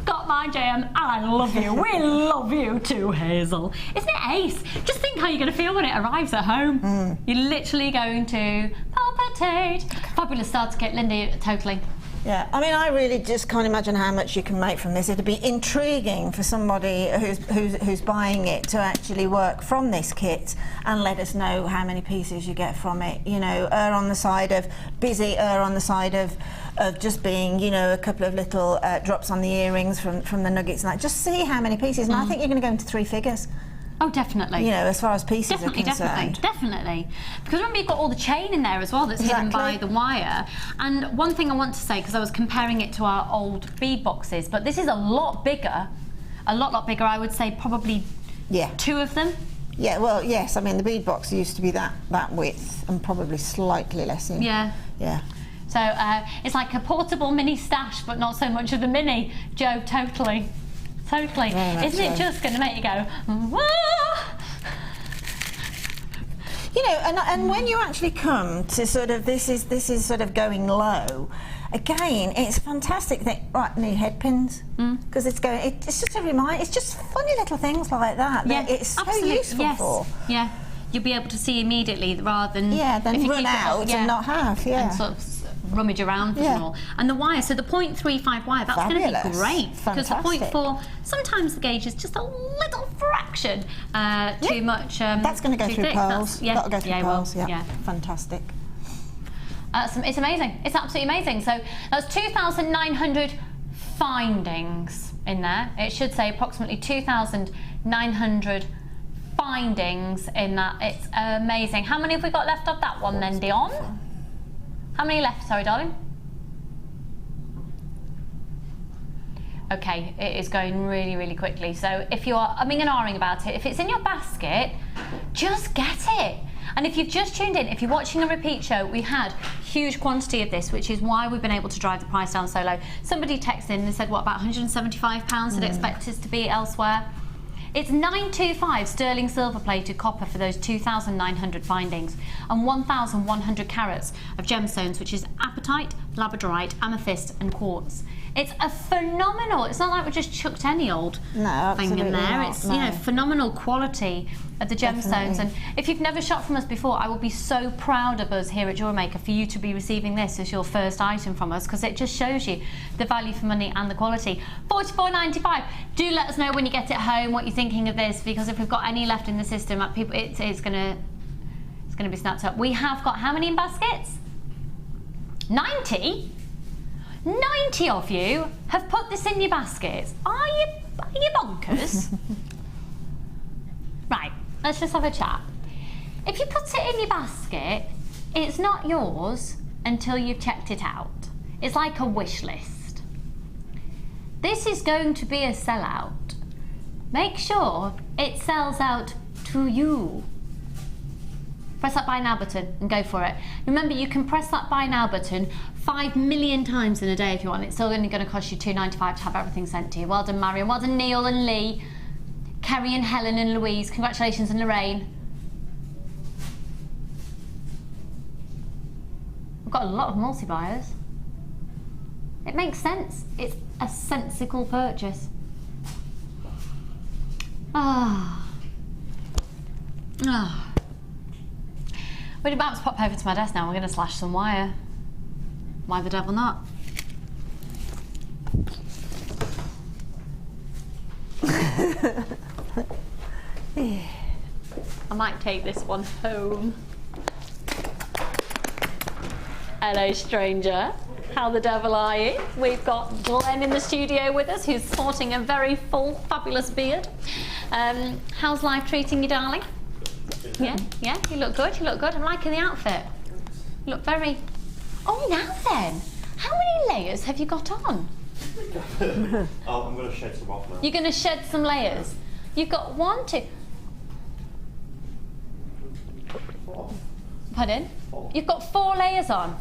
got my gem, and I love you. We love you too, Hazel. Isn't it ace? Just think how you're going to feel when it arrives at home. You're literally going to palpitate. Fabulous starter kit, Lindy, totally. Yeah, I mean, I really just can't imagine how much you can make from this. It'd be intriguing for somebody who's buying it to actually work from this kit and let us know how many pieces you get from it. You know, err on the side of busy, err on the side of just being, you know, a couple of little drops on the earrings from the nuggets and that. Just see how many pieces, and I think you're going to go into 3 figures. Oh, definitely. You know, as far as pieces are concerned. Definitely. Because remember, you've got all the chain in there as well that's hidden by the wire. And one thing I want to say, because I was comparing it to our old bead boxes, but this is a lot bigger. A lot bigger. I would say probably 2 of them. Yeah, well, yes. I mean, the bead box used to be that width and probably slightly less in. Yeah. Yeah. So it's like a portable mini stash, but not so much of the mini. Joe, totally. Totally. Isn't it just going to make you go, wah? You know, and when you actually come to sort of this is sort of going low, again, it's fantastic that new head pins, because it's just a reminder. It's just funny little things like that that it's so useful for. Yeah, you'll be able to see immediately rather than then run out and not have and sort of rummage around for them all. And the wire, so the 0.35 wire, that's going to be great, because the 0.4, sometimes the gauge is just a little fraction too much. That's going to go through pearls. That'll go through pearls. Yeah, fantastic. It's amazing. It's absolutely amazing. So that's 2,900 findings in there. It should say approximately 2,900 findings in that. It's amazing. How many have we got left of that one then, Dion? How many left? Sorry, darling. Okay, it is going really, really quickly. So if you're umming and ahhing about it, if it's in your basket, just get it. And if you've just tuned in, if you're watching a repeat show, we had huge quantity of this, which is why we've been able to drive the price down so low. Somebody texted in and said, what, about £175 they'd expect us to be elsewhere? It's 925 sterling silver plated copper for those 2,900 findings and 1,100 carats of gemstones, which is apatite, labradorite, amethyst and quartz. It's a phenomenal, it's not like we just chucked any old thing in there. Not, it's, you know, phenomenal quality of the gemstones. Definitely. And if you've never shopped from us before, I will be so proud of us here at Jewellery Maker for you to be receiving this as your first item from us, because it just shows you the value for money and the quality. $44.95. Do let us know when you get it home what you're thinking of this, because if we've got any left in the system, people, it's gonna be snapped up. We have got how many in baskets? 90? 90 of you have put this in your baskets. Are you bonkers? Right, let's just have a chat. If you put it in your basket, it's not yours until you've checked it out. It's like a wish list. This is going to be a sellout. Make sure it sells out to you. Press that buy now button and go for it. Remember, you can press that buy now button 5 million times in a day if you want. It's still only going to cost you $2.95 to have everything sent to you. Well done, Marion. Well done, Neil and Lee. Kerry and Helen and Louise. Congratulations, and Lorraine. We've got a lot of multi-buyers. It makes sense. It's a sensible purchase. We're about to pop over to my desk now. We're going to slash some wire. Why the devil not? I might take this one home. Hello, stranger. How the devil are you? We've got Glenn in the studio with us, who's sporting a very full, fabulous beard. How's life treating you, darling? Yeah, you look good, you look good. I'm liking the outfit. You look very... Oh, now then, how many layers have you got on? I'm going to shed some off now. You're going to shed some layers? You've got 1, 2... 4. Pardon? 4. You've got 4 layers on.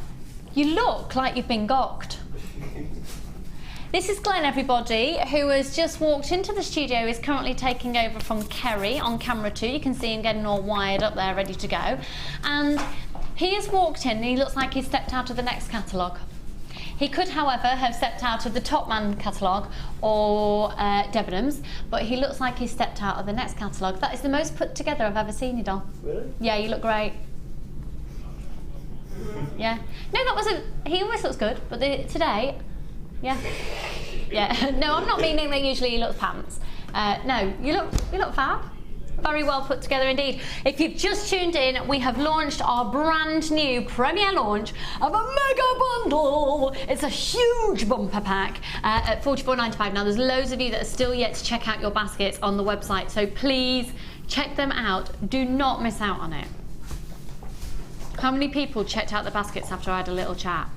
You look like you've been gocked. This is Glenn, everybody, who has just walked into the studio, is currently taking over from Kerry on camera 2. You can see him getting all wired up there, ready to go. And he has walked in and he looks like he's stepped out of the next catalogue. He could, however, have stepped out of the Top Man catalogue or Debenhams, but he looks like he's stepped out of the next catalogue. That is the most put together I've ever seen you, doll. Really? Yeah, you look great. Yeah. No, that wasn't... He always looks good, but today... Yeah. Yeah. No, I'm not meaning that usually he looks pants. No, you look fab. Very well put together indeed. If you've just tuned in, we have launched our brand new premiere launch of a mega bundle. It's a huge bumper pack at $44.95. Now, there's loads of you that are still yet to check out your baskets on the website, so please check them out. Do not miss out on it. How many people checked out the baskets after I had a little chat?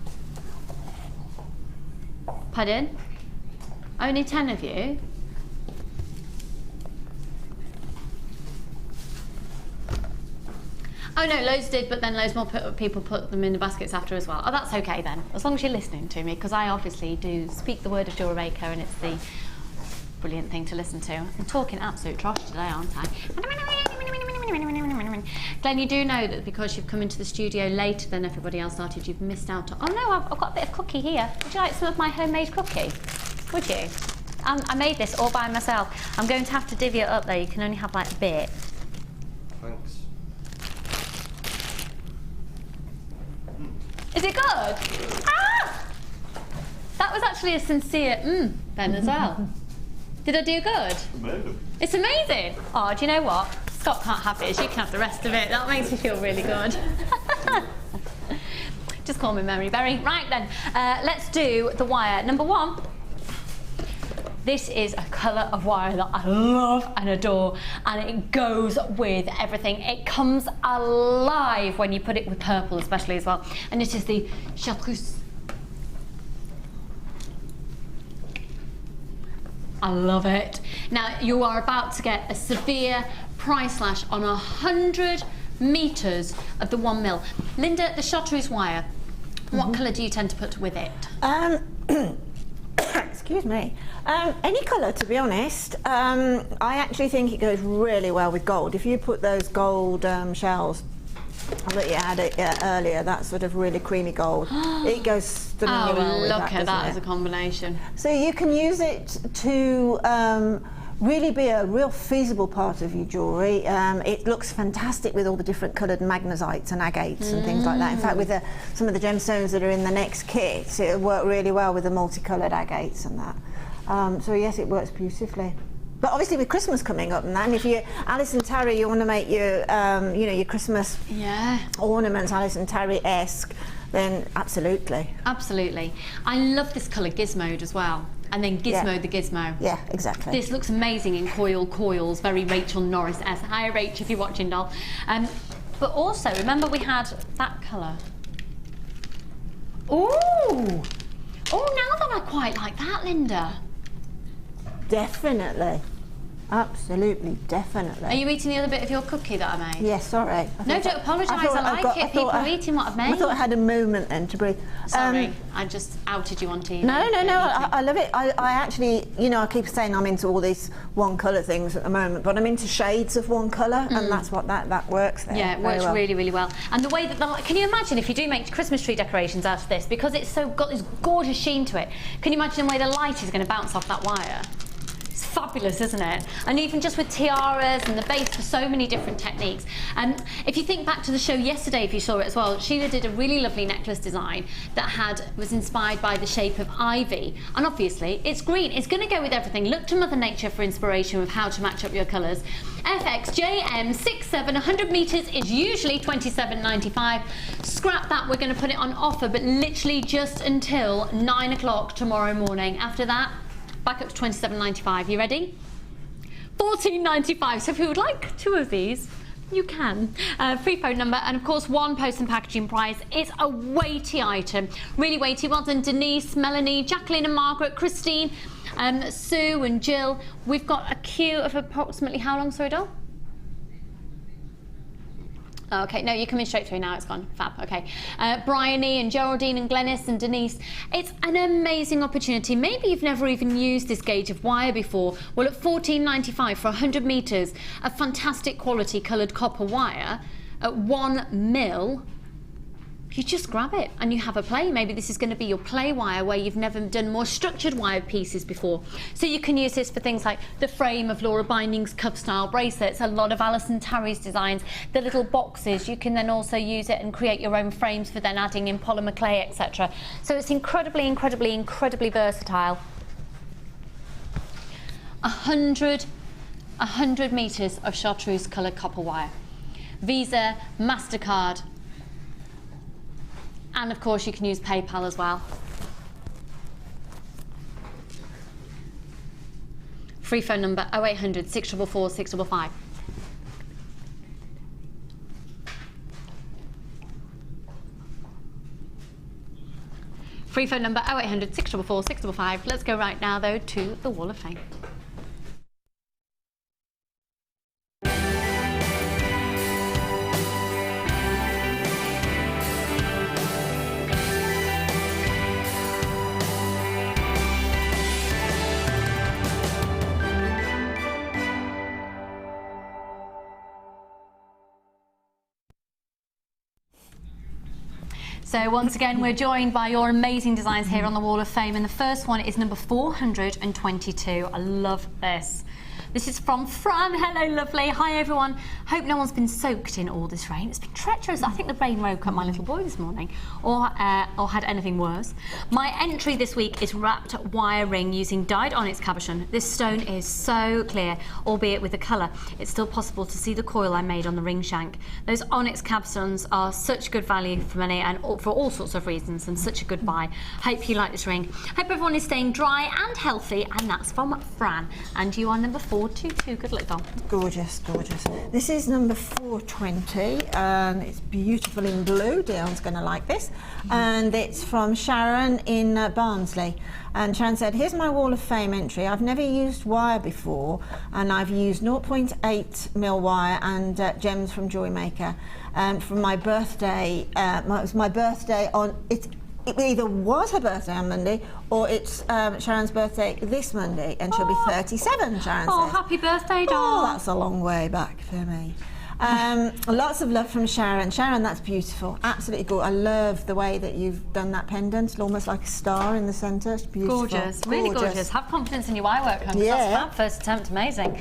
Pardon? Only 10 of you? Oh no, loads did, but then loads more people put them in the baskets after as well. Oh, that's okay then, as long as you're listening to me, because I obviously do speak the word of Jewellery Maker, and it's the brilliant thing to listen to. I'm talking absolute trash today, aren't I? Glenn, you do know that because you've come into the studio later than everybody else started, you've missed out on... Oh no, I've got a bit of cookie here. Would you like some of my homemade cookie? Would you? I made this all by myself. I'm going to have to divvy it up though. You can only have like a bit. Thanks. Is it good? Ah! That was actually a sincere then as well. Did I do good? Amazing. It's amazing. Oh, do you know what? Scott can't have it, you can have the rest of it. That makes me feel really good. Just call me Mary Berry. Right then, let's do the wire. Number 1. This is a colour of wire that I love and adore, and it goes with everything. It comes alive when you put it with purple especially as well. And it is the chartreuse. I love it. Now, you are about to get a severe price slash on 100 metres of the 1 mil. Linda, the chartreuse wire, what colour do you tend to put with it? Excuse me. Any colour, to be honest. I actually think it goes really well with gold. If you put those gold shells that you had it earlier, that sort of really creamy gold, it goes stunningly well with look at that it? as a combination. So you can use it to really be a real feasible part of your jewellery. It looks fantastic with all the different coloured magnesites and agates and things like that. In fact, with some of the gemstones that are in the next kit, it'll work really well with the multicoloured agates and that. So yes, it works beautifully. But obviously with Christmas coming up and that, and if you, Alice and Terry, you want to make your, you know, your Christmas ornaments Alice and Terry-esque, then absolutely. Absolutely. I love this colour gizmoed as well. And then gizmo the gizmo. Yeah, exactly. This looks amazing in coils, very Rachel Norris-esque. Hi Rach, if you're watching, doll. But also, remember we had that colour. Ooh! Oh, now that I quite like that, Linda. Definitely. Absolutely, definitely. Are you eating the other bit of your cookie that I made? Yes, sorry. No, don't apologise, I like it. People are eating what I've made. I thought I had a moment then to breathe. Sorry, I just outed you on TV. No, I love it. I actually, you know, I keep saying I'm into all these one colour things at the moment, but I'm into shades of one colour, and that's what that works there. Yeah, it works really, really well. And the way that can you imagine if you do make Christmas tree decorations out of this, because it's got this gorgeous sheen to it, can you imagine the way the light is going to bounce off that wire? It's fabulous, isn't it? And even just with tiaras and the base for so many different techniques. And if you think back to the show yesterday, if you saw it as well, Sheila did a really lovely necklace design that was inspired by the shape of ivy. And obviously, it's green. It's going to go with everything. Look to Mother Nature for inspiration with how to match up your colours. FXJM67 100 metres is usually $27.95. Scrap that, we're going to put it on offer, but literally just until 9 o'clock tomorrow morning. After that, back up to $27.95. You ready? $14.95. So if you would like 2 of these, you can. Free phone number, and of course 1 post and packaging price. It's a weighty item, really weighty. Well done, Denise, Melanie, Jacqueline and Margaret, Christine, Sue and Jill. We've got a queue of approximately how long, sorry, doll? Okay, no, you're coming straight through now, it's gone. Fab, okay. Bryony and Geraldine and Glenys and Denise. It's an amazing opportunity. Maybe you've never even used this gauge of wire before. Well, at $14.95 for 100 metres of fantastic quality coloured copper wire at 1 mil, you just grab it and you have a play. Maybe this is going to be your play wire where you've never done more structured wire pieces before. So you can use this for things like the frame of Laura Binding's cuff style bracelets, a lot of Alison Tarry's designs, the little boxes. You can then also use it and create your own frames for then adding in polymer clay, etc. So it's incredibly, incredibly, incredibly versatile. 100 metres of chartreuse coloured copper wire. Visa, MasterCard, and of course you can use PayPal as well. Free phone number 0800 644 655. Free phone number 0800 644 655. Let's go right now though to the Wall of Fame. So once again, we're joined by your amazing designs here on the Wall of Fame, and the first one is number 422. I love this. This is from Fran. Hello, lovely. Hi, everyone. Hope no one's been soaked in all this rain. It's been treacherous. I think the rain woke up my little boy this morning, or had anything worse. My entry this week is wrapped wire ring using dyed onyx cabochon. This stone is so clear, albeit with the colour. It's still possible to see the coil I made on the ring shank. Those onyx cabochons are such good value for money and for all sorts of reasons, and such a good buy. Hope you like this ring. Hope everyone is staying dry and healthy, and that's from Fran. And you are number 422. Good luck, doll. Gorgeous, gorgeous. This is number 420, and it's beautiful in blue. Dion's going to like this. And it's from Sharon in Barnsley. And Sharon said, here's my Wall of Fame entry. I've never used wire before, and I've used 0.8mm wire and gems from Jewellery Maker from my birthday. It was my birthday on, it either was her birthday on Monday or it's Sharon's birthday this Monday, and she'll be 37, Sharon Oh, says. happy birthday, doll. Oh, that's a long way back for me. Lots of love from Sharon. Sharon, that's beautiful. Absolutely gorgeous. I love the way that you've done that pendant. It's almost like a star in the centre. It's beautiful. Gorgeous, really gorgeous. Have confidence in your wire work, hon, 'cause Yeah. that's fab. First attempt, amazing.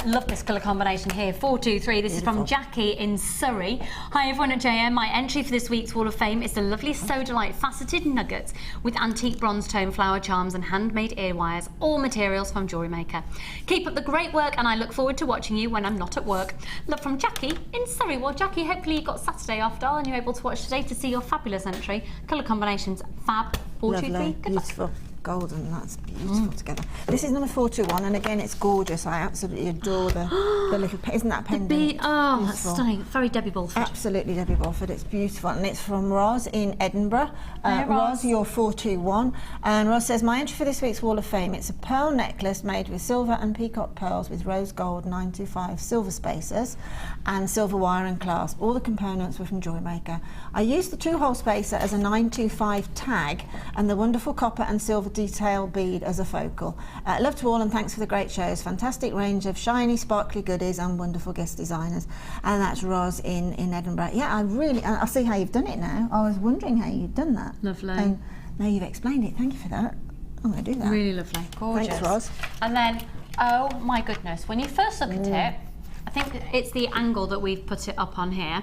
Love this colour combination here, 423. This is from Jackie in Surrey. Hi everyone at JM. My entry for this week's Wall of Fame is the lovely Sodalite faceted nuggets with antique bronze tone flower charms and handmade ear wires, all materials from Jewellery Maker. Keep up the great work, and I look forward to watching you when I'm not at work. Love from Jackie in Surrey. Well, Jackie, hopefully you got Saturday off, doll, and you're able to watch today to see your fabulous entry. Colour combinations, fab. 423. Lovely, Good luck. beautiful. Golden, that's beautiful together. This is number 421, and again, it's gorgeous. I absolutely adore the little, isn't that pendant? Oh, that's Beautiful. stunning. Very Debbie Bulford. Absolutely Debbie Bulford, it's beautiful, and it's from Roz in Edinburgh. Hi, Roz. You're 421, and Roz says, my entry for this week's Wall of Fame, it's a pearl necklace made with silver and peacock pearls with rose gold 925 silver spacers and silver wire and clasp. All the components were from Jewellery Maker. I used the 2-hole spacer as a 925 tag and the wonderful copper and silver detail bead as a focal. Love to all, and thanks for the great shows. Fantastic range of shiny, sparkly goodies and wonderful guest designers. And that's Roz in Edinburgh. Yeah, I see how you've done it now. I was wondering how you'd done that. Lovely. And now you've explained it. Thank you for that. I'm going to do that. Really lovely. Gorgeous. Thanks, Roz. And then, oh my goodness, when you first look at it, I think it's the angle that we've put it up on here.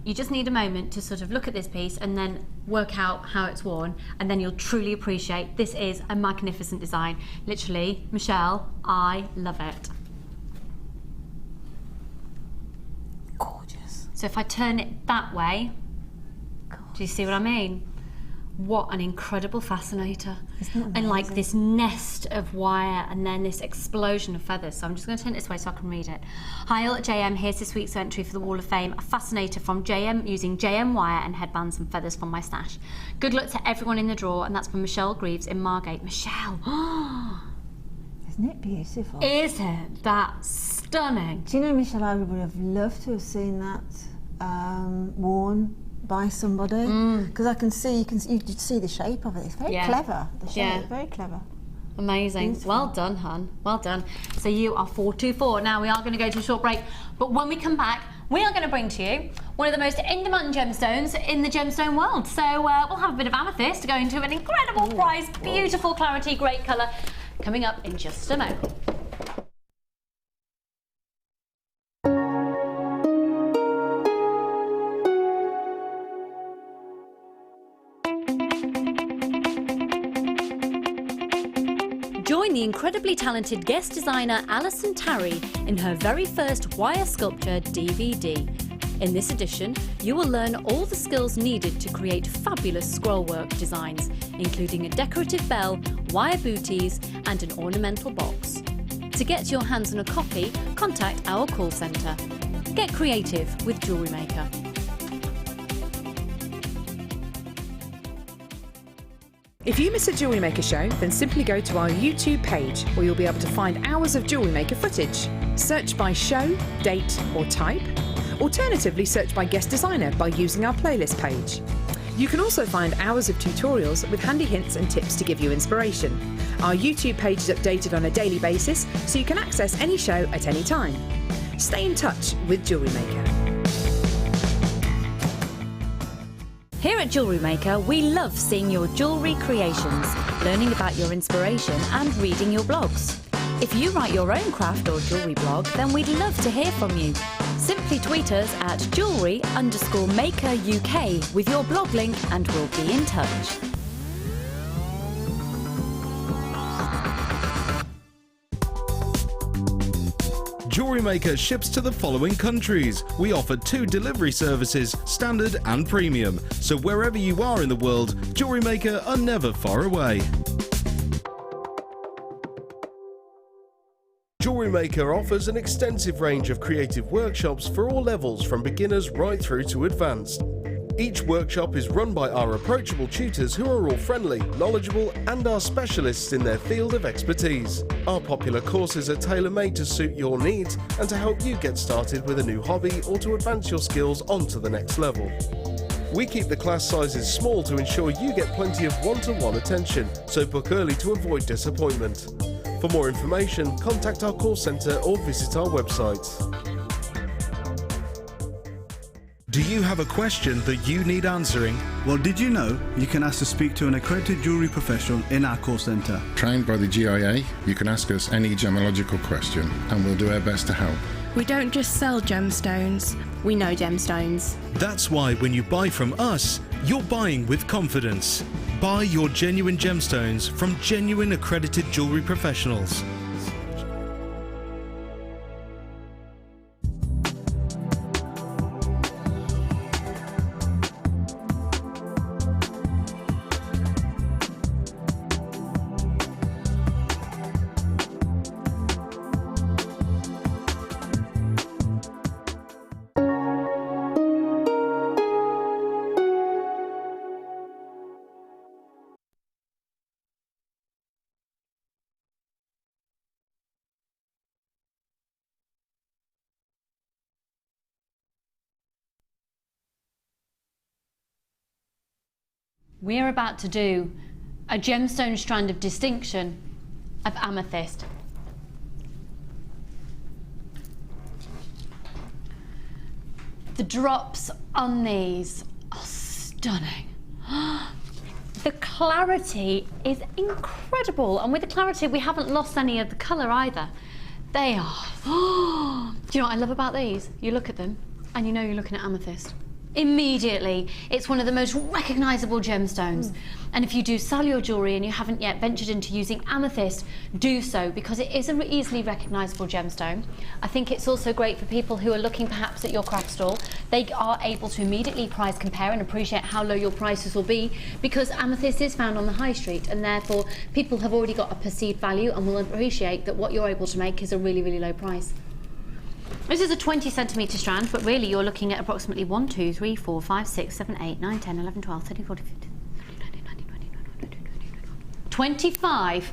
You just need a moment to sort of look at this piece and then work out how it's worn, and then you'll truly appreciate this is a magnificent design. Literally, Michelle, I love it. Gorgeous. So if I turn it that way, do you see what I mean? What an incredible fascinator. And like this nest of wire and then this explosion of feathers. So I'm just going to turn it this way so I can read it. Hi all at JM, here's this week's entry for the Wall of Fame. A fascinator from JM using JM wire and headbands and feathers from my stash. Good luck to everyone in the draw, and that's from Michelle Greaves in Margate. Michelle, Isn't it beautiful? isn't that stunning? Do you know, Michelle, I would have loved to have seen that worn by somebody, because I can see, you can see the shape of it. It's very clever, the shape, very clever. Amazing. Beautiful. Well done, hun. Well done. So you are 424. Now we are going to go to a short break, but when we come back, we are going to bring to you one of the most in-demand gemstones in the gemstone world. So we'll have a bit of amethyst going to an incredible price, beautiful clarity, great colour, coming up in just a moment. Join the incredibly talented guest designer Alison Tarry in her very first wire sculpture DVD. In this edition, you will learn all the skills needed to create fabulous scrollwork designs, including a decorative bell, wire booties and an ornamental box. To get your hands on a copy, contact our call centre. Get creative with Jewellery Maker. If you miss a Jewellery Maker show, then simply go to our YouTube page, where you'll be able to find hours of Jewellery Maker footage. Search by show, date or type. Alternatively, search by guest designer by using our playlist page. You can also find hours of tutorials with handy hints and tips to give you inspiration. Our YouTube page is updated on a daily basis, so you can access any show at any time. Stay in touch with Jewellery Maker. Here at Jewellery Maker, we love seeing your jewellery creations, learning about your inspiration and reading your blogs. If you write your own craft or jewellery blog, then we'd love to hear from you. Simply tweet us at jewellery_maker UK with your blog link and we'll be in touch. Jewellery Maker ships to the following countries. We offer 2 delivery services, standard and premium. So wherever you are in the world, Jewellery Maker are never far away. Jewellery Maker offers an extensive range of creative workshops for all levels, from beginners right through to advanced. Each workshop is run by our approachable tutors who are all friendly, knowledgeable and are specialists in their field of expertise. Our popular courses are tailor-made to suit your needs and to help you get started with a new hobby or to advance your skills onto the next level. We keep the class sizes small to ensure you get plenty of one-to-one attention, so book early to avoid disappointment. For more information, contact our call centre or visit our website. Do you have a question that you need answering? Well, did you know you can ask to speak to an accredited jewellery professional in our call centre? Trained by the GIA, you can ask us any gemological question and we'll do our best to help. We don't just sell gemstones, we know gemstones. That's why when you buy from us, you're buying with confidence. Buy your genuine gemstones from genuine accredited jewellery professionals. We're about to do a gemstone strand of distinction of amethyst. The drops on these are stunning. The clarity is incredible, and with the clarity we haven't lost any of the colour either. They are, do you know what I love about these? You look at them and you know you're looking at amethyst. Immediately, it's one of the most recognisable gemstones. And if you do sell your jewellery and you haven't yet ventured into using amethyst, do so, because it is an easily recognisable gemstone. I think it's also great for people who are looking perhaps at your craft stall. They are able to immediately price compare and appreciate how low your prices will be, because amethyst is found on the high street, and therefore people have already got a perceived value and will appreciate that what you're able to make is a really, really low price. This is a 20 centimetre strand, but really you're looking at approximately 1, 2, 3, 4, 5, 6, 7, 8, 9, 10, 11, 12, 13, 14, 15, 25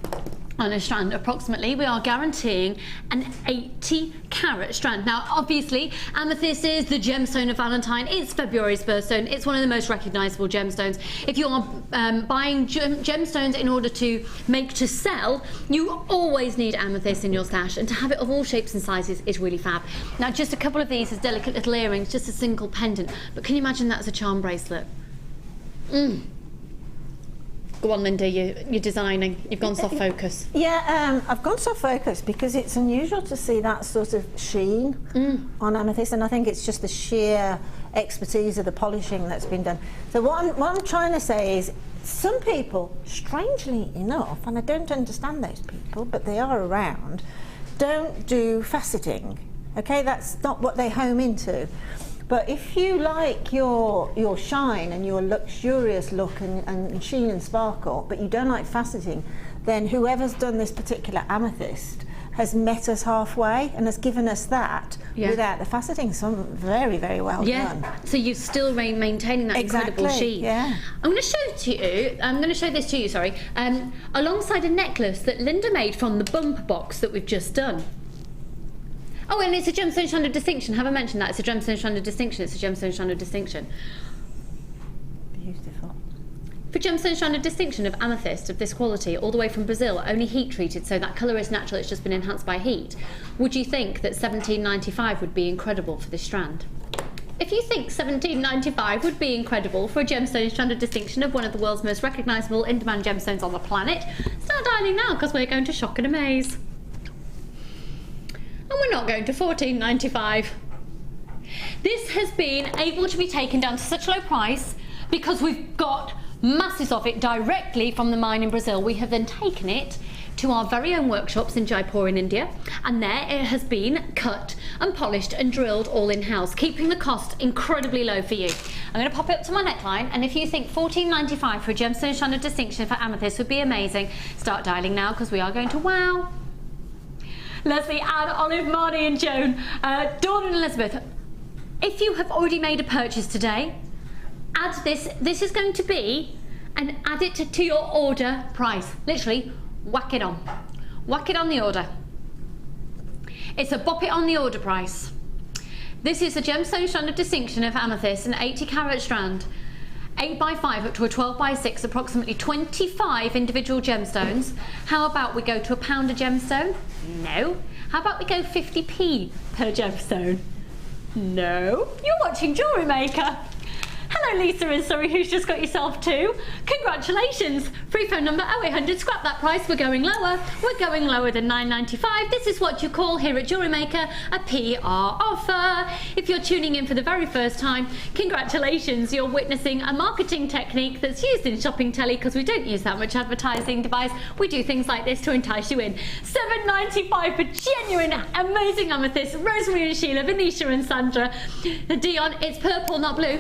on a strand approximately. We are guaranteeing an 80 carat strand. Now obviously amethyst is the gemstone of Valentine. It's February's birthstone. It's one of the most recognisable gemstones. If you are buying gemstones in order to make to sell, you always need amethyst in your stash, and to have it of all shapes and sizes is really fab. Now just a couple of these as delicate little earrings, just a single pendant, but can you imagine that as a charm bracelet? Go on, Linda, you're designing. You've gone soft focus. Yeah, I've gone soft focus because it's unusual to see that sort of sheen on amethyst, and I think it's just the sheer expertise of the polishing that's been done. So what I'm trying to say is, some people, strangely enough, and I don't understand those people, but they are around, don't do faceting. Okay, that's not what they home into. But if you like your shine and your luxurious look and sheen and sparkle, but you don't like faceting, then whoever's done this particular amethyst has met us halfway and has given us that without the faceting. So very, very well done. So you're still maintaining that incredible sheen. Yeah. I'm going to show this to you, sorry, alongside a necklace that Linda made from the bumper box that we've just done. Oh, and it's a gemstone strand of distinction. Have I mentioned that? It's a gemstone strand of distinction. It's a gemstone strand of distinction. Beautiful. For gemstone strand of distinction of amethyst of this quality, all the way from Brazil, only heat treated, so that colour is natural, it's just been enhanced by heat. Would you think that $17.95 would be incredible for this strand? If you think $17.95 would be incredible for a gemstone strand of distinction of one of the world's most recognisable in-demand gemstones on the planet, start dialing now, because we're going to shock and amaze. And we're not going to $14.95. This has been able to be taken down to such a low price because we've got masses of it directly from the mine in Brazil. We have then taken it to our very own workshops in Jaipur in India, and there it has been cut and polished and drilled all in-house, keeping the cost incredibly low for you. I'm going to pop it up to my neckline, and if you think $14.95 for a gemstone strand of distinction for amethyst would be amazing, start dialing now, because we are going to wow. Leslie, Anne, Olive, Marnie and Joan, Dawn and Elizabeth, if you have already made a purchase today add this. This is going to be, and add it to your order price. Literally, whack it on. Whack it on the order. It's a bop it on the order price. This is a gemstone strand of distinction of amethyst, an 80 carat strand, 8x5 up to a 12x6, approximately 25 individual gemstones. How about we go to £1 a gemstone? No. How about we go 50p per gemstone? No. You're watching Jewellery Maker. Hello Lisa and Surrey, who's just got yourself two. Congratulations. Free phone number 0800, scrap that price, we're going lower. We're going lower than £9.95. This is what you call here at Jewellery Maker a PR offer. If you're tuning in for the very first time, congratulations, you're witnessing a marketing technique that's used in shopping telly, because we don't use that much advertising device. We do things like this to entice you in. £7.95 for genuine, amazing amethyst. Rosemary and Sheila, Venetia and Sandra. Dion, it's purple, not blue.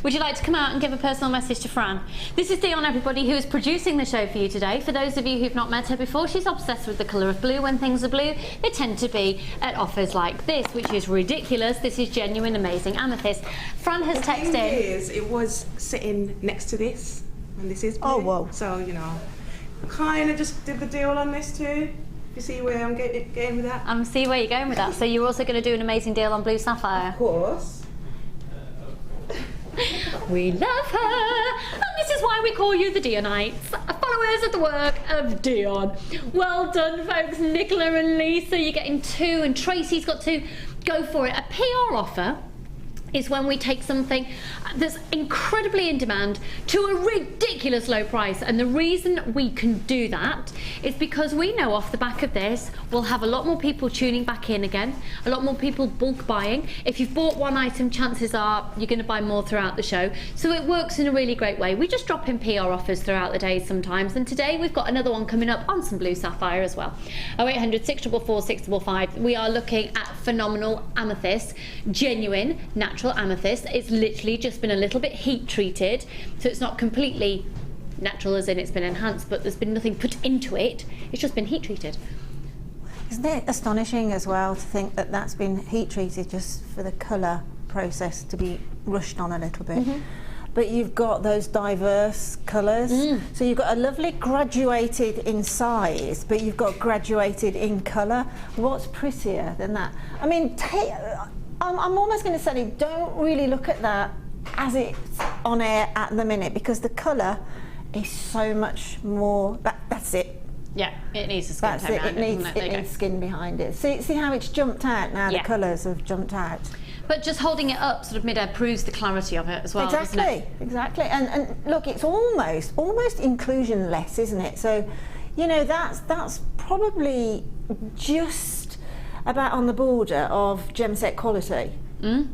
Would you like to come out and give a personal message to Fran? This is Dion, everybody, who is producing the show for you today. For those of you who've not met her before, she's obsessed with the colour of blue. When things are blue, they tend to be at offers like this, which is ridiculous. This is genuine, amazing amethyst. Fran has texted in. The thing is, it was sitting next to this, and this is blue. Oh, whoa. So, you know, kind of just did the deal on this too. You see where I'm getting with that? I see where you're going with that. So you're also going to do an amazing deal on blue sapphire? Of course. We love her, and this is why we call you the Dionites, followers of the work of Dion. Well done, folks. Nicola and Lisa, you're getting two, and Tracy's got two. Go for it. A PR offer is when we take something that's incredibly in demand to a ridiculous low price, and the reason we can do that is because we know off the back of this we'll have a lot more people tuning back in again, a lot more people bulk buying. If you've bought one item, chances are you're going to buy more throughout the show, so it works in a really great way. We just drop in PR offers throughout the day sometimes, and today we've got another one coming up on some blue sapphire as well. 0800 644 655. We are looking at phenomenal amethyst, genuine natural amethyst. It's literally just been a little bit heat treated, so it's not completely natural as in it's been enhanced, but there's been nothing put into it. It's just been heat treated. Isn't it astonishing as well to think that that's been heat treated just for the colour process to be rushed on a little bit? But you've got those diverse colours, so you've got a lovely graduated in size, but you've got graduated in colour. What's prettier than that? I mean, I'm almost going to say, don't really look at that as it's on air at the minute, because the colour is so much more. That's it. Yeah, it needs a skin That's tone it. behind It needs skin behind it. See how it's jumped out now. Yeah. The colours have jumped out. But just holding it up sort of mid-air proves the clarity of it as well. Exactly, doesn't it? exactly. And look, it's almost inclusion-less, isn't it? So, you know, that's probably just about on the border of gem set quality.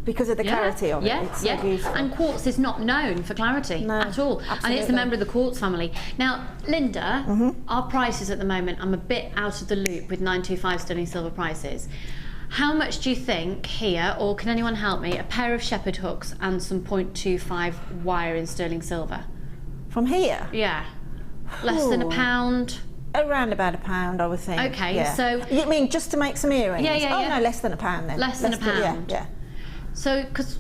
Because of the clarity of it. It's so beautiful. And quartz is not known for clarity at all. Absolutely. And it's a member of the quartz family. Now, Linda, our prices at the moment, I'm a bit out of the loop with 925 sterling silver prices. How much do you think here, or can anyone help me, a pair of shepherd hooks and some 0.25 wire in sterling silver? From here? Yeah. Less than £1? Around about £1, I would think. Okay, so... You mean just to make some earrings? Yeah. Oh, no, less than £1 then. Less than £1? Yeah. So, because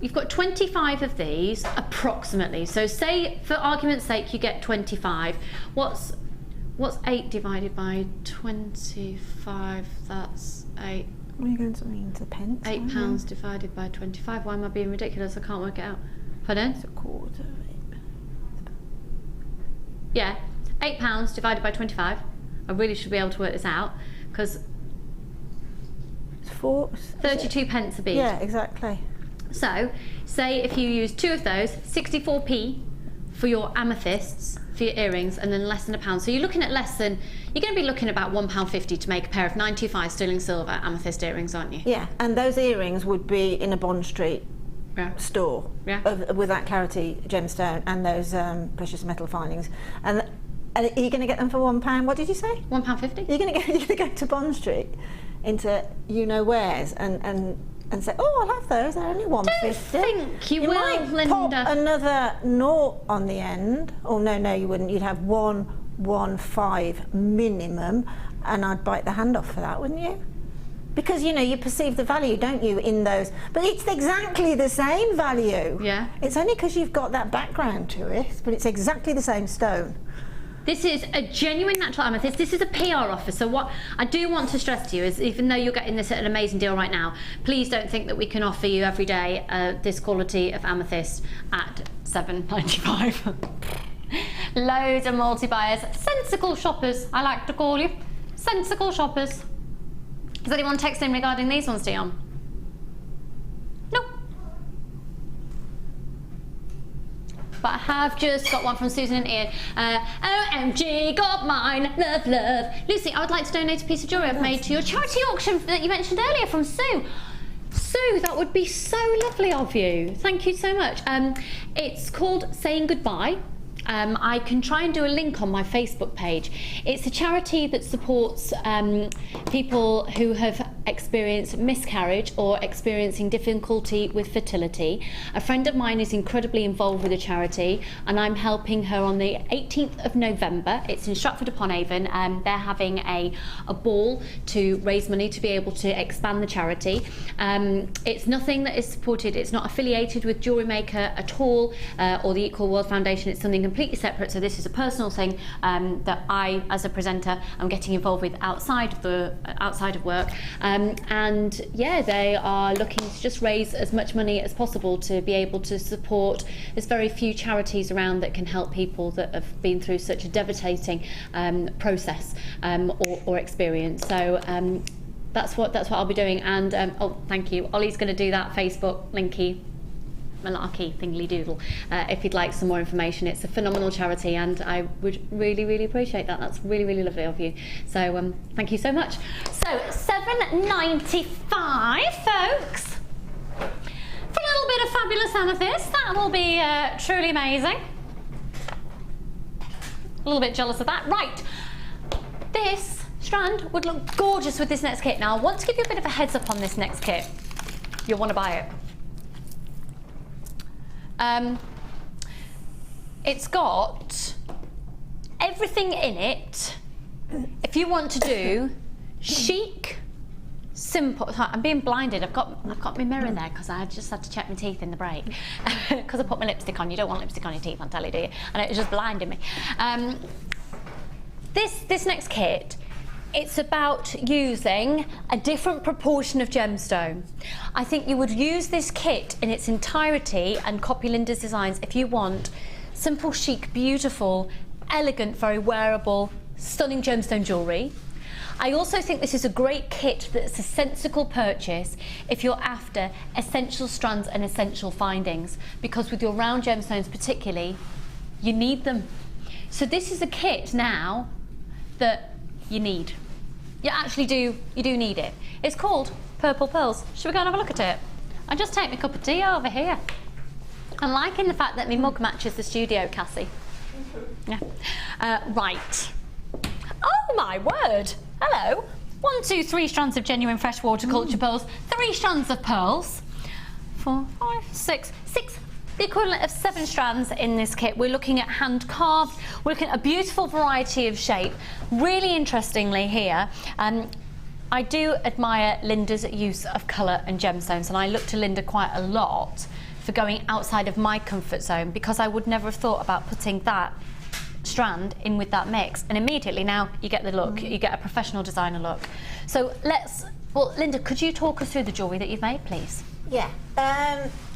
you've got 25 of these, approximately. So say, for argument's sake, you get 25. What's 8 divided by 25? That's 8. What are you going to mean? To pence? £8 divided by 25. Why am I being ridiculous? I can't work it out. Pardon? It's a quarter. Yeah, £8 divided by 25. I really should be able to work this out, because 32 pence a bead. Yeah, exactly. So, say if you use 2 of those, 64p for your amethysts, for your earrings, and then less than £1. So you're looking at you're going to be looking at about £1.50 to make a pair of 925 sterling silver amethyst earrings, aren't you? Yeah, and those earrings would be in a Bond Street store with that clarity gemstone and those precious metal findings. And are you going to get them for £1? What did you say? £1.50. You're going to go to Bond Street into you-know-wheres and say, oh, I'll have those, they're only £1.50. Don't think you will, might Linda. Pop another naught on the end. Oh, no, you wouldn't. You'd have 115 minimum, and I'd bite the hand off for that, wouldn't you? Because, you know, you perceive the value, don't you, in those? But it's exactly the same value. Yeah. It's only because you've got that background to it, but it's exactly the same stone. This is a genuine natural amethyst. This is a PR offer, so what I do want to stress to you is, even though you're getting this at an amazing deal right now, please don't think that we can offer you every day this quality of amethyst at $7.95. Loads of multi-buyers, sensible shoppers, I like to call you. Sensible shoppers. Is anyone texting regarding these ones, Dion? No. But I have just got one from Susan and Ian. OMG, got mine, love, love. Lucy, I would like to donate a piece of jewellery I've made to your charity auction that you mentioned earlier from Sue. Sue, that would be so lovely of you. Thank you so much. It's called Saying Goodbye. I can try and do a link on my Facebook page. It's a charity that supports people who have experienced miscarriage or experiencing difficulty with fertility. A friend of mine is incredibly involved with the charity, and I'm helping her on the 18th of November. It's in Stratford-upon-Avon, and they're having a ball to raise money to be able to expand the charity. It's nothing that is supported, it's not affiliated with Jewellery Maker at all, or the Equal World Foundation. It's something completely separate, so this is a personal thing that I, as a presenter, am getting involved with outside of work, and yeah, they are looking to just raise as much money as possible to be able to support. There's very few charities around that can help people that have been through such a devastating process or experience. So that's what I'll be doing. And oh, thank you. Ollie's going to do that Facebook linky malarkey thingy doodle if you'd like some more information. It's a phenomenal charity, and I would really appreciate that. That's really lovely of you. So thank you so much. So $7.95, folks, for a little bit of fabulous amethyst. That will be truly amazing. A little bit jealous of that. Right, this strand would look gorgeous with this next kit. Now I want to give you a bit of a heads up on this next kit. You'll want to buy it. It's got everything in it. If you want to do chic, simple. I'm being blinded. I've got my mirror there because I just had to check my teeth in the break because I put my lipstick on. You don't want lipstick on your teeth on telly, do you? And it was just blinding me. This next kit, it's about using a different proportion of gemstone. I think you would use this kit in its entirety and copy Linda's designs if you want simple, chic, beautiful, elegant, very wearable, stunning gemstone jewellery. I also think this is a great kit that's a sensible purchase if you're after essential strands and essential findings, because with your round gemstones particularly, you need them. So this is a kit now that you need. You do need it. It's called Purple Pearls. Should we go and have a look at it? I'll just take my cup of tea over here. I'm liking the fact that my mug matches the studio, Cassie. Yeah. Right. Oh my word. Hello. 1, 2, 3 strands of genuine freshwater culture pearls. 3 strands of pearls. 4, 5, 6. The equivalent of 7 strands in this kit. We're looking at hand carved. We're looking at a beautiful variety of shape. Really interestingly here, I do admire Linda's use of colour and gemstones, and I look to Linda quite a lot for going outside of my comfort zone, because I would never have thought about putting that strand in with that mix, and immediately now you get the look. You get a professional designer look. So Linda, could you talk us through the jewellery that you've made, please? Yeah.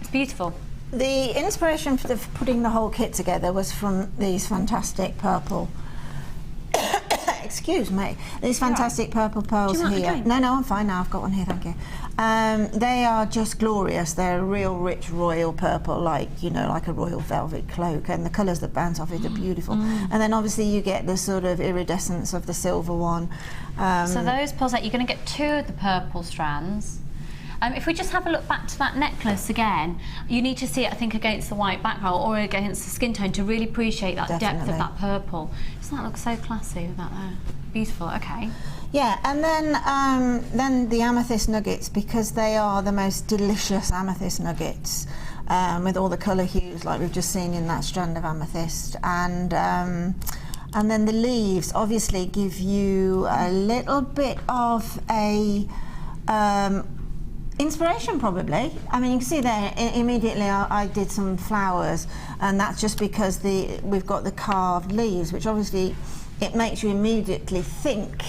It's beautiful. The inspiration for putting the whole kit together was from these fantastic purple excuse me, these fantastic purple pearls here. No, I'm fine now, I've got one here, thank you. They are just glorious. They're a real rich royal purple, like a royal velvet cloak, and the colours that bounce off it are beautiful. And then obviously you get the sort of iridescence of the silver one. So those pearls, you're going to get 2 of the purple strands. If we just have a look back to that necklace again, you need to see it, I think, against the white background or against the skin tone to really appreciate that depth of that purple. Doesn't that look so classy with that there? Beautiful, okay. Yeah, and then the amethyst nuggets, because they are the most delicious amethyst nuggets, with all the colour hues like we've just seen in that strand of amethyst. And then the leaves obviously give you a little bit of a Inspiration, probably. I mean, you can see there immediately I did some flowers, and that's just because we've got the carved leaves, which obviously it makes you immediately think,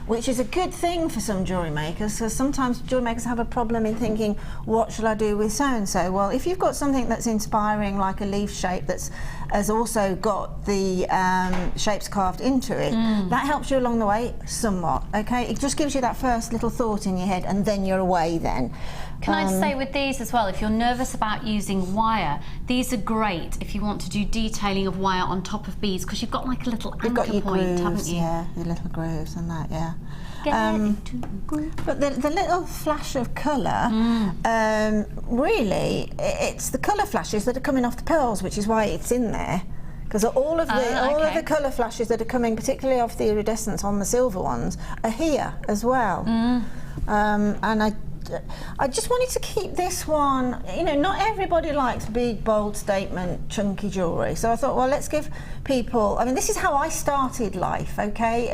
which is a good thing for some jewellery makers, because sometimes jewellery makers have a problem in thinking, what shall I do with so-and-so? Well, if you've got something that's inspiring, like a leaf shape has also got the shapes carved into it, that helps you along the way somewhat, okay? It just gives you that first little thought in your head, and then you're away then. Can I say with these as well, if you're nervous about using wire, these are great if you want to do detailing of wire on top of beads, because you've got like a little anchor point, grooves, haven't you? Yeah, your little grooves and that, yeah. But the little flash of colour, really, it's the colour flashes that are coming off the pearls, which is why it's in there. Because all of the colour flashes that are coming, particularly off the iridescence on the silver ones, are here as well. And I just wanted to keep this one, you know, not everybody likes big, bold statement, chunky jewellery. So I thought, well, let's give people, I mean, this is how I started life, okay,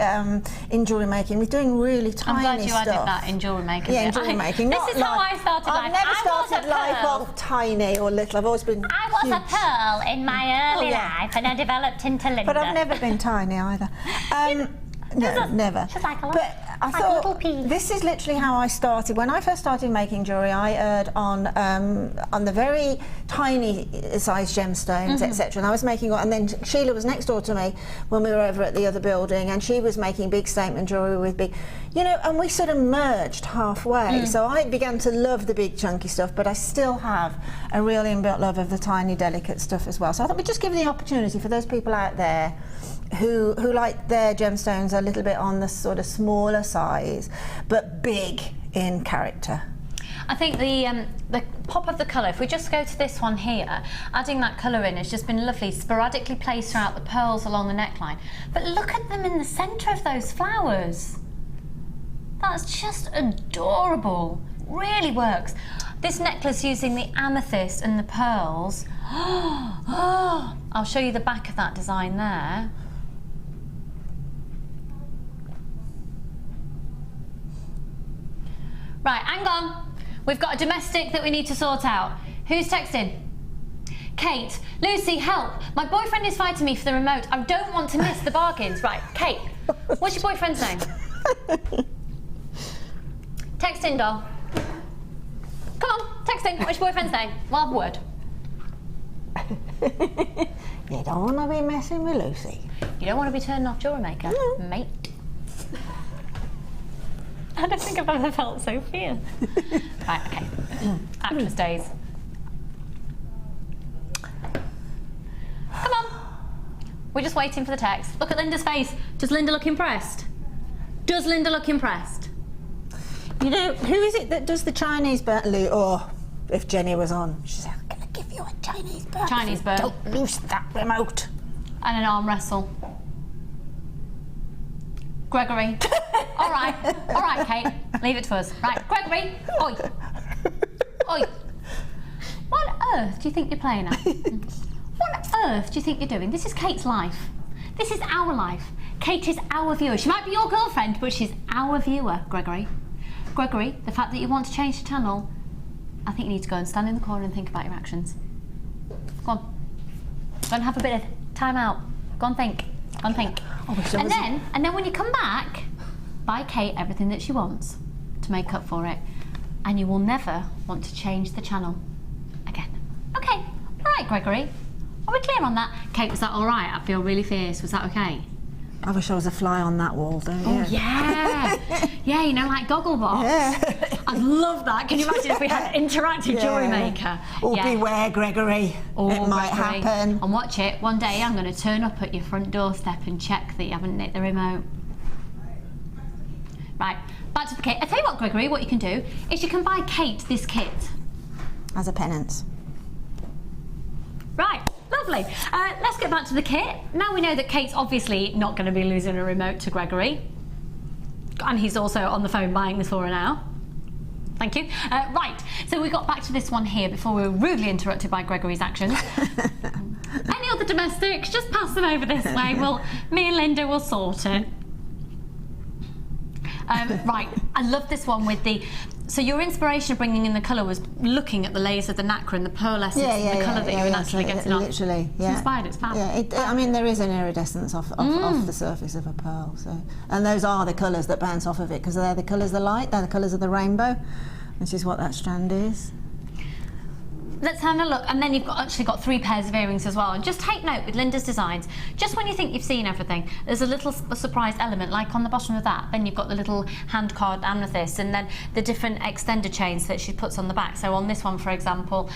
in jewellery making. We're doing really tiny stuff. I'm glad you added that in jewellery making. Yeah, in jewellery making. This is how I started life. I've never started life off tiny or little. I've always been I was a pearl in my early life, and I developed into Linda. But I've never been tiny either. No, never. She's like a but I thought this is literally how I started. When I first started making jewellery, I erred on the very tiny size gemstones, etc. And I was making, and then Sheila was next door to me when we were over at the other building, and she was making big statement jewellery with big, you know, and we sort of merged halfway. So I began to love the big chunky stuff, but I still have a real inbuilt love of the tiny, delicate stuff as well. So I thought we'd just give the opportunity for those people out there who like their gemstones a little bit on the sort of smaller size, but big in character. I think the pop of the colour, if we just go to this one here, adding that colour in has just been lovely, sporadically placed throughout the pearls along the neckline. But look at them in the centre of those flowers. That's just adorable. Really works. This necklace using the amethyst and the pearls. I'll show you the back of that design there. Right, hang on. We've got a domestic that we need to sort out. Who's texting? Kate, Lucy, help. My boyfriend is fighting me for the remote. I don't want to miss the bargains. Right, Kate, what's your boyfriend's name? Text in, doll. Come on, text in. What's your boyfriend's name? One word. You don't want to be messing with Lucy. You don't want to be turning off Jewellery Maker, mate. I don't think I've ever felt so fierce. Right, okay. Actress days. Come on. We're just waiting for the text. Look at Linda's face. Does Linda look impressed? Does Linda look impressed? You know, who is it that does the Chinese burn? Oh, if Jenny was on, she'd say, I'm going to give you a Chinese burn. Chinese burn. Don't lose that remote. And an arm wrestle. Gregory. All right, Kate. Leave it to us. Right, Gregory. Oi. Oi. What on earth do you think you're playing at? What on earth do you think you're doing? This is Kate's life. This is our life. Kate is our viewer. She might be your girlfriend, but she's our viewer, Gregory. Gregory, the fact that you want to change the channel, I think you need to go and stand in the corner and think about your actions. Go on. Go and have a bit of time out. Go and think. Go and think. And then when you come back, buy Kate everything that she wants to make up for it, and you will never want to change the channel again. Okay. All right, Gregory. Are we clear on that? Kate, was that all right? I feel really fierce. Was that okay? I wish I was a fly on that wall, don't you? Oh, yeah. Yeah, you know, like Gogglebox. Yeah. I'd love that. Can you imagine if we had interactive Jewellery Maker? Oh, beware, Gregory. It might happen. And watch it. One day I'm going to turn up at your front doorstep and check that you haven't nicked the remote. Right, back to the kit. I tell you what, Gregory, what you can do is you can buy Kate this kit. As a penance. Right, lovely. Let's get back to the kit. Now we know that Kate's obviously not going to be losing a remote to Gregory. And he's also on the phone buying this for her now. Thank you. Right, so we got back to this one here before we were rudely interrupted by Gregory's actions. Any other domestics, just pass them over this way. Me and Linda will sort it. Right, I love this one with the... So your inspiration of bringing in the colour was looking at the layers of the nacre and the pearl essence and the colour that you were naturally getting on. Literally, yeah. It's inspired, it's fab. Yeah, I mean, there is an iridescence off the surface of a pearl. So, and those are the colours that bounce off of it, because they're the colours of the light, they're the colours of the rainbow, which is what that strand is. Let's have a look, and then you've actually got 3 pairs of earrings as well. And just take note with Linda's designs, just when you think you've seen everything, there's a little surprise element, like on the bottom of that. Then you've got the little hand-carved amethyst, and then the different extender chains that she puts on the back. So on this one, for example,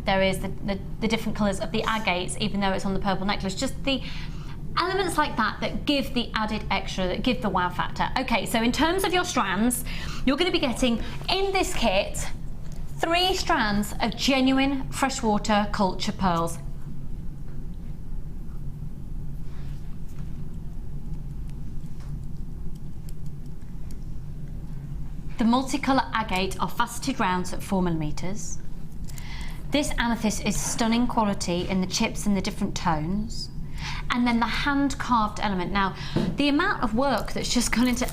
there is the different colours of the agates, even though it's on the purple necklace. Just the elements like that give the added extra, that give the wow factor. Okay, so in terms of your strands, you're going to be getting in this kit 3 strands of genuine freshwater culture pearls. The multicolour agate are faceted rounds at 4mm. This amethyst is stunning quality in the chips and the different tones. And then the hand-carved element. Now, the amount of work that's just gone into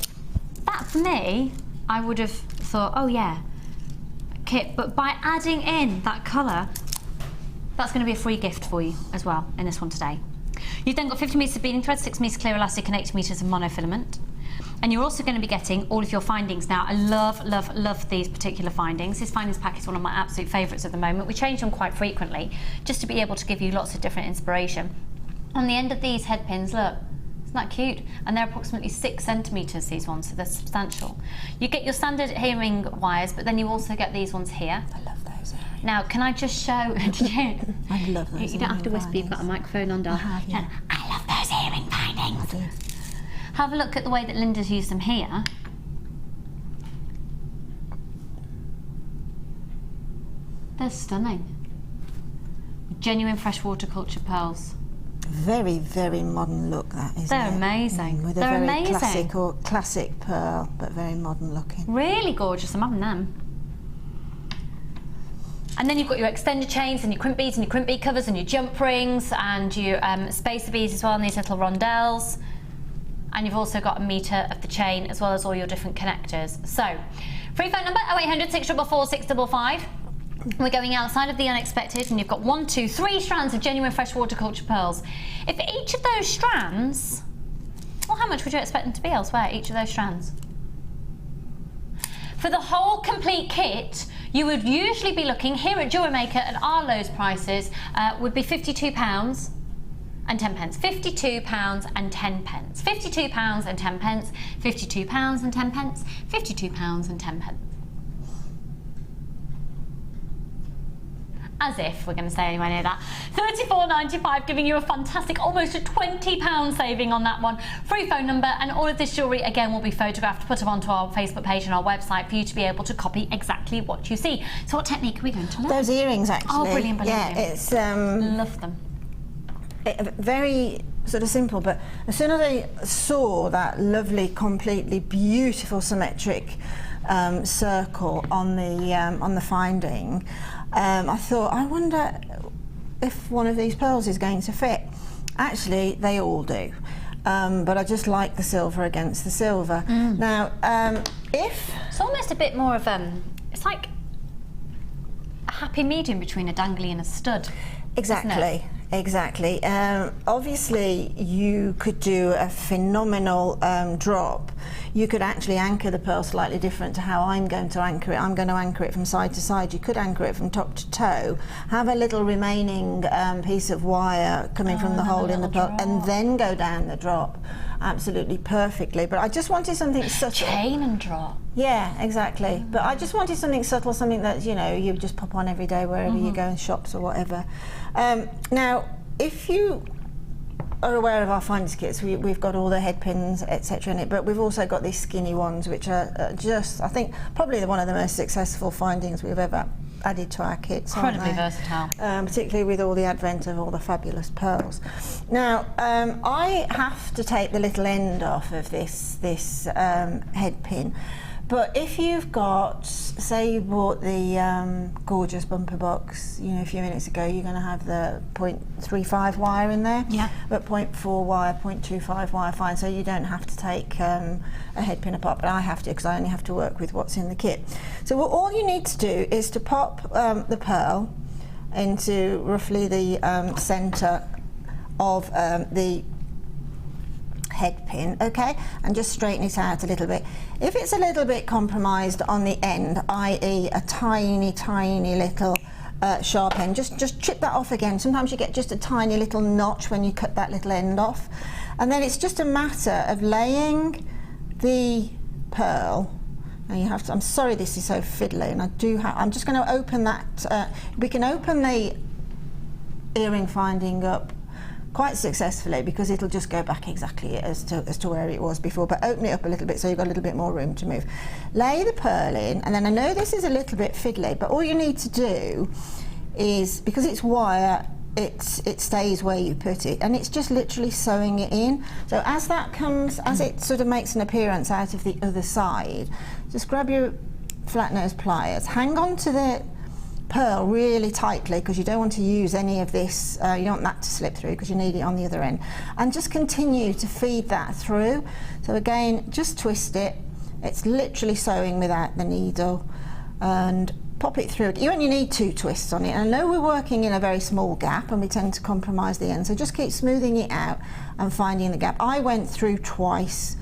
that, for me, I would have thought, oh yeah, kit, but by adding in that colour, that's going to be a free gift for you as well in this one today. You've then got 50 metres of beading thread, 6 metres clear elastic and 80 metres of monofilament. And you're also going to be getting all of your findings. Now, I love these particular findings. This findings pack is one of my absolute favourites at the moment. We change them quite frequently just to be able to give you lots of different inspiration. On the end of these head pins, look, isn't that cute? And they're approximately 6 centimetres, these ones, so they're substantial. You get your standard earring wires, but then you also get these ones here. I love those earrings. Now, can I just show... I love those. You don't have to whisper, you've got a microphone on, darling. I love those earring findings. I do. Have a look at the way that Linda's used them here. They're stunning. Genuine freshwater culture pearls. Very, very modern look, that, isn't it? They're amazing. With a very classic pearl, but very modern looking. Really gorgeous, I'm having them. And then you've got your extender chains and your crimp beads and your crimp bead covers and your jump rings and your spacer beads as well, and these little rondelles. And you've also got 1 metre of the chain as well as all your different connectors. So, free phone number 0800 644 655. We're going outside of the unexpected, and you've got 1, 2, 3 strands of genuine freshwater culture pearls. If each of those strands, well, how much would you expect them to be elsewhere, each of those strands? For the whole complete kit, you would usually be looking here at Jewellery Maker at our lowest prices would be £52 and 10 pence. £52 and 10 pence. £52 and 10 pence. £52 and 10 pence. £52 and 10 pence. As if we're going to say anywhere near that. £34.95, giving you a fantastic, almost a £20 saving on that one. Free phone number, and all of this jewellery again will be photographed, put up onto our Facebook page and our website for you to be able to copy exactly what you see. So what technique are we going to learn? Those earrings, actually. Oh, brilliant, brilliant. Yeah, it's love them. Very sort of simple, but as soon as I saw that lovely, completely beautiful, symmetric circle on the finding, I thought, I wonder if one of these pearls is going to fit. Actually, they all do, but I just like the silver against the silver. Now, if it's almost a bit more of it's like a happy medium between a dangly and a stud. Exactly. Exactly. Obviously, you could do a phenomenal drop. You could actually anchor the pearl slightly different to how I'm going to anchor it. I'm going to anchor it from side to side. You could anchor it from top to toe, have a little remaining piece of wire coming from the hole in the pearl, and then go down the drop. Absolutely perfectly. But I just wanted something subtle. Chain and drop. Yeah, exactly. But I just wanted something subtle, something that, you know, you just pop on every day wherever you go in shops or whatever. Now, if you are aware of our finders kits, we've got all the head pins, etc. in it, but we've also got these skinny ones, which are just, I think, probably one of the most successful findings we've ever added to our kits. Incredibly versatile. Particularly with all the advent of all the fabulous pearls. Now, I have to take the little end off of this head pin, But if you've got, say you bought the gorgeous bumper box, you know, a few minutes ago, you're going to have the 0.35 wire in there. Yeah. But 0.4 wire, 0.25 wire, fine. So you don't have to take a head pin apart, but I have to because I only have to work with what's in the kit. So all you need to do is to pop the pearl into roughly the centre of the head pin, okay, and just straighten it out a little bit. If it's a little bit compromised on the end, i.e. a tiny little sharp end, just chip that off again. Sometimes you get just a tiny little notch when you cut that little end off, and then it's just a matter of laying the pearl. And you have to, I'm sorry this is so fiddly, and I'm just going to open that, we can open the earring finding up quite successfully because it'll just go back exactly as to where it was before, but open it up a little bit so you've got a little bit more room to move. Lay the pearl in, and then I know this is a little bit fiddly, but all you need to do is, because it's wire, it stays where you put it, and it's just literally sewing it in. So as that comes, as it sort of makes an appearance out of the other side, just grab your flat nose pliers, hang on to the pearl really tightly because you don't want to use any of this, you don't want that to slip through because you need it on the other end, and just continue to feed that through. So again, just twist it, it's literally sewing without the needle, and pop it through. You only need 2 twists on it, and I know we're working in a very small gap and we tend to compromise the end, so just keep smoothing it out and finding the gap. I went through twice.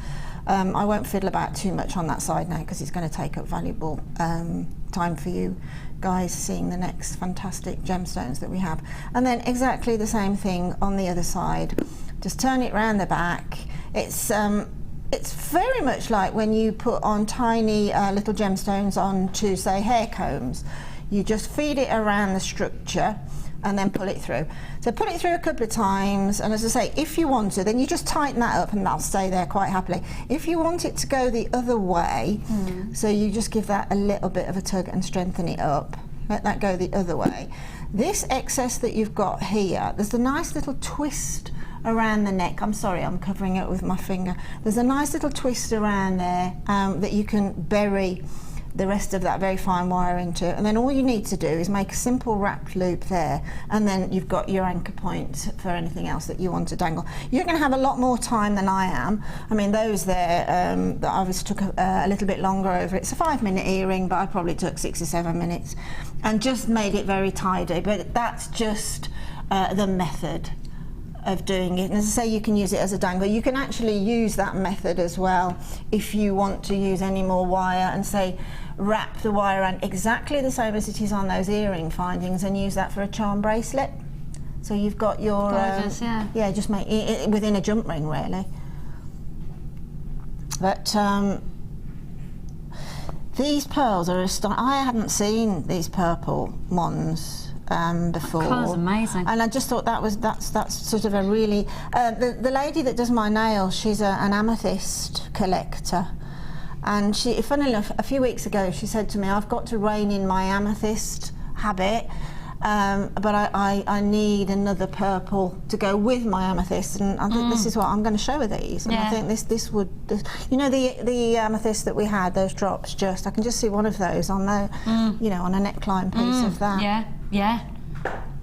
I won't fiddle about too much on that side now because it's going to take up valuable time for you guys seeing the next fantastic gemstones that we have. And then exactly the same thing on the other side. Just turn it round the back. It's very much like when you put on tiny little gemstones onto, say, hair combs. You just feed it around the structure and then pull it through. So pull it through a couple of times, and as I say, if you want to, then you just tighten that up and that'll stay there quite happily. If you want it to go the other way, so you just give that a little bit of a tug and strengthen it up, let that go the other way. This excess that you've got here, there's a nice little twist around the neck. I'm sorry, I'm covering it with my finger. There's a nice little twist around there that you can bury the rest of that very fine wire into, and then all you need to do is make a simple wrapped loop there, and then you've got your anchor point for anything else that you want to dangle. You're going to have a lot more time than I am. I mean, those there that I was took a little bit longer over. It's a 5-minute earring, but I probably took 6 or 7 minutes and just made it very tidy. But that's just the method of doing it. And as I say, you can use it as a dangle. You can actually use that method as well if you want to use any more wire, and say wrap the wire around exactly the same as it is on those earring findings and use that for a charm bracelet. So you've got your gorgeous, yeah, just make it within a jump ring really. But these pearls are I hadn't seen these purple ones before. The colour's amazing. And I just thought that's sort of a really the lady that does my nails, she's an amethyst collector, and she, funnily enough, a few weeks ago she said to me, I've got to rein in my amethyst habit, but I need another purple to go with my amethyst, and I think this is what I'm going to show her these. And I think this would, you know, the amethyst that we had, those drops, I can just see one of those on the, you know, on a neckline piece of that. Yeah.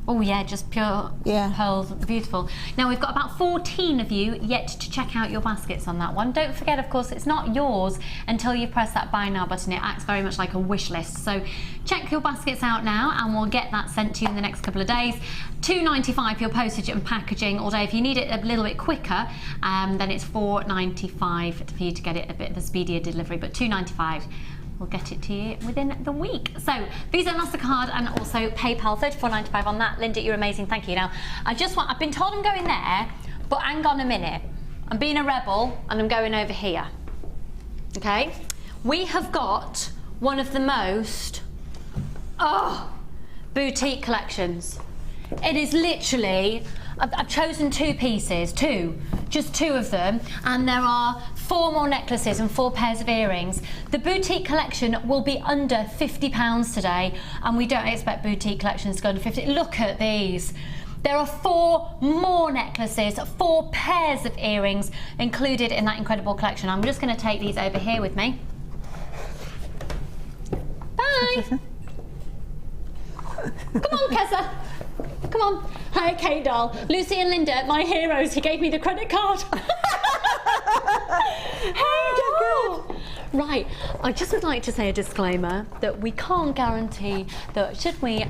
Oh yeah, just pure pearls, beautiful. Now we've got about 14 of you yet to check out your baskets on that one. Don't forget, of course, it's not yours until you press that buy now button. It acts very much like a wish list. So check your baskets out now and we'll get that sent to you in the next couple of days. £2.95 for your postage and packaging all day. If you need it a little bit quicker, then it's £4.95 for you to get it a bit of a speedier delivery, but £2.95. We'll get it to you within the week. So Visa, MasterCard, and also PayPal, $34.95 on that. Linda, you're amazing, thank you. Now, I've been told I'm going there, but hang on a minute. I'm being a rebel and I'm going over here. Okay? We have got one of the most, boutique collections. It is literally, I've chosen 2 pieces, just 2 of them, and there are 4 more necklaces and 4 pairs of earrings. The boutique collection will be under £50 today, and we don't expect boutique collections to go under 50. Look at these. There are 4 more necklaces, 4 pairs of earrings included in that incredible collection. I'm just going to take these over here with me. Hi. Come on, Kessa. Come on. Hi, okay, doll. Lucy and Linda, my heroes. He gave me the credit card. Hey, doll. Right, I just would like to say a disclaimer that we can't guarantee that should we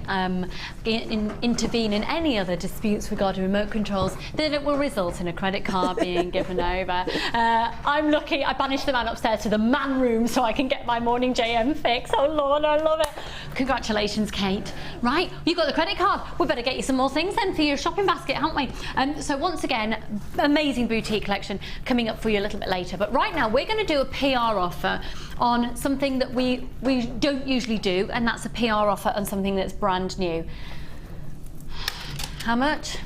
intervene in any other disputes regarding remote controls, that it will result in a credit card being given over. I'm lucky I banished the man upstairs to the man room so I can get my morning JM fix. Oh Lord, I love it. Congratulations, Kate. Right, you got the credit card. We better get you some more things then for your shopping basket, haven't we? So once again, amazing boutique collection coming up for you a little bit later. But right now we're going to do a PR offer on something that we don't usually do, and that's a PR offer on something that's brand new. How much?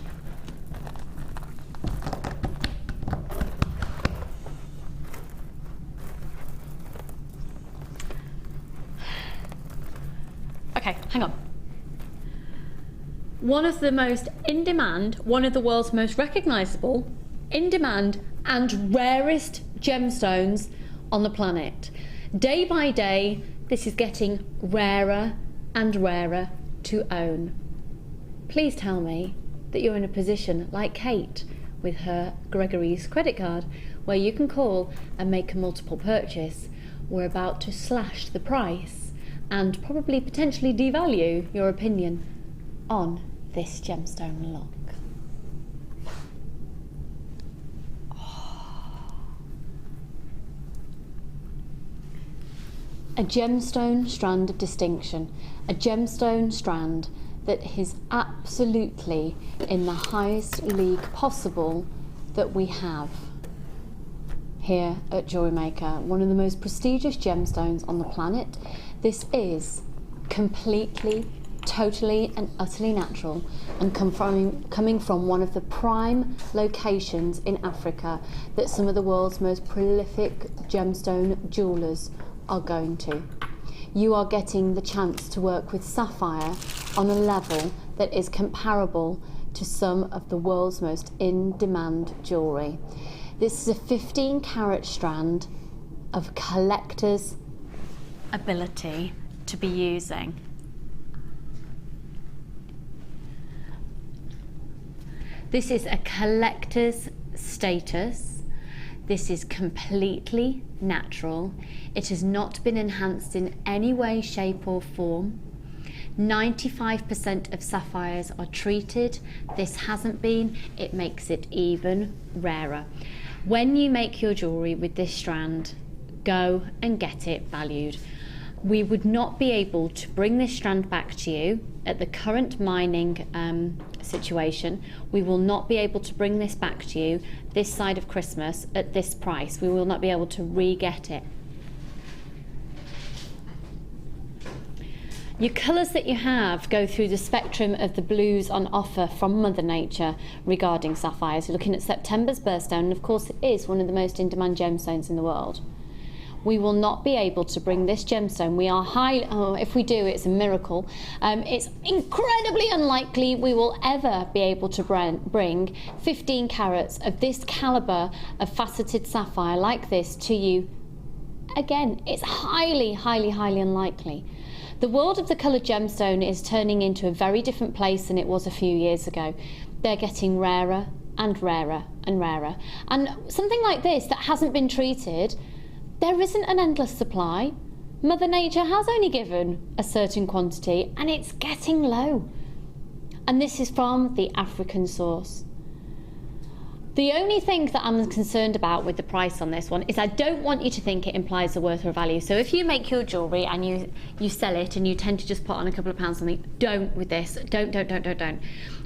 Okay, hang on. One of the most in-demand, one of the world's most recognisable, in-demand and rarest gemstones on the planet. Day by day, this is getting rarer and rarer to own. Please tell me that you're in a position like Kate with her Gregory's credit card, where you can call and make a multiple purchase. We're about to slash the price and probably potentially devalue your opinion on this gemstone lock. A gemstone strand of distinction, a gemstone strand that is absolutely in the highest league possible that we have here at Jewellery Maker. One of the most prestigious gemstones on the planet. This is completely, totally and utterly natural and coming from one of the prime locations in Africa that some of the world's most prolific gemstone jewelers are going to. You are getting the chance to work with sapphire on a level that is comparable to some of the world's most in-demand jewellery. This is a 15 carat strand of collector's ability to be using. This is a collector's status. This is completely natural. It has not been enhanced in any way, shape or form. 95% of sapphires are treated. This hasn't been. It makes it even rarer. When you make your jewellery with this strand, go and get it valued. We would not be able to bring this strand back to you at the current mining situation. We will not be able to bring this back to you this side of Christmas at this price. We will not be able to re-get it. Your colours that you have go through the spectrum of the blues on offer from Mother Nature regarding sapphires. You're looking at September's birthstone, and of course it is one of the most in-demand gemstones in the world. We will not be able to bring this gemstone. We are if we do, it's a miracle. It's incredibly unlikely we will ever be able to bring 15 carats of this calibre of faceted sapphire like this to you. Again, it's highly, highly, highly unlikely. The world of the coloured gemstone is turning into a very different place than it was a few years ago. They're getting rarer and rarer and rarer. And something like this that hasn't been treated, there isn't an endless supply. Mother Nature has only given a certain quantity and it's getting low. And this is from the African source. The only thing that I'm concerned about with the price on this one is I don't want you to think it implies a worth or a value. So if you make your jewellery and you sell it and you tend to just put on a couple of pounds on it, don't with this. Don't.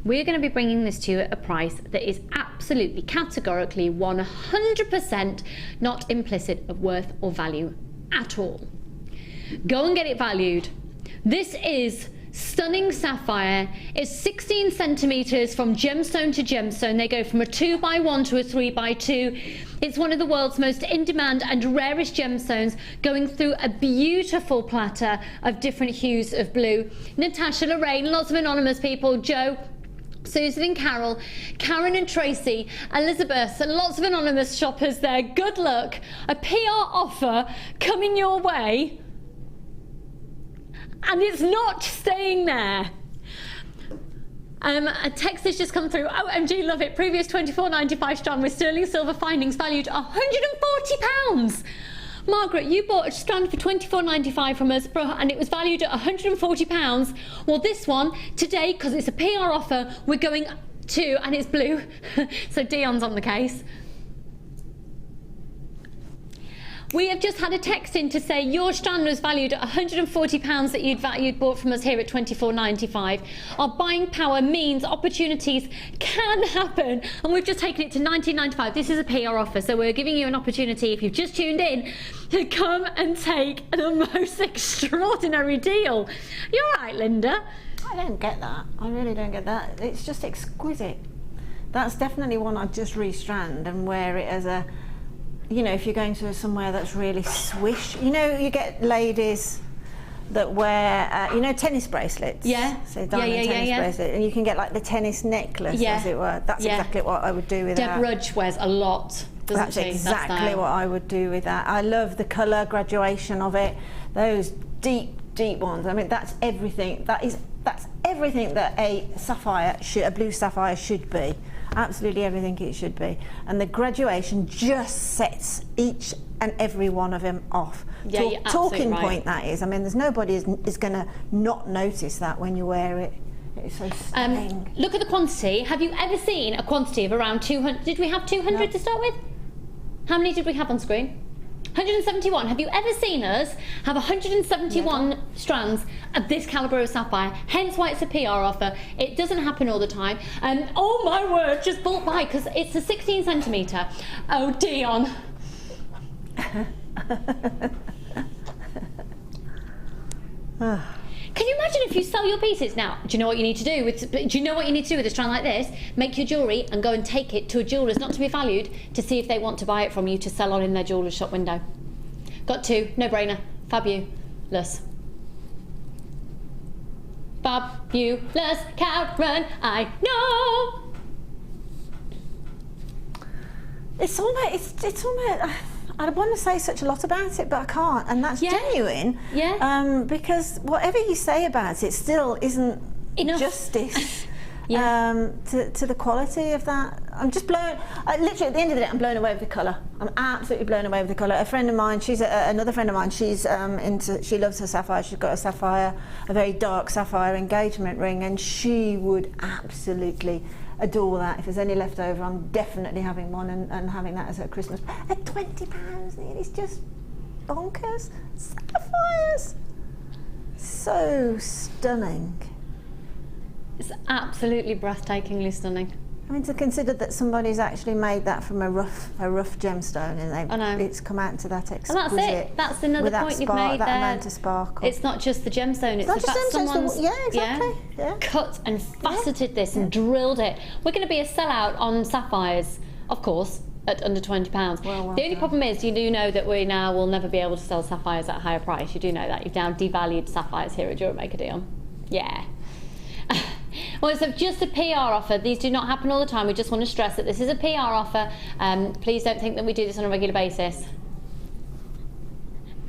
We're going to be bringing this to you at a price that is absolutely, categorically, 100% not implicit of worth or value at all. Go and get it valued. This is stunning sapphire. It's 16 centimetres from gemstone to gemstone. They go from a 2x1 to a 3x2. It's one of the world's most in-demand and rarest gemstones, going through a beautiful platter of different hues of blue. Natasha, Lorraine, lots of anonymous people, Joe, Susan and Carol, Karen and Tracy, Elizabeth, and lots of anonymous shoppers there. Good luck. A PR offer coming your way. and it's not staying there. A text has just come through. OMG, love it. Previous £24.95 strand with sterling silver findings valued £140. Margaret, you bought a strand for £24.95 from us and it was valued at £140. Well, this one today, because it's a PR offer, we're going to, and it's blue. So Dion's on the case. We have just had a text in to say your strand was valued at £140 that you'd bought from us here at £24.95. Our buying power means opportunities can happen, and we've just taken it to £19.95. This is a PR offer, so we're giving you an opportunity, if you've just tuned in, to come and take the most extraordinary deal. You're right, Linda. I don't get that. I really don't get that. It's just exquisite. That's definitely one I'd just restrand and wear it as a, you know, if you're going to somewhere that's really swish. You know, you get ladies that wear, you know, tennis bracelets. Yeah. So diamond tennis bracelet, and you can get like the tennis necklace, as it were. That's exactly what I would do with that. Deb Rudge wears a lot, doesn't she? That's exactly what I would do with that. I love the colour graduation of it. Those deep, deep ones. I mean, that's everything. That's everything that a blue sapphire should be. Absolutely everything it should be. And the graduation just sets each and every one of them off. Yeah, you're Talking right. point that is. I mean, there's nobody is going to not notice that when you wear it. It's so stunning. Look at the quantity. Have you ever seen a quantity of around 200? Did we have 200 to start with? How many did we have on screen? 171. Have you ever seen us have 171 strands of this calibre of sapphire? Hence why it's a PR offer. It doesn't happen all the time. Oh my word, just bought by because it's a 16 centimetre. Oh, Dion. Can you imagine if you sell your pieces now? Do you know what you need to do with? Do you know what you need to do with a strand like this? Make your jewellery and go and take it to a jeweller's, not to be valued, to see if they want to buy it from you to sell on in their jeweller's shop window. Got to, no brainer. Fabulous. Fabulous, Karen, I know. It's almost. I want to say such a lot about it, but I can't, and that's genuine. Yeah. Because whatever you say about it still isn't enough justice to the quality of that. I'm just blown. Literally, at the end of the day, I'm blown away with the colour. I'm absolutely blown away with the colour. A friend of mine, she's another friend of mine. She's she loves her sapphire. She's got a sapphire, a very dark sapphire engagement ring, and she would absolutely adore that. If there's any left over, I'm definitely having one and having that as her Christmas. At £20, it's just bonkers. Sapphires, so stunning. It's absolutely breathtakingly stunning. I mean, to consider that somebody's actually made that from a rough gemstone, and it's come out to that exquisite. And that's it. That's another point you've made that there. amount of sparkle. It's not just the gemstone. It's not the fact someone's exactly. cut and faceted this and drilled it. We're going to be a sellout on sapphires, of course, at under £20. The only problem is, you do know that we now will never be able to sell sapphires at a higher price. You do know that. You've now devalued sapphires here at Jewellery Maker, Dion. Yeah. Well, it's just a PR offer. These do not happen all the time. We just want to stress that this is a PR offer. Please don't think that we do this on a regular basis.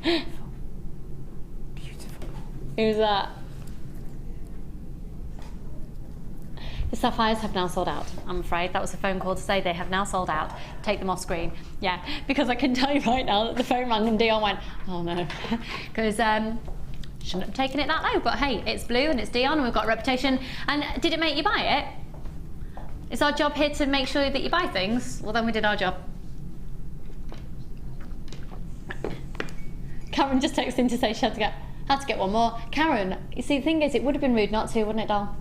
Beautiful. Who's that? The sapphires have now sold out, I'm afraid. That was a phone call to say they have now sold out. Take them off screen. Yeah, because I can tell you right now that the phone rang and Dion went, oh no. Because shouldn't have taken it that low, but hey, it's blue and it's Dion and we've got a reputation. And did it make you buy it? It's our job here to make sure that you buy things. Well, then we did our job. Karen just texted in to say she had to get one more. Karen, you see, the thing is, it would have been rude not to, wouldn't it, doll?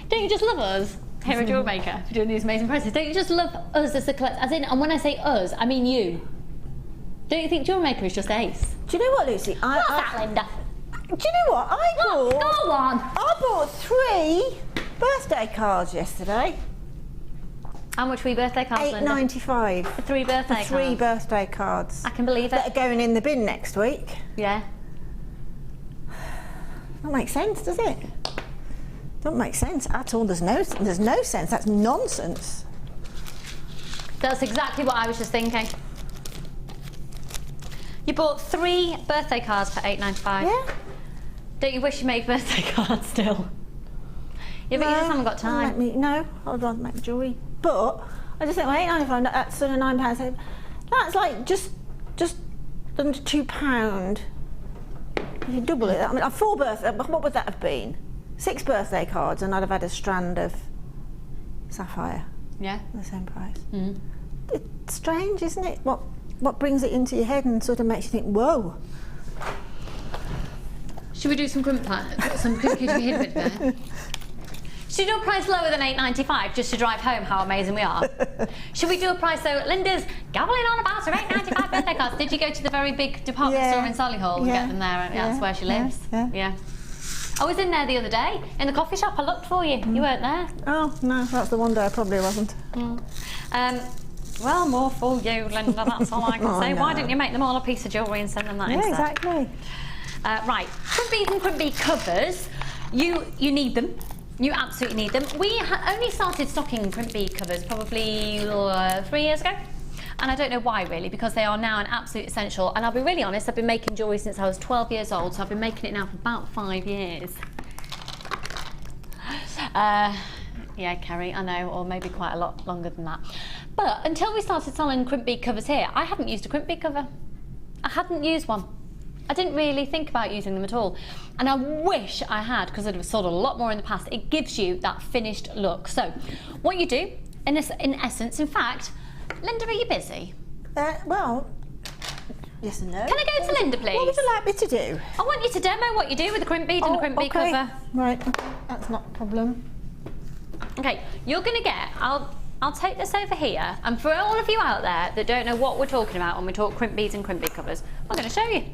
Don't you just love us here at Jewellery Maker for doing these amazing prices? Don't you just love us as a collector? As in, and when I say us, I mean you. Don't you think Jewellery Maker is just ace? Do you know what, Lucy? What's that, Linda? Do you know what? Go on. I bought 3 birthday cards yesterday. How much were your birthday cards, Linda? £8.95. For 3 birthday cards? 3 birthday cards. I can believe it. That are going in the bin next week. Yeah. That makes sense, does it? Doesn't make sense at all. There's no sense. That's nonsense. That's exactly what I was just thinking. You bought 3 birthday cards for £8.95. Yeah. Don't you wish you made birthday cards still? Yeah, but you just haven't got time. No, I'd rather make jewellery. But I just think, well, £8.95, that's sort of £9. That's like just under £2. If you double it, I mean, 4 birthday, what would that have been? 6 birthday cards, and I'd have had a strand of sapphire. Yeah. The same price. Mm. It's strange, isn't it? What brings it into your head and sort of makes you think, whoa. Should we do some crimpy to be hid with there? Should we do a price lower than £8.95 just to drive home how amazing we are? Should we do a price though? Linda's gabbling on about her £8.95 birthday cards. Did you go to the very big department store in Solihull and get them there? That's where she lives. Yeah. I was in there the other day in the coffee shop. I looked for you. You weren't there. Oh no, that's the one day I probably wasn't. Well, more for you, Linda. That's all I can say. No. Why didn't you make them all a piece of jewellery and send them that instead? Exactly. Right, crimpy and crimpy covers. You need them. You absolutely need them. We only started stocking crimpy covers probably 3 years ago. And I don't know why really, because they are now an absolute essential. And I'll be really honest, I've been making jewellery since I was 12 years old, so I've been making it now for about 5 years. Yeah, Kerry, I know, or maybe quite a lot longer than that. But until we started selling crimpy covers here, I hadn't used a crimpy cover. I hadn't used one. I didn't really think about using them at all. And I wish I had, because I'd have sold a lot more in the past. It gives you that finished look. So what you do, in essence, in fact, Linda, are you busy? Well, yes and no. Can I go to Linda, please? What would you like me to do? I want you to demo what you do with the crimp bead and the crimp bead cover. Right, that's not a problem. Okay, you're going to get, I'll take this over here, and for all of you out there that don't know what we're talking about when we talk crimp beads and crimp bead covers, I'm going to show you.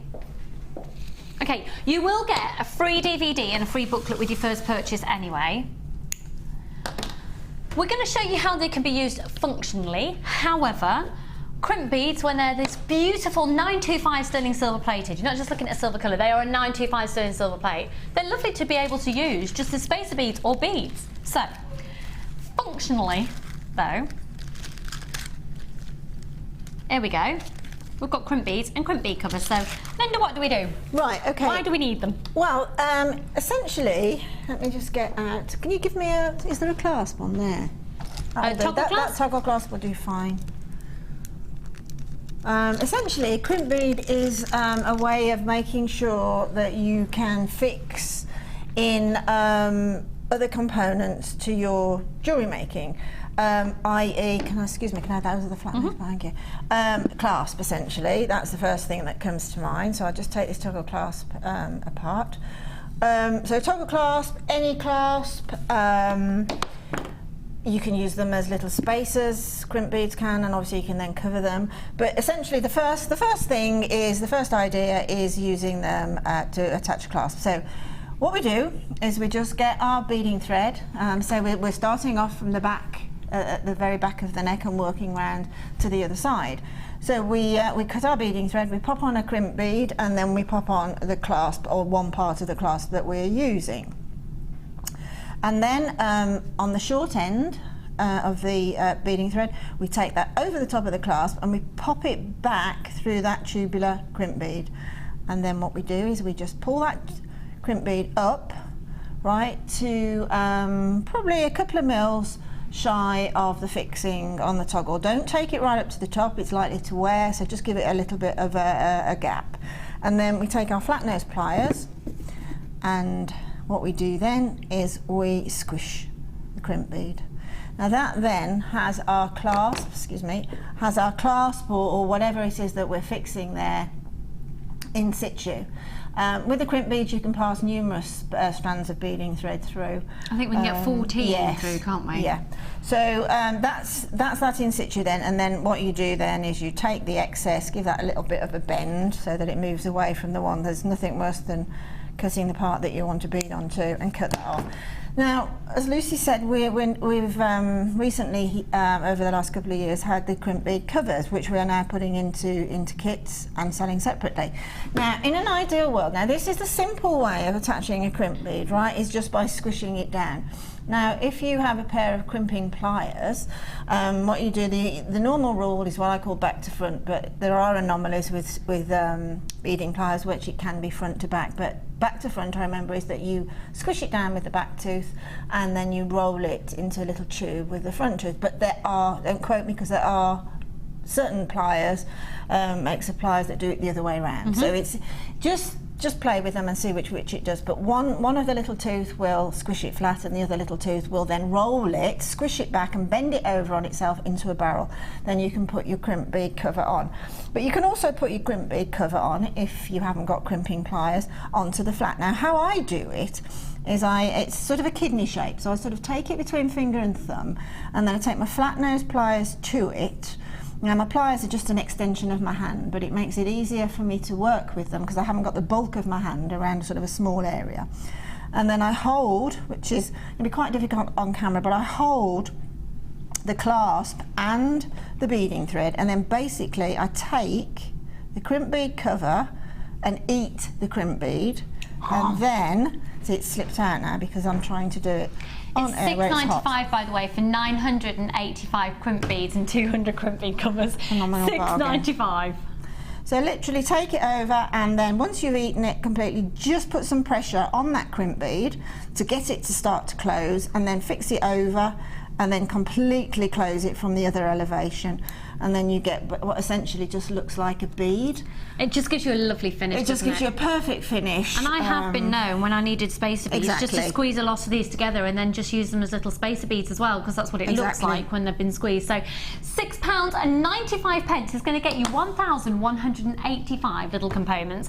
Okay, you will get a free DVD and a free booklet with your first purchase anyway. We're going to show you how they can be used functionally. However, crimp beads, when they're this beautiful 925 sterling silver plated, you're not just looking at a silver colour, they are a 925 sterling silver plate. They're lovely to be able to use just as spacer beads or beads. So, functionally though, here we go. We've got crimp beads and crimp bead covers. So, Linda, what do we do? Right, okay. Why do we need them? Well, essentially, let me just get out. Can you give me is there a clasp on there? Toggle clasp? That toggle clasp will do fine. Essentially, crimp bead is a way of making sure that you can fix in other components to your jewellery making. I.e., can I have those are the flat ones behind you? Clasp, essentially, that's the first thing that comes to mind. So I'll just take this toggle clasp apart. So toggle clasp, any clasp, you can use them as little spacers, crimp beads can, and obviously you can then cover them. But essentially the first idea is using them to attach a clasp. So what we do is we just get our beading thread. So we're starting off from the back, at the very back of the neck and working round to the other side. So we cut our beading thread, we pop on a crimp bead, and then we pop on the clasp, or one part of the clasp that we're using. And then on the short end of the beading thread, we take that over the top of the clasp and we pop it back through that tubular crimp bead. And then what we do is we just pull that crimp bead up, right, to probably a couple of mils shy of the fixing on the toggle. Don't take it right up to the top, it's likely to wear, so just give it a little bit of a gap. And then we take our flat nose pliers, and what we do then is we squish the crimp bead. Now that then has our clasp, or whatever it is that we're fixing there in situ. With the crimp beads you can pass numerous strands of beading thread through. I think we can get 14 through, can't we? Yeah. So that's that in situ then, and then what you do then is you take the excess, give that a little bit of a bend so that it moves away from the one. There's nothing worse than cutting the part that you want to bead onto and cut that off. Now, as Lucy said, we've recently, over the last couple of years, had the crimp bead covers, which we are now putting into kits and selling separately. Now, in an ideal world, now this is the simple way of attaching a crimp bead, right, is just by squishing it down. Now, if you have a pair of crimping pliers, what you do, the normal rule is what I call back to front, but there are anomalies with beading pliers, which it can be front to back. But back to front, I remember, is that you squish it down with the back tooth and then you roll it into a little tube with the front tooth. But there are, don't quote me, because there are certain pliers, makes of pliers that do it the other way around. So it's just play with them and see which it does. But one of the little tooth will squish it flat and the other little tooth will then roll it, squish it back and bend it over on itself into a barrel. Then you can put your crimp bead cover on. But you can also put your crimp bead cover on, if you haven't got crimping pliers, onto the flat. Now how I do it is it's sort of a kidney shape. So I sort of take it between finger and thumb and then I take my flat nose pliers to it. Now my pliers are just an extension of my hand, but it makes it easier for me to work with them because I haven't got the bulk of my hand around sort of a small area. And then I hold, which is going to be quite difficult on camera, but I hold the clasp and the beading thread, and then basically I take the crimp bead cover and eat the crimp bead, and then, see, it's slipped out now because I'm trying to do it on air where it's hot. $6.95, by the way, for 985 crimp beads and 200 crimp bead covers. $6.95. So literally take it over, and then once you've eaten it completely, just put some pressure on that crimp bead to get it to start to close, and then fix it over and then completely close it from the other elevation, and then you get what essentially just looks like a bead. It just gives you a lovely finish. It just gives you a perfect finish. And I have been known when I needed spacer beads just to squeeze a lot of these together and then just use them as little spacer beads as well, because that's what it looks like when they've been squeezed. So £6.95 is going to get you 1,185 little components.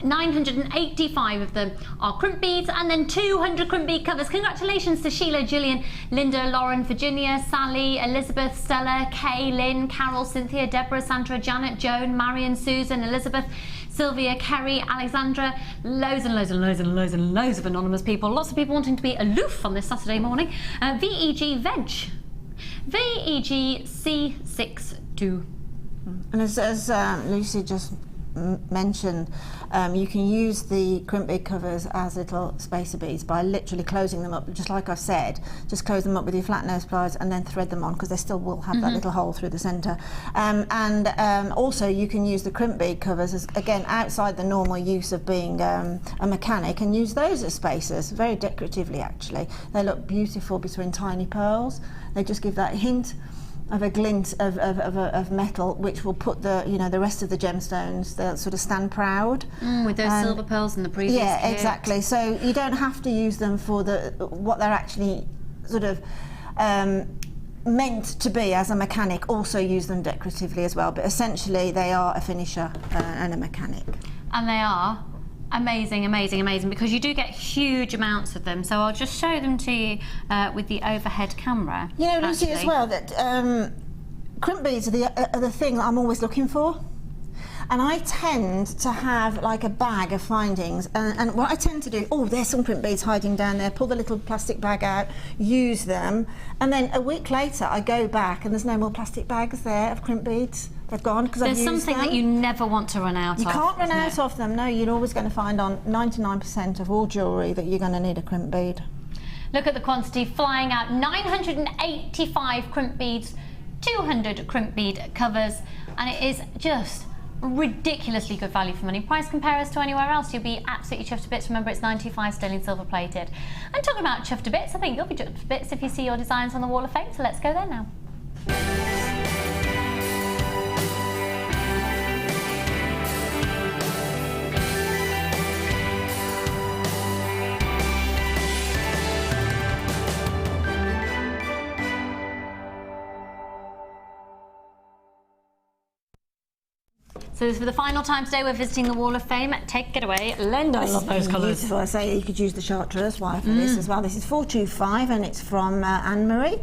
985 of them are crimp beads, and then 200 crimp bead covers. Congratulations to Sheila, Gillian, Linda, Lauren, Virginia, Sally, Elizabeth, Stella, Kay, Lynn, Carol, Cynthia, Deborah, Sandra, Janet, Joan, Marion, Susan, Elizabeth, Sylvia, Kerry, Alexandra, loads and loads and loads and loads and loads of anonymous people. Lots of people wanting to be aloof on this Saturday morning. VEG Veg. VEG C62. And as Lucy just mentioned, you can use the crimp bead covers as little spacer beads by literally closing them up, just like I said. Just close them up with your flat nose pliers and then thread them on, because they still will have that little hole through the centre. Also you can use the crimp bead covers as, again, outside the normal use of being a mechanic, and use those as spacers, very decoratively actually. They look beautiful between tiny pearls. They just give that hint of a glint of metal, which will put the the rest of the gemstones, they'll sort of stand proud. With those silver pearls in the previous kit. Exactly. So you don't have to use them for what they're actually sort of meant to be as a mechanic. Also use them decoratively as well, but essentially they are a finisher and a mechanic. And they are amazing, amazing, amazing, because you do get huge amounts of them. So I'll just show them to you with the overhead camera. You know, Lucy, as well, that crimp beads are the thing that I'm always looking for. And I tend to have like a bag of findings, and what I tend to do, there's some crimp beads hiding down there, pull the little plastic bag out, use them, and then a week later I go back and there's no more plastic bags there of crimp beads. They've gone because I've used them. There's something that you never want to run out of. You can't run out of them, no. You're always going to find on 99% of all jewellery that you're going to need a crimp bead. Look at the quantity flying out. 985 crimp beads, 200 crimp bead covers, and it is just ridiculously good value for money. Price compare us to anywhere else, you'll be absolutely chuffed to bits. Remember, it's 95 sterling silver plated. And talking about chuffed to bits, I think you'll be chuffed to bits if you see your designs on the Wall of Fame, so let's go there now. So for the final time today, we're visiting the Wall of Fame. Take it away, Linda. I love those colours. Beautiful. I say you could use the chartreuse wire for this as well. This is 425 and it's from Anne-Marie.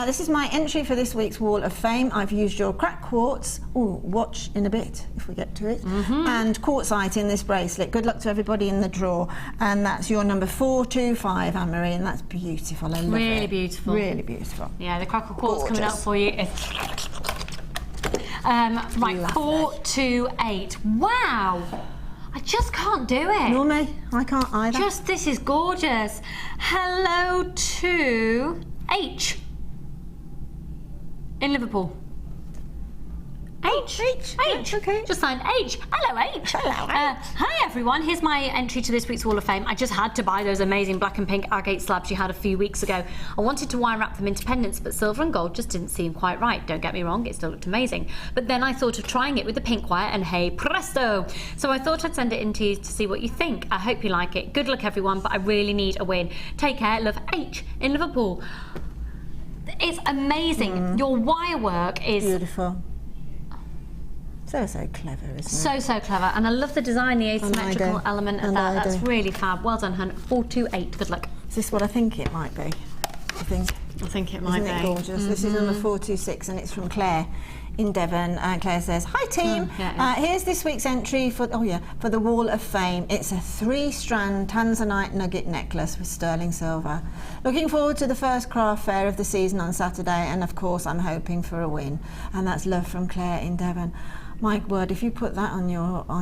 This is my entry for this week's Wall of Fame. I've used your cracked quartz, watch in a bit if we get to it, and quartzite in this bracelet. Good luck to everybody in the draw. And that's your number 425, Anne-Marie, and that's beautiful. I love it. Really beautiful. Really beautiful. Yeah, the crackled quartz coming up for you. Right, 428. Wow! I just can't do it. Nor me. I can't either. This is gorgeous. Hello to H in Liverpool. H. Okay. Just signed H. Hello, H. Hello, H. Hi, everyone. Here's my entry to this week's Wall of Fame. I just had to buy those amazing black and pink agate slabs you had a few weeks ago. I wanted to wire wrap them into pendants, but silver and gold just didn't seem quite right. Don't get me wrong, it still looked amazing. But then I thought of trying it with the pink wire, and hey, presto! So I thought I'd send it in to you to see what you think. I hope you like it. Good luck, everyone, but I really need a win. Take care. Love, H in Liverpool. It's amazing. Your wire work is... beautiful. So clever, isn't it? So clever, and I love the design, the asymmetrical element of that. That's really fab. Well done, hun. 428. Good luck. Is this what I think it might be? I think it might be. Isn't it gorgeous? This is number 426, and it's from Claire in Devon. Claire says, "Hi team. Here's this week's entry for the Wall of Fame. It's a 3-strand tanzanite nugget necklace with sterling silver. Looking forward to the first craft fair of the season on Saturday, and of course I'm hoping for a win." And that's love from Claire in Devon. My word, if you put that on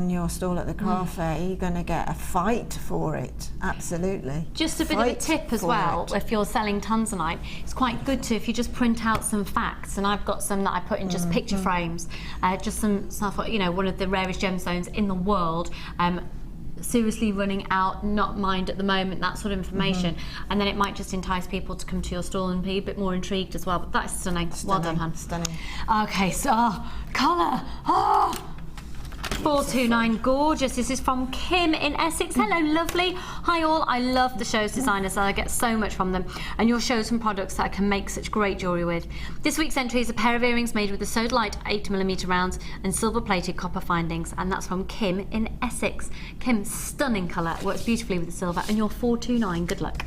your stall at the craft fair, you're going to get a fight for it. Absolutely. Just a bit of a tip as well, if you're selling tanzanite, it's quite good to, if you just print out some facts, and I've got some that I put in just picture frames, just some stuff, one of the rarest gemstones in the world, seriously running out, not mined at the moment, that sort of information, and then it might just entice people to come to your stall and be a bit more intrigued as well. But that's stunning. Well done, hun. Stunning. Okay, so colour. 429, gorgeous. This is from Kim in Essex. Hello, lovely. Hi all. I love the show's designers. I get so much from them, and your shows some products that I can make such great jewellery with. This week's entry is a pair of earrings made with the sewed light 8mm rounds and silver-plated copper findings, and that's from Kim in Essex. Kim, stunning colour. Works beautifully with the silver, and you're 429. Good luck.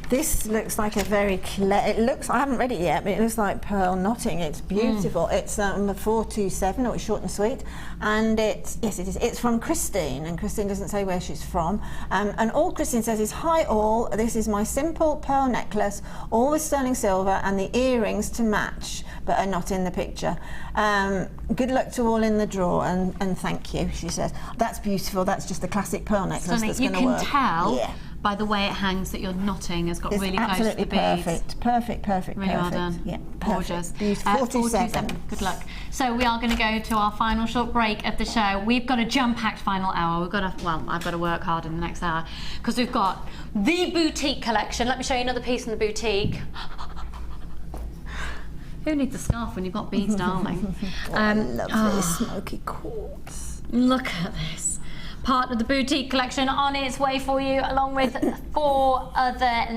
This looks like a very I haven't read it yet, but it looks like pearl knotting. It's beautiful. It's number 427, or it's short and sweet, and yes, it is. It's from Christine, and Christine doesn't say where she's from. And all Christine says is, "Hi all, this is my simple pearl necklace, all with sterling silver, and the earrings to match, but are not in the picture. Good luck to all in the draw, and thank you," she says. That's beautiful. That's just a classic pearl necklace. Stunning. That's going to work. You can tell by the way it hangs that your knotting has got really close to the beads. Absolutely perfect. Really well done. Yeah, gorgeous. Beautiful. 427. Good luck. So we are going to go to our final short break of the show. We've got a jam-packed final hour. I've got to work hard in the next hour because we've got the boutique collection. Let me show you another piece in the boutique. Who needs a scarf when you've got beads, darling? I love this smoky quartz. Look at this. Part of the boutique collection on its way for you, along with 4 other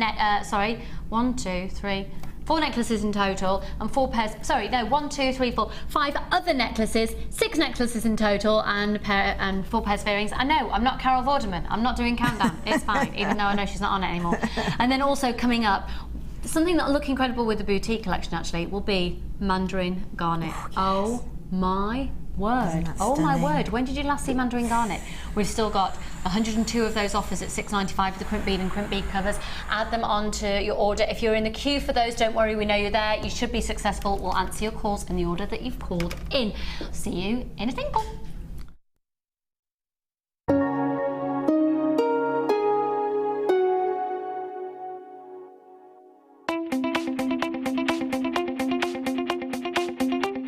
4 necklaces in total, and 4 pairs, 5 other necklaces, 6 necklaces in total, and 4 pairs of earrings. I know, I'm not Carol Vorderman, I'm not doing countdown, it's fine, even though I know she's not on it anymore. And then also coming up, something that'll look incredible with the boutique collection actually, will be Manderin Garnet. Oh my word. Oh my word. When did you last see Manderin Garnet? We've still got 102 of those offers at $6.95 for the crimp bead and crimp bead covers. Add them onto your order. If you're in the queue for those, don't worry, we know you're there. You should be successful. We'll answer your calls in the order that you've called in. See you in a tinkle.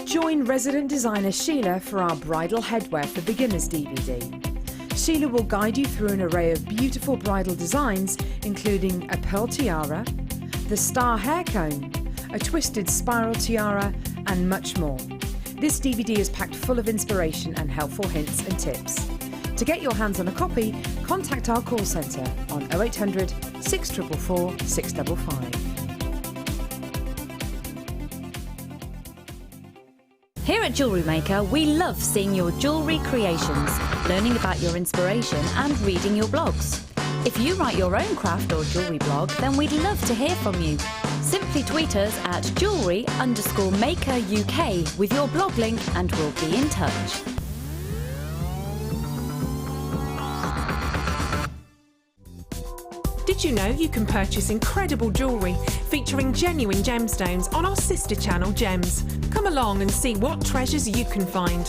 Join resident designer Sheila for our Bridal Headwear for Beginners DVD. Sheila will guide you through an array of beautiful bridal designs, including a pearl tiara, the star hair cone, a twisted spiral tiara, and much more. This DVD is packed full of inspiration and helpful hints and tips. To get your hands on a copy, contact our call centre on 0800 644 655. Here at Jewellery Maker, we love seeing your jewellery creations, learning about your inspiration and reading your blogs. If you write your own craft or jewellery blog, then we'd love to hear from you. Simply tweet us at jewellery_maker UK with your blog link and we'll be in touch. Did you know you can purchase incredible jewellery featuring genuine gemstones on our sister channel Gems? Come along and see what treasures you can find.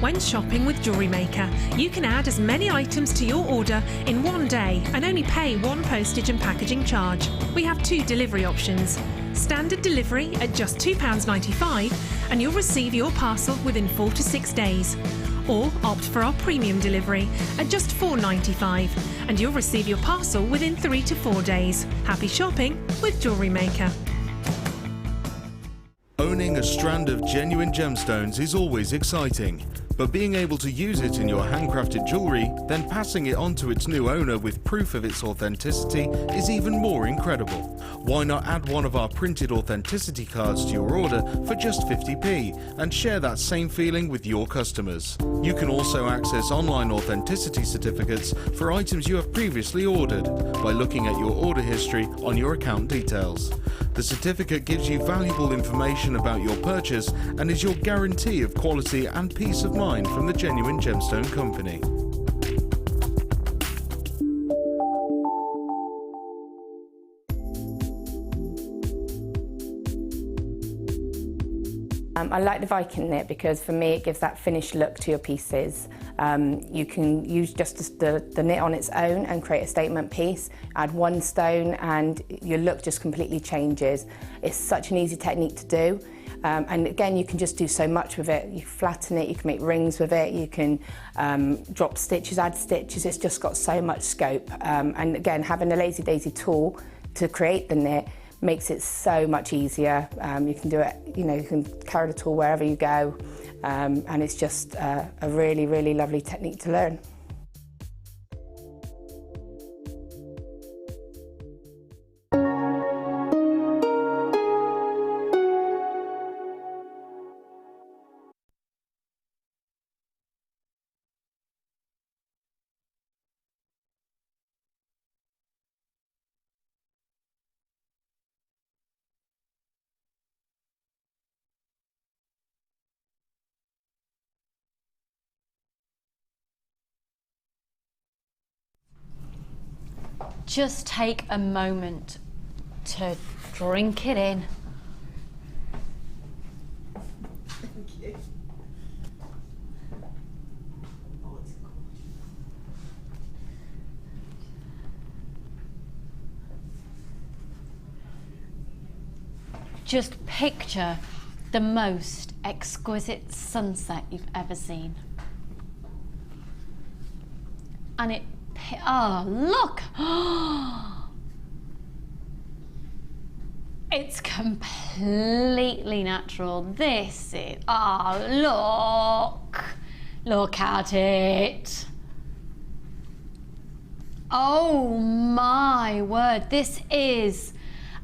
When shopping with Jewellery Maker, you can add as many items to your order in one day and only pay one postage and packaging charge. We have 2 delivery options. Standard delivery at just £2.95 and you'll receive your parcel within 4 to 6 days. Or opt for our premium delivery at just £4.95 and you'll receive your parcel within 3 to 4 days. Happy shopping with Jewellery Maker. Owning a strand of genuine gemstones is always exciting, but being able to use it in your handcrafted jewellery, then passing it on to its new owner with proof of its authenticity is even more incredible. Why not add one of our printed authenticity cards to your order for just 50p and share that same feeling with your customers? You can also access online authenticity certificates for items you have previously ordered by looking at your order history on your account details. The certificate gives you valuable information about your purchase and is your guarantee of quality and peace of mind from the Genuine Gemstone Company. I like the Viking knit because for me it gives that finished look to your pieces. You can use just the knit on its own and create a statement piece, add one stone and your look just completely changes. It's such an easy technique to do. And again, you can just do so much with it. You flatten it, you can make rings with it, you can drop stitches, add stitches. It's just got so much scope. And again, having a Lazy Daisy tool to create the knit makes it so much easier. You can do it, you can carry the tool wherever you go. And it's just a really, really lovely technique to learn. Just take a moment to drink it in. Thank you. Oh, it's gorgeous. Just picture the most exquisite sunset you've ever seen. And it, oh, look! It's completely natural. This is, oh, look at it. Oh my word, this is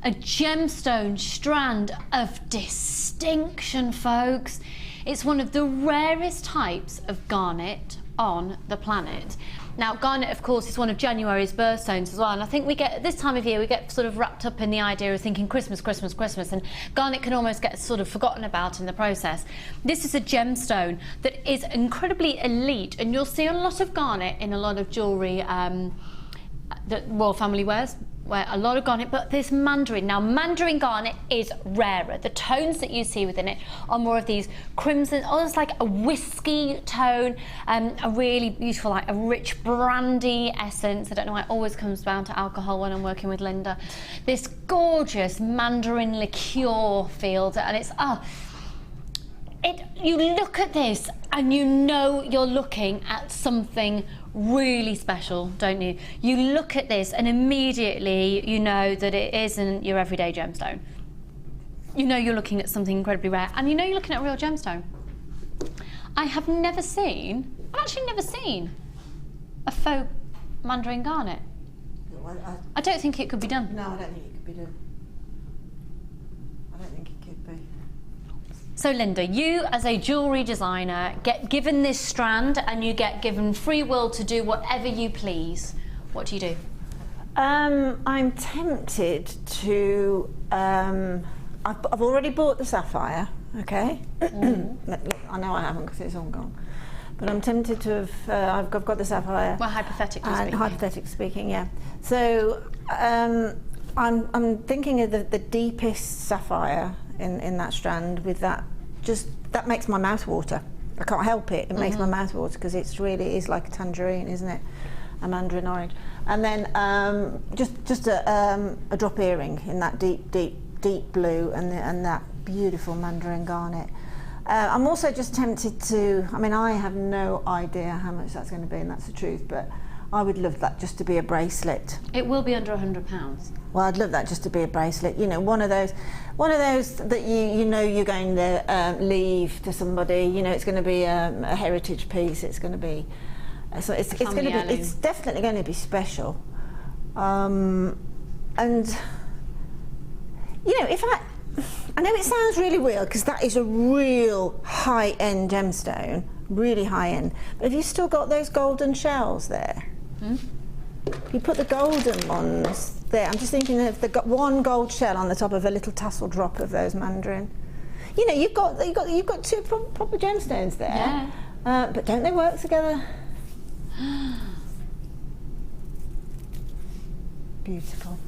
a gemstone strand of distinction, folks. It's one of the rarest types of garnet on the planet. Now, garnet, of course, is one of January's birthstones as well, and I think we get, this time of year, we get sort of wrapped up in the idea of thinking Christmas, Christmas, Christmas, and garnet can almost get sort of forgotten about in the process. This is a gemstone that is incredibly elite, and you'll see a lot of garnet in a lot of jewellery that royal family wears a lot of garnet, but this Manderin. Now, Manderin Garnet is rarer. The tones that you see within it are more of these crimson, almost like a whiskey tone, a really beautiful, like a rich brandy essence. I don't know why it always comes down to alcohol when I'm working with Linda. This gorgeous Mandarin liqueur field, and it's, you look at this and you know you're looking at something really special, don't you? You look at this and immediately you know that it isn't your everyday gemstone. You know you're looking at something incredibly rare, and you know you're looking at a real gemstone. I've actually never seen a faux Mandarin Garnet. I don't think it could be done. No, I don't think it could be done. I don't think it could be. So Linda, you as a jewellery designer get given this strand and you get given free will to do whatever you please. What do you do? I'm tempted to, I've already bought the sapphire, okay? I know I haven't because it's all gone. But I'm tempted to have, I've got the sapphire. Well, hypothetically speaking. Hypothetically speaking, yeah. So I'm thinking of the deepest sapphire in that strand with that, that makes my mouth water. I can't help it. It makes my mouth water because it's really is like a tangerine, isn't it? A mandarin orange. And then just a drop earring in that deep blue and that beautiful Manderin Garnet. I'm also just tempted to, I mean, I have no idea how much that's going to be, and that's the truth, but I would love that just to be a bracelet. It will be under £100. Well, I'd love that just to be a bracelet. You know, one of those that you know you're going to leave to somebody. You know, it's going to be a heritage piece. It's going to be, so it's going to be, it's definitely going to be special. And you know, I know it sounds really weird because that is a real high-end gemstone, really high-end. But have you still got those golden shells there? You put the golden ones there. I'm just thinking of the one gold shell on the top of a little tassel drop of those Mandarin. You know, you've got two proper gemstones there. Yeah. But don't they work together? Beautiful.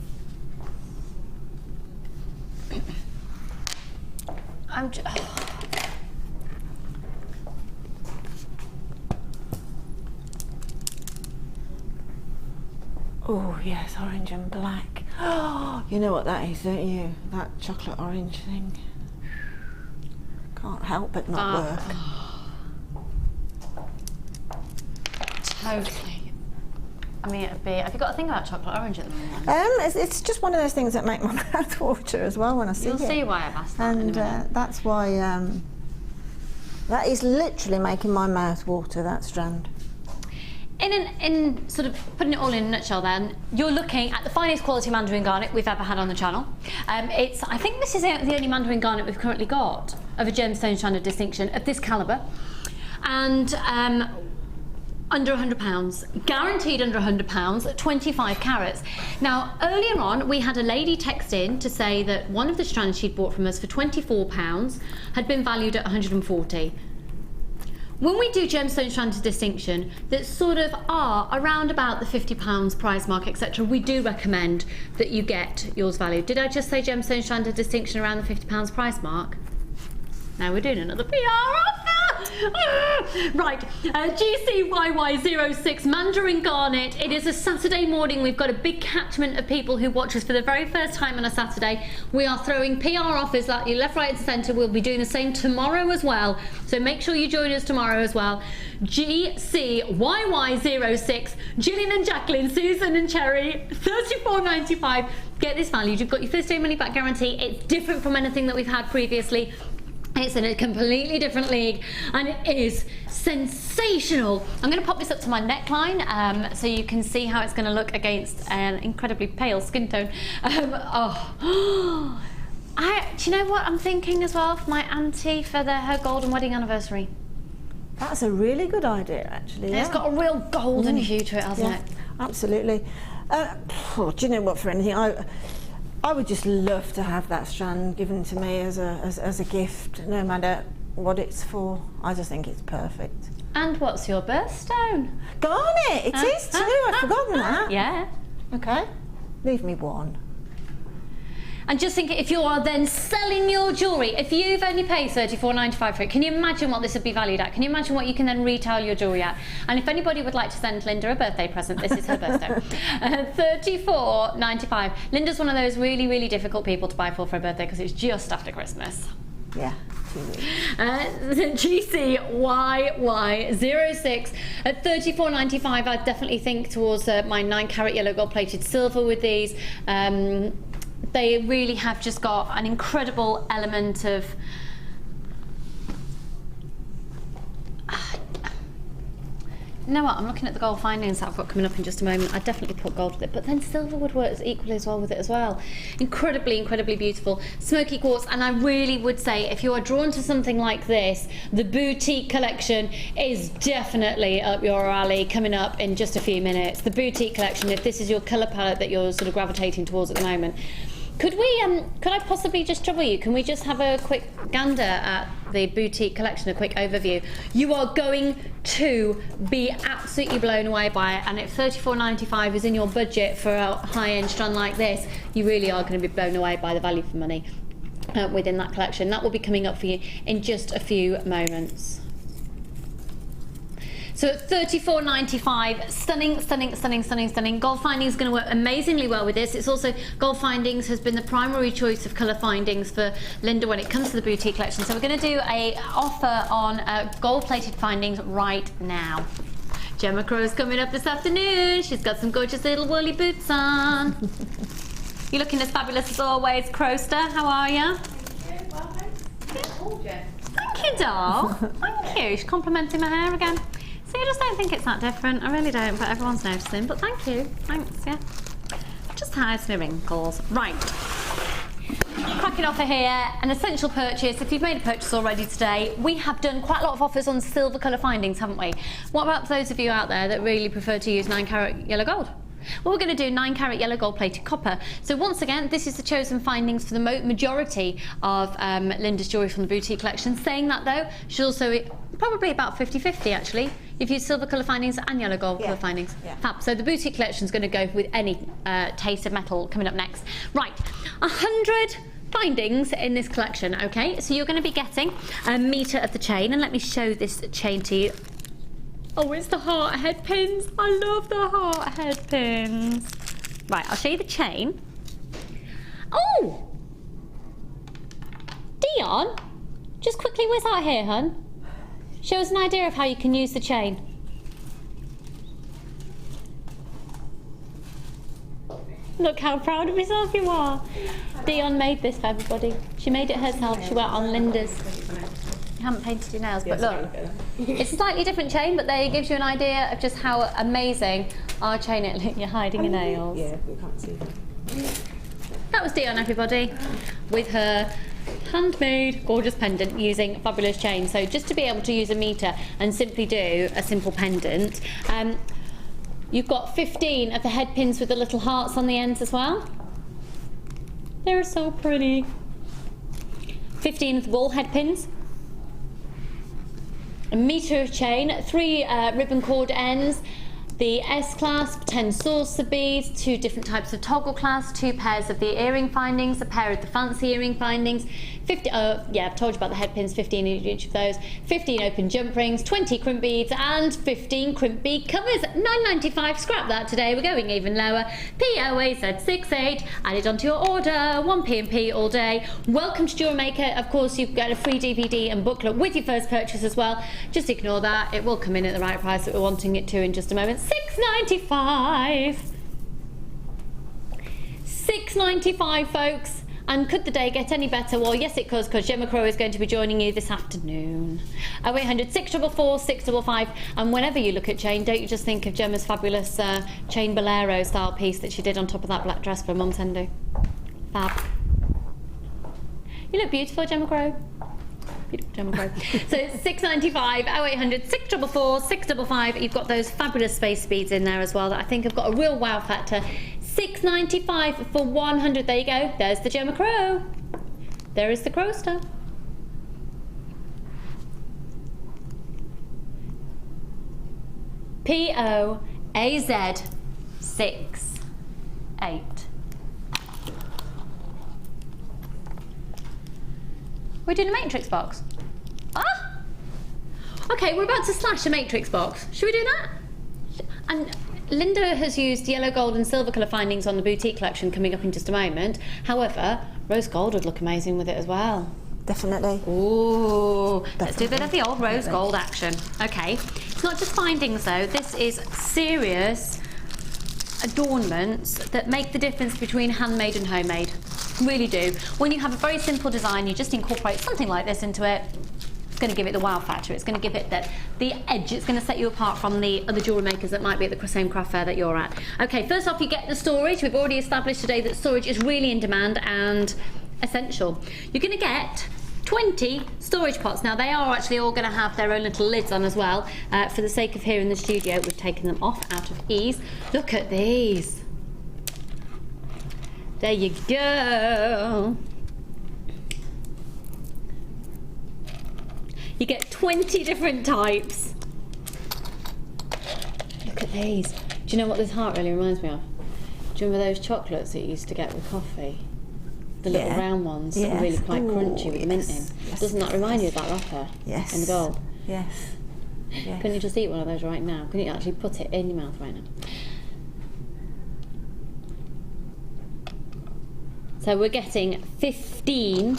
Oh yes, orange and black. Oh, you know what that is, don't you? That chocolate orange thing. Can't help but not work. Totally. I mean, it'd be. Have you got a thing about chocolate orange at the moment? It's just one of those things that make my mouth water as well when I see it. You'll see why I've asked that. And that's why that is literally making my mouth water. That strand. In sort of putting it all in a nutshell then, you're looking at the finest quality Mandarin Garnet we've ever had on the channel. I think this is the only Mandarin Garnet we've currently got of a gemstone strand of distinction of this calibre. And under £100, guaranteed under £100, 25 carats. Now, earlier on, we had a lady text in to say that one of the strands she'd bought from us for £24 had been valued at 140. When we do gemstone strands of distinction that sort of are around about the £50 price mark, etc., we do recommend that you get yours valued. Did I just say gemstone strand of distinction around the £50 price mark? Now we're doing another PR offer! Right, GCYY06 Mandarin Garnet. It is a Saturday morning. We've got a big catchment of people who watch us for the very first time on a Saturday. We are throwing PR offers at you left, right and centre. We'll be doing the same tomorrow as well. So make sure you join us tomorrow as well. GCYY06, Gillian and Jacqueline, Susan and Cherry, $34.95. Get this valued. You've got your first day money back guarantee. It's different from anything that we've had previously. It's in a completely different league and it is sensational. I'm going to pop this up to my neckline so you can see how it's going to look against an incredibly pale skin tone. Do you know what I'm thinking as well for my auntie for her golden wedding anniversary? That's a really good idea, actually. It's got a real golden hue to it, hasn't it? Absolutely. Do you know what, for anything, I would just love to have that strand given to me as a gift, no matter what it's for. I just think it's perfect. And what's your birthstone? Garnet! It is too, I've forgotten that. Yeah. Okay, leave me one. And just think, if you are then selling your jewellery, if you've only paid $34.95 for it, can you imagine what this would be valued at? Can you imagine what you can then retail your jewellery at? And if anybody would like to send Linda a birthday present, this is her birthday. $34.95. Linda's one of those really, really difficult people to buy for a birthday because it's just after Christmas. Yeah. GCYY06 at $34.95. I definitely think towards my 9-carat yellow gold plated silver with these. They really have just got an incredible element of you know what, I'm looking at the gold findings that I've got coming up in just a moment. I'd definitely put gold with it, but then silver would work equally as well with it as well. Incredibly, incredibly beautiful. Smoky quartz, and I really would say if you are drawn to something like this, the boutique collection is definitely up your alley, coming up in just a few minutes. The boutique collection, if this is your colour palette that you're sort of gravitating towards at the moment. Could I possibly just trouble you? Can we just have a quick gander at the boutique collection, a quick overview? You are going to be absolutely blown away by it, and if $34.95 is in your budget for a high-end strand like this, you really are going to be blown away by the value for money within that collection. That will be coming up for you in just a few moments. So at $34.95, stunning, stunning, stunning, stunning, stunning. Gold Findings is going to work amazingly well with this. It's also, Gold Findings has been the primary choice of colour findings for Linda when it comes to the boutique collection. So we're going to do a offer on gold-plated findings right now. Gemma Crow's coming up this afternoon. She's got some gorgeous little woolly boots on. You're looking as fabulous as always, Crowster. How are you? Thank you, doll. Thank you. She's complimenting my hair again. See, I just don't think it's that different. I really don't, but everyone's noticing. But thank you. Thanks, yeah. Just hides my wrinkles. Right. Cracking offer here, an essential purchase. If you've made a purchase already today, we have done quite a lot of offers on silver colour findings, haven't we? What about those of you out there that really prefer to use 9-carat yellow gold? Well, we're going to do 9-carat yellow gold plated copper. So once again, this is the chosen findings for the majority of Linda's jewellery from the boutique collection. Saying that though, she's also probably about 50-50 actually. You've used silver colour findings and yellow gold colour findings. Yeah. Fab. So the boutique collection is going to go with any taste of metal coming up next. Right, 100 findings in this collection, okay? So you're going to be getting a metre of the chain, and let me show this chain to you. Oh, it's the heart head pins. I love the heart head pins. Right, I'll show you the chain. Oh! Dion, just quickly whiz out here, hun. Show us an idea of how you can use the chain. Look how proud of yourself you are. Dion made this for everybody. She made it herself. She went on Linda's. You haven't painted your nails, but look. It's a slightly different chain, but there it gives you an idea of just how amazing our chain is. You're hiding your nails. Yeah, we can't see them. That was Dion, everybody, with her handmade gorgeous pendant using fabulous chain. So just to be able to use a metre and simply do a simple pendant, you've got 15 of the head pins with the little hearts on the ends as well. They're so pretty. 15 of the ball head pins. A metre of chain, 3 ribbon cord ends, the S-clasp, 10 saucer beads, 2 different types of toggle clasp, 2 pairs of the earring findings, a pair of the fancy earring findings, 50, yeah, I've told you about the head pins, 15 in each of those, 15 open jump rings, 20 crimp beads, and 15 crimp bead covers. $9.95, scrap that today, we're going even lower. POAZ68, added onto your order, 1p&p all day. Welcome to Jewellery Maker. Of course, you've got a free DVD and booklet with your first purchase as well. Just ignore that, it will come in at the right price that we're wanting it to in just a moment. $6.95. $6.95, folks. And could the day get any better? Well, yes it could, because Gemma Crow is going to be joining you this afternoon. 0800 644 655. And whenever you look at chain, don't you just think of Gemma's fabulous chain bolero style piece that she did on top of that black dress for Mum Tendu. Fab. You look beautiful, Gemma Crow. Beautiful Gemma Crow. So $6.95, 0800 644 655. You've got those fabulous space beads in there as well that I think have got a real wow factor. $6.95 for 100. There you go. There's the Gemma Crow. There is the Crowster. POAZ68. We're doing a matrix box. Ah! Okay, we're about to slash a matrix box. Should we do that? And Linda has used yellow, gold and silver colour findings on the boutique collection coming up in just a moment. However, rose gold would look amazing with it as well. Definitely. Ooh, let's do a bit of the old rose gold action. Okay, it's not just findings though, this is serious adornments that make the difference between handmade and homemade. Really do. When you have a very simple design, you just incorporate something like this into it. It's going to give it the wow factor. It's going to give it the edge. It's going to set you apart from the other jewellery makers that might be at the same craft fair that you're at. Okay, first off, you get the storage. We've already established today that storage is really in demand and essential. You're going to get 20 storage pots. Now, they are actually all going to have their own little lids on as well. For the sake of here in the studio, we've taken them off out of ease. Look at these. There you go. You get 20 different types. Look at these. Do you know what this heart really reminds me of? Do you remember those chocolates that you used to get with coffee? The little round ones that were really quite crunchy with the mint in. Doesn't that remind you of that wrapper? Yes. In the gold? Yes. Yes. Couldn't you just eat one of those right now? Couldn't you actually put it in your mouth right now? So we're getting 20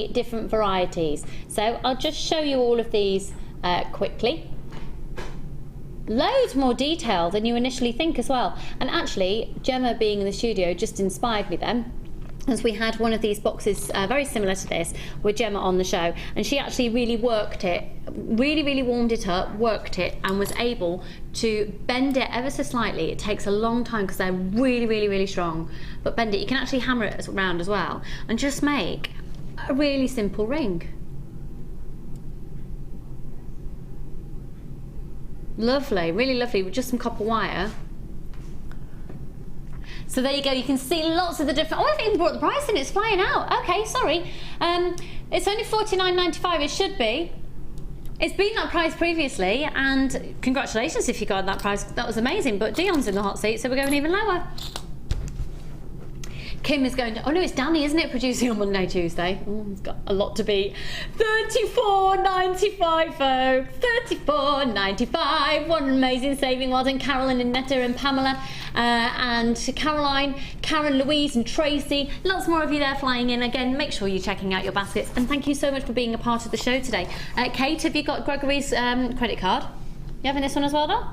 different varieties. So I'll just show you all of these quickly. Loads more detail than you initially think as well. And actually, Gemma being in the studio just inspired me then, as we had one of these boxes very similar to this with Gemma on the show, and she actually really worked it, really warmed it up, worked it, and was able to bend it ever so slightly. It takes a long time because they're really strong, but bend it. You can actually hammer it around as well and just make a really simple ring. Lovely, really lovely, with just some copper wire. So there you go, you can see lots of the different... Oh, I haven't even brought the price in, it's flying out. Okay, sorry. It's only $49.95, it should be. It's been that price previously, and congratulations if you got that price, that was amazing, but Dion's in the hot seat, so we're going even lower. Kim is going to... Oh no, it's Danny, isn't it, producing on Monday, Tuesday? Oh, he's got a lot to beat. $34.95, folks. $34.95. What an amazing saving. Well done, Carolyn and Netta and Pamela and Caroline, Karen, Louise and Tracy. Lots more of you there flying in. Again, make sure you're checking out your baskets. And thank you so much for being a part of the show today. Kate, have you got Gregory's credit card? You having this one as well, though?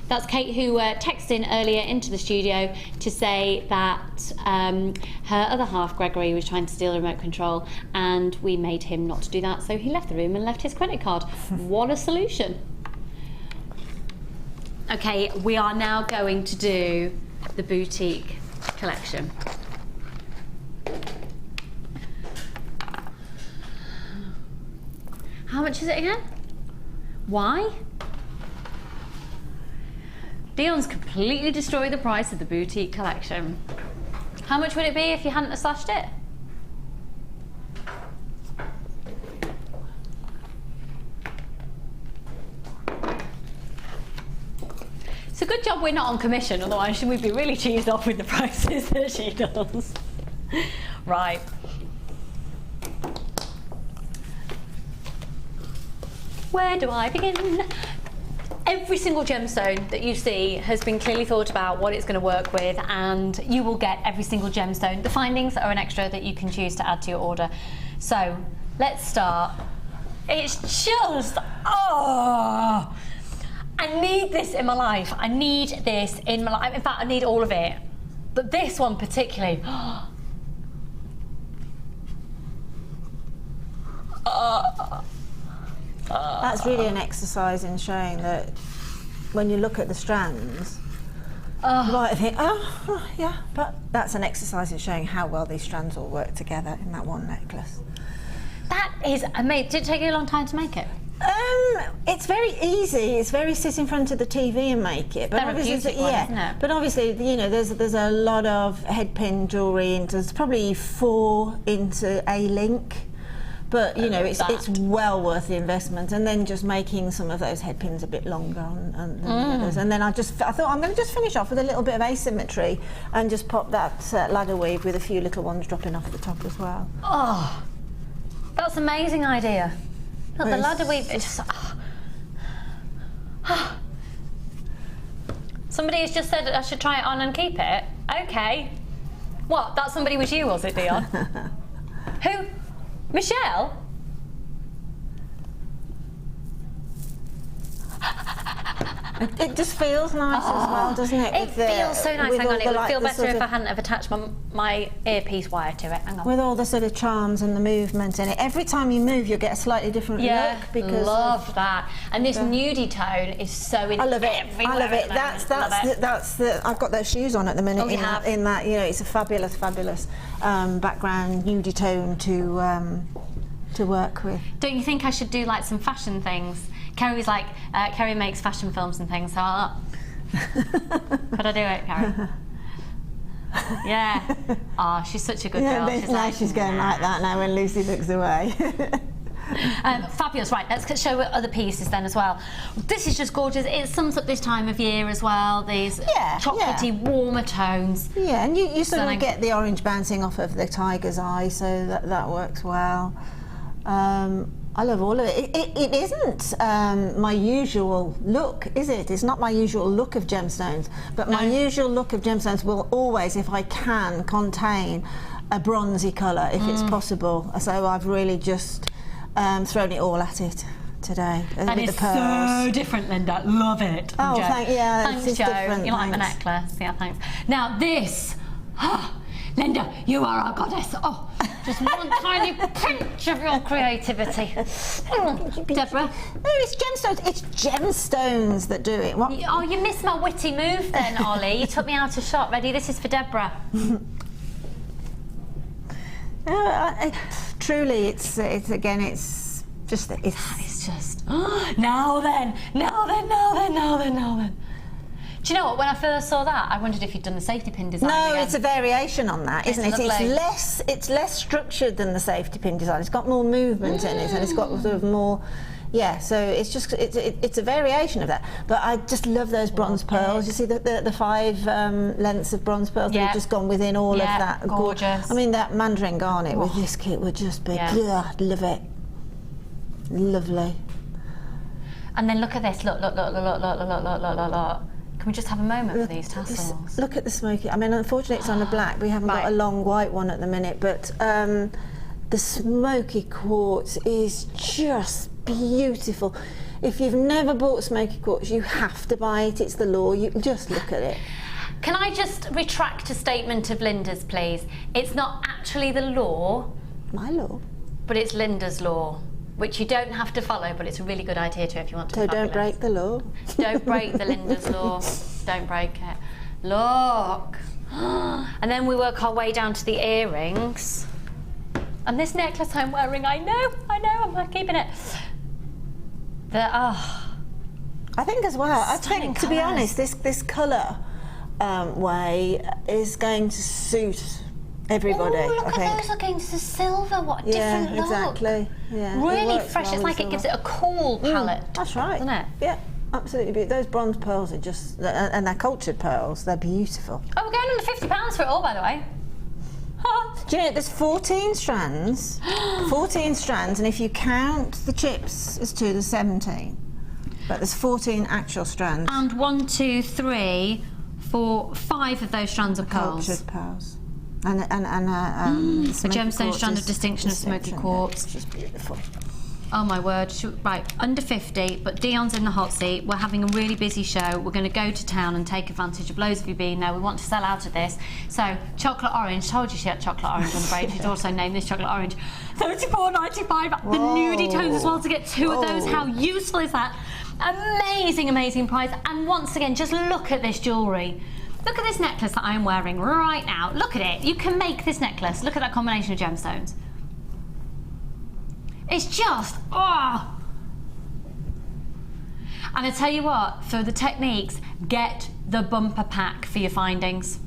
That's Kate, who texted in earlier into the studio to say that her other half, Gregory, was trying to steal the remote control, and we made him not to do that, so he left the room and left his credit card. What a solution. Okay, we are now going to do the boutique collection. How much is it again? Why? Dion's completely destroyed the price of the boutique collection. How much would it be if you hadn't slashed it? It's a good job we're not on commission, otherwise we'd be really cheesed off with the prices that she does. Right. Where do I begin? Every single gemstone that you see has been clearly thought about what it's going to work with, and you will get every single gemstone. The findings are an extra that you can choose to add to your order. So let's start. It's just, oh, I need this in my life. I need this in my life. In fact, I need all of it. But this one particularly. That's really an exercise in showing that when you look at the strands, you might think, oh, yeah, but that's an exercise in showing how well these strands all work together in that one necklace. That is amazing. Did it take you a long time to make it? It's very easy. It's very sit in front of the TV and make it. But obviously, one, isn't it? But obviously, you know, there's a lot of headpin jewellery, and there's probably 4 into a link. But you know, it's well worth the investment, and then just making some of those head pins a bit longer than the others. And then I thought I'm going to just finish off with a little bit of asymmetry and just pop that ladder weave with a few little ones dropping off the top as well. Oh, that's an amazing idea. Look, the ladder weave, it just... Somebody has just said I should try it on and keep it. Okay. What, that somebody was you, was it, Dion? Who? Michelle? It just feels nice as well, doesn't it? It feels so nice. Hang on, it would feel better if I hadn't have attached my earpiece wire to it. Hang on. With all the sort of charms and the movement in it. Every time you move, you'll get a slightly different look. Because love that. And this nudie tone is so in. I love it. I love it. That's the. I've got those shoes on at the minute. Oh, in that, you know, it's a fabulous background nudie tone to work with. Don't you think I should do like some fashion things? Kerry's like, Kerry makes fashion films and things, so could I do it, Kerry? Yeah. Oh, she's such a good girl. She's going like that now when Lucy looks away. Fabulous. Right, let's show other pieces then as well. This is just gorgeous. It sums up this time of year as well, these chocolatey, warmer tones. Yeah, and you sort of get the orange bouncing off of the tiger's eye, so that works well. I love all of it. It isn't my usual look, is it? It's not my usual look of gemstones, but my usual look of gemstones will always, if I can, contain a bronzy colour if it's possible. So I've really just thrown it all at it today and with it's the pearls. so different, Linda. Love it. Oh, Jo. thanks, Jo. different. You like my necklace? Yeah, thanks. Now this, Linda, you are our goddess. Oh, just one tiny pinch of your creativity. Deborah? No, it's gemstones. It's gemstones that do it. What? Oh, you missed my witty move then, Ollie. You took me out of shot. Ready? This is for Deborah. Truly, it's again, it's just now then. Do you know what? When I first saw that, I wondered if you'd done the safety pin design. No, again. it's a variation on that, isn't it? It's less structured than the safety pin design. It's got more movement in it, and it's got sort of more. Yeah, so it's a variation of that. But I just love those bronze pearls. You see the 5 lengths of bronze pearls that have just gone within all of that. Gorgeous. I mean, that Manderin Garnet with this kit would just be, ugh, love it. Lovely. And then look at this. Look. Can we just have a moment with these tassels? Look at the smoky. I mean, unfortunately, it's on a black. We haven't got a long white one at the minute, but the smoky quartz is just beautiful. If you've never bought smoky quartz, you have to buy it. It's the law. You just look at it. Can I just retract a statement of Linda's, please? It's not actually the law. My law. But it's Linda's law, which you don't have to follow, but it's a really good idea to if you want to. So don't break the law. Don't break the Linda's law. Don't break it. Look. And then we work our way down to the earrings. And this necklace I'm wearing, I know, I'm not keeping it. I think as well. I think, to be honest, this colour way is going to suit everybody. Oh, look I think. at those looking to silver. What a different look. Exactly. Yeah, really fresh. It's like it gives it a cool palette. That's right. Doesn't it? Yeah, absolutely beautiful. Those bronze pearls are just, and they're cultured pearls. They're beautiful. Oh, we're going under £50 for it all, by the way. Do you know, there's 14 strands. 14 strands, and if you count the chips as 2, there's 17. But there's 14 actual strands. And 1, 2, 3, 4, 5 of those strands are pearls. Cultured pearls. And a gemstone strand of distinction of smoky quartz. Which is beautiful. Oh my word. Right, under 50, but Dion's in the hot seat. We're having a really busy show. We're going to go to town and take advantage of loads of you being there. We want to sell out of this. So, chocolate orange. Told you she had chocolate orange on the braid. She's also named this chocolate orange. $34.95. The nudie tones as well to get 2 of those. How useful is that? Amazing, amazing price. And once again, just look at this jewellery. Look at this necklace that I'm wearing right now. Look at it. You can make this necklace. Look at that combination of gemstones. It's just, oh. And I tell you what, for the techniques, get the bumper pack for your findings.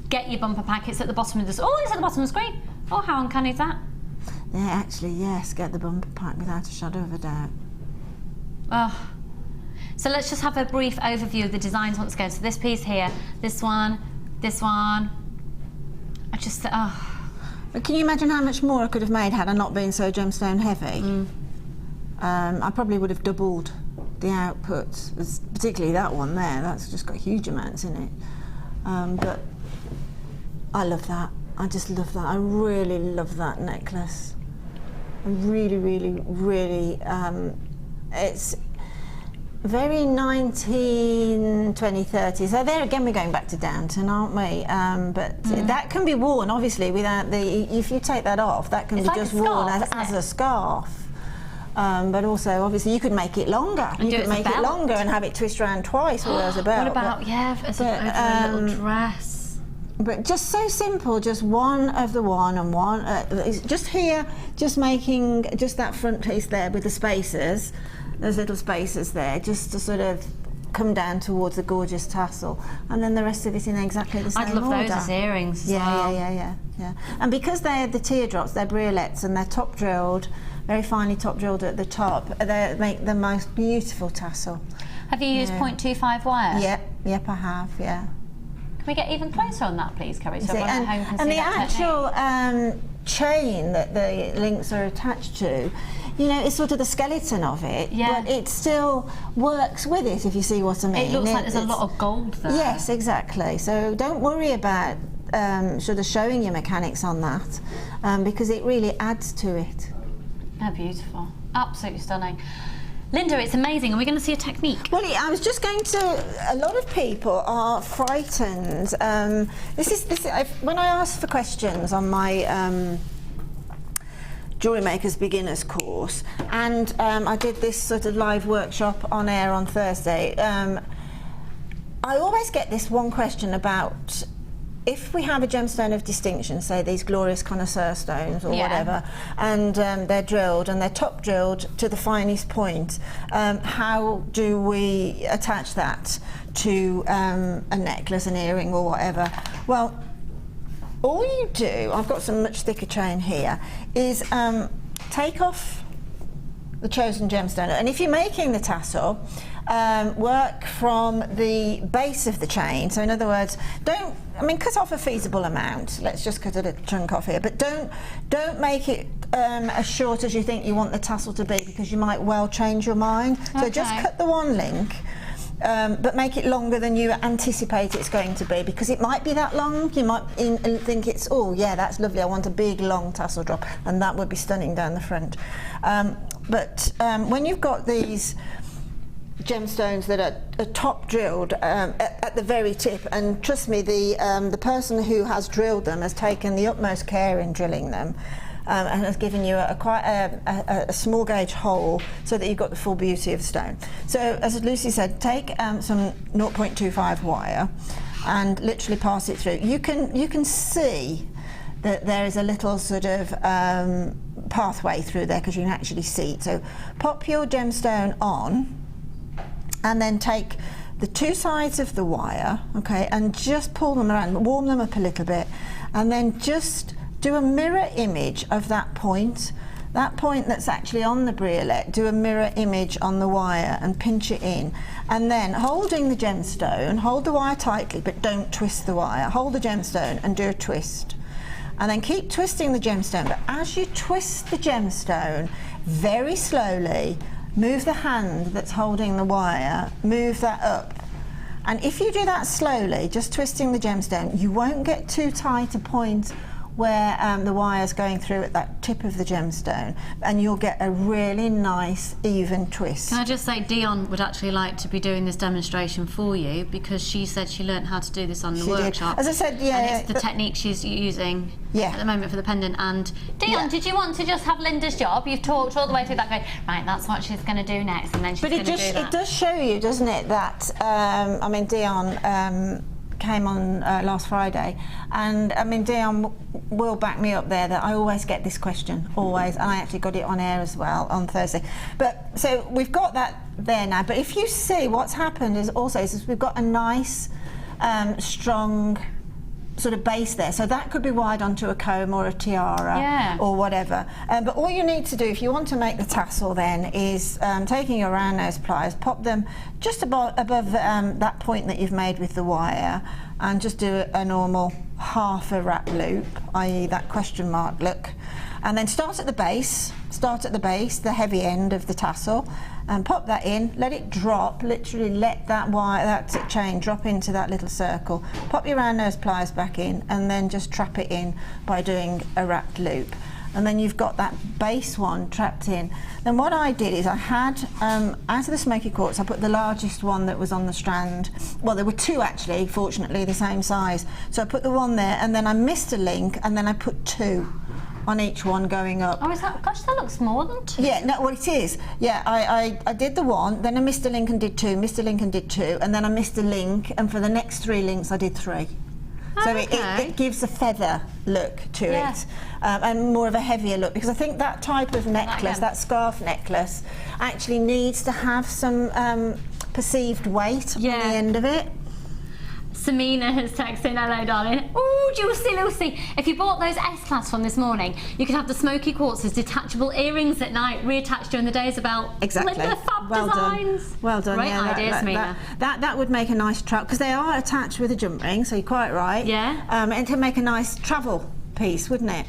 Get your bumper pack. It's at the bottom of this. Oh, it's at the bottom of the screen. Oh, how uncanny is that? Yeah, actually, yes. Get the bumper pack without a shadow of a doubt. Oh. So let's just have a brief overview of the designs once again. So this piece here, this one. I just, But can you imagine how much more I could have made had I not been so gemstone heavy? I probably would have doubled the output, particularly that one there. That's just got huge amounts in it. But I love that. I just love that. I really love that necklace. I really, really, really. It's very 19, 20, 30. So there again, we're going back to Downton, aren't we? But that can be worn, obviously, without the. If you take that off, that can be like just a scarf, worn as a scarf. But also, obviously, you could make it longer. And you could make it longer and have it twist around twice as a belt. What about, as a little dress? But just so simple, just one of the one and one. Just here, just making just that front piece there with the spacers. Those little spacers there, just to sort of come down towards the gorgeous tassel, and then the rest of it in exactly the same order. I'd love those as earrings as well. Yeah. And because they're the teardrops, they're briolettes, and they're top drilled, very finely top drilled at the top, they make the most beautiful tassel. Have you used 0.25 wire? Yep, I have, yeah. Can we get even closer on that, please, Kerry? So See, everyone at home can and see the that actual chain that the links are attached to, you know, it's sort of the skeleton of it, but it still works with it, if you see what I mean. It looks like there's a lot of gold there. Yes, exactly. So don't worry about sort of showing your mechanics on that, because it really adds to it. They're beautiful. Absolutely stunning. Linda, it's amazing. Are we going to see a technique? Well, I was just going to. A lot of people are frightened. When I asked for questions on my Jewellery Maker's beginners course, and I did this sort of live workshop on air on Thursday. I always get this one question about, if we have a gemstone of distinction, say these glorious connoisseur stones or whatever, and they're drilled and they're top drilled to the finest point, how do we attach that to a necklace, an earring or whatever? Well, all you do, I've got some much thicker chain here, is take off the chosen gemstone, and if you're making the tassel, work from the base of the chain. So in other words, cut off a feasible amount. Let's just cut a little chunk off here, but don't make it as short as you think you want the tassel to be, because you might well change your mind. So just cut the one link, but make it longer than you anticipate it's going to be, because it might be that long. You might think it's, oh yeah, that's lovely, I want a big long tassel drop, and that would be stunning down the front. But when you've got these gemstones that are top drilled at the very tip, and trust me, the person who has drilled them has taken the utmost care in drilling them, and has given you quite a small gauge hole so that you've got the full beauty of the stone. So as Lucy said, take some 0.25 wire and literally pass it through. You can see that there is a little sort of pathway through there, because you can actually see it. So pop your gemstone on, and then take the two sides of the wire, okay, and just pull them around, warm them up a little bit, and then just do a mirror image of that point that's actually on the briolette. Do a mirror image on the wire and pinch it in, and then holding the gemstone, hold the wire tightly but don't twist the wire. Hold the gemstone and do a twist, and then keep twisting the gemstone, but as you twist the gemstone, very slowly move the hand that's holding the wire, move that up. And if you do that slowly, just twisting the gemstone, you won't get too tight a point where the wire's going through at that tip of the gemstone, and you'll get a really nice even twist. Can I just say, Dion would actually like to be doing this demonstration for you, because she said she learned how to do this on the workshop. As I said, and it's the technique she's using at the moment for the pendant. And Dion, did you want to just have Linda's job? You've talked all the way through that, going, right, that's what she's going to do next, and then she's going to do that. It does show you, doesn't it, that, I mean, Dion came on last Friday, and I mean, Dion will back me up there that I always get this question, always, and I actually got it on air as well on Thursday. But so we've got that there now, but if you see what's happened is we've got a nice strong sort of base there, so that could be wired onto a comb or a tiara or whatever, but all you need to do if you want to make the tassel then is taking your round nose pliers, pop them just above that point that you've made with the wire, and just do a normal half a wrap loop, i.e. that question mark look, and then start at the base, the heavy end of the tassel, and pop that in, let it drop, literally let that wire, that chain drop into that little circle, pop your round nose pliers back in, and then just trap it in by doing a wrapped loop. And then you've got that base one trapped in. Then what I did is I had, out of the smoky quartz, I put the largest one that was on the strand. Well, there were two actually, fortunately, the same size. So I put the one there, and then I missed a link, and then I put two on each one going up. Oh, is that, gosh, that looks more than two. Yeah, no, well it is. Yeah, I did the one, then I missed a link and did two, missed a link and did two, and then I missed a link, and for the next 3 links I did 3. So it gives a feather look to it, and more of a heavier look, because I think that type of necklace, that scarf necklace, actually needs to have some perceived weight on the end of it. Samina has texted, hello darling. Oh, Juicy Lucy. If you bought those S-Class from this morning, you could have the smoky quartz as detachable earrings at night, reattached during the day as a belt. Exactly. Linda, fab Well designs. done. Well done. Great yeah, idea, Samina. That would make a nice travel, because they are attached with a jump ring, so you're quite right. Yeah. And it can make a nice travel piece, wouldn't it?